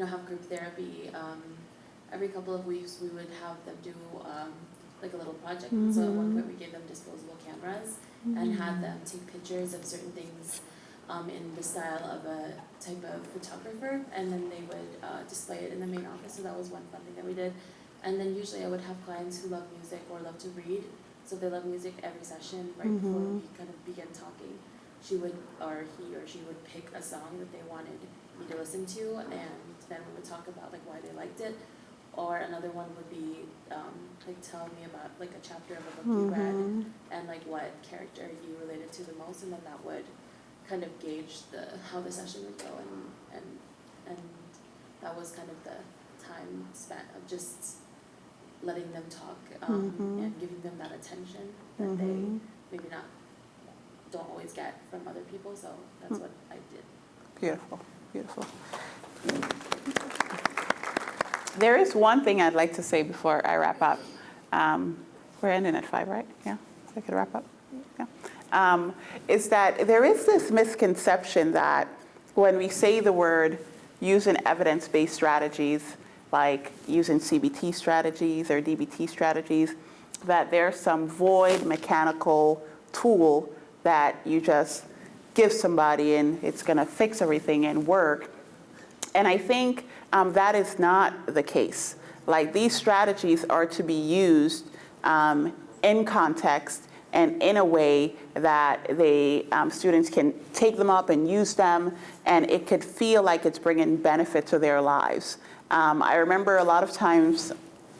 have group therapy, every couple of weeks we would have them do like a little project. So at one point we gave them disposable cameras and had them take pictures of certain things in the style of a type of photographer, and then they would display it in the main office. So that was one fun thing that we did. And then usually I would have clients who love music or love to read. So they love music every session. Right before we kind of begin talking, he or she would pick a song that they wanted me to listen to, and then we would talk about like why they liked it. or another one would be like telling me about like a chapter of a book you read and like what character you related to the most, and then that would kind of gauge how the session would go, and that was kind of the time spent of just letting them talk and giving them that attention that they maybe don't always get from other people. So that's what I did. Beautiful, beautiful. There is one thing I'd like to say before I wrap up. We're ending at 5, right? Yeah, I could wrap up. Yeah. Is that there is this misconception that when we say the word using evidence-based strategies, like using CBT strategies or DBT strategies, that there's some void mechanical tool that you just give somebody and it's going to fix everything and work. And I think that is not the case. Like, these strategies are to be used in context and in a way that students can take them up and use them, and it could feel like it's bringing benefit to their lives. I remember a lot of times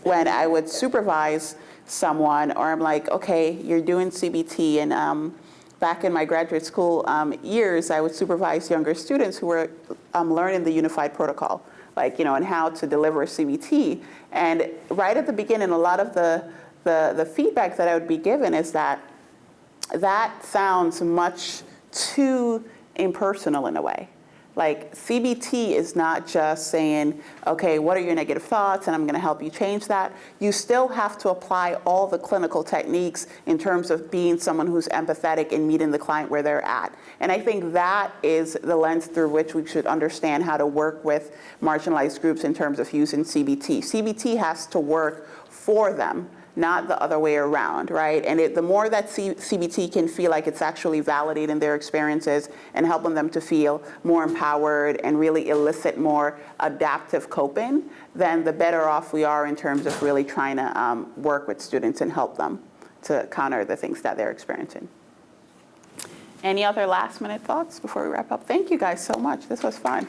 when I would supervise someone, or I'm like, okay, you're doing CBT, and back in my graduate school years, I would supervise younger students who were learning the unified protocol, like, and how to deliver CBT. And right at the beginning, a lot of the feedback that I would be given is that sounds much too impersonal in a way. Like, CBT is not just saying, okay, what are your negative thoughts, and I'm going to help you change that. You still have to apply all the clinical techniques in terms of being someone who's empathetic and meeting the client where they're at. And I think that is the lens through which we should understand how to work with marginalized groups in terms of using CBT. CBT has to work for them, not the other way around, right? And the more that CBT can feel like it's actually validating their experiences and helping them to feel more empowered and really elicit more adaptive coping, then the better off we are in terms of really trying to work with students and help them to counter the things that they're experiencing. Any other last minute thoughts before we wrap up? Thank you guys so much. This was fun.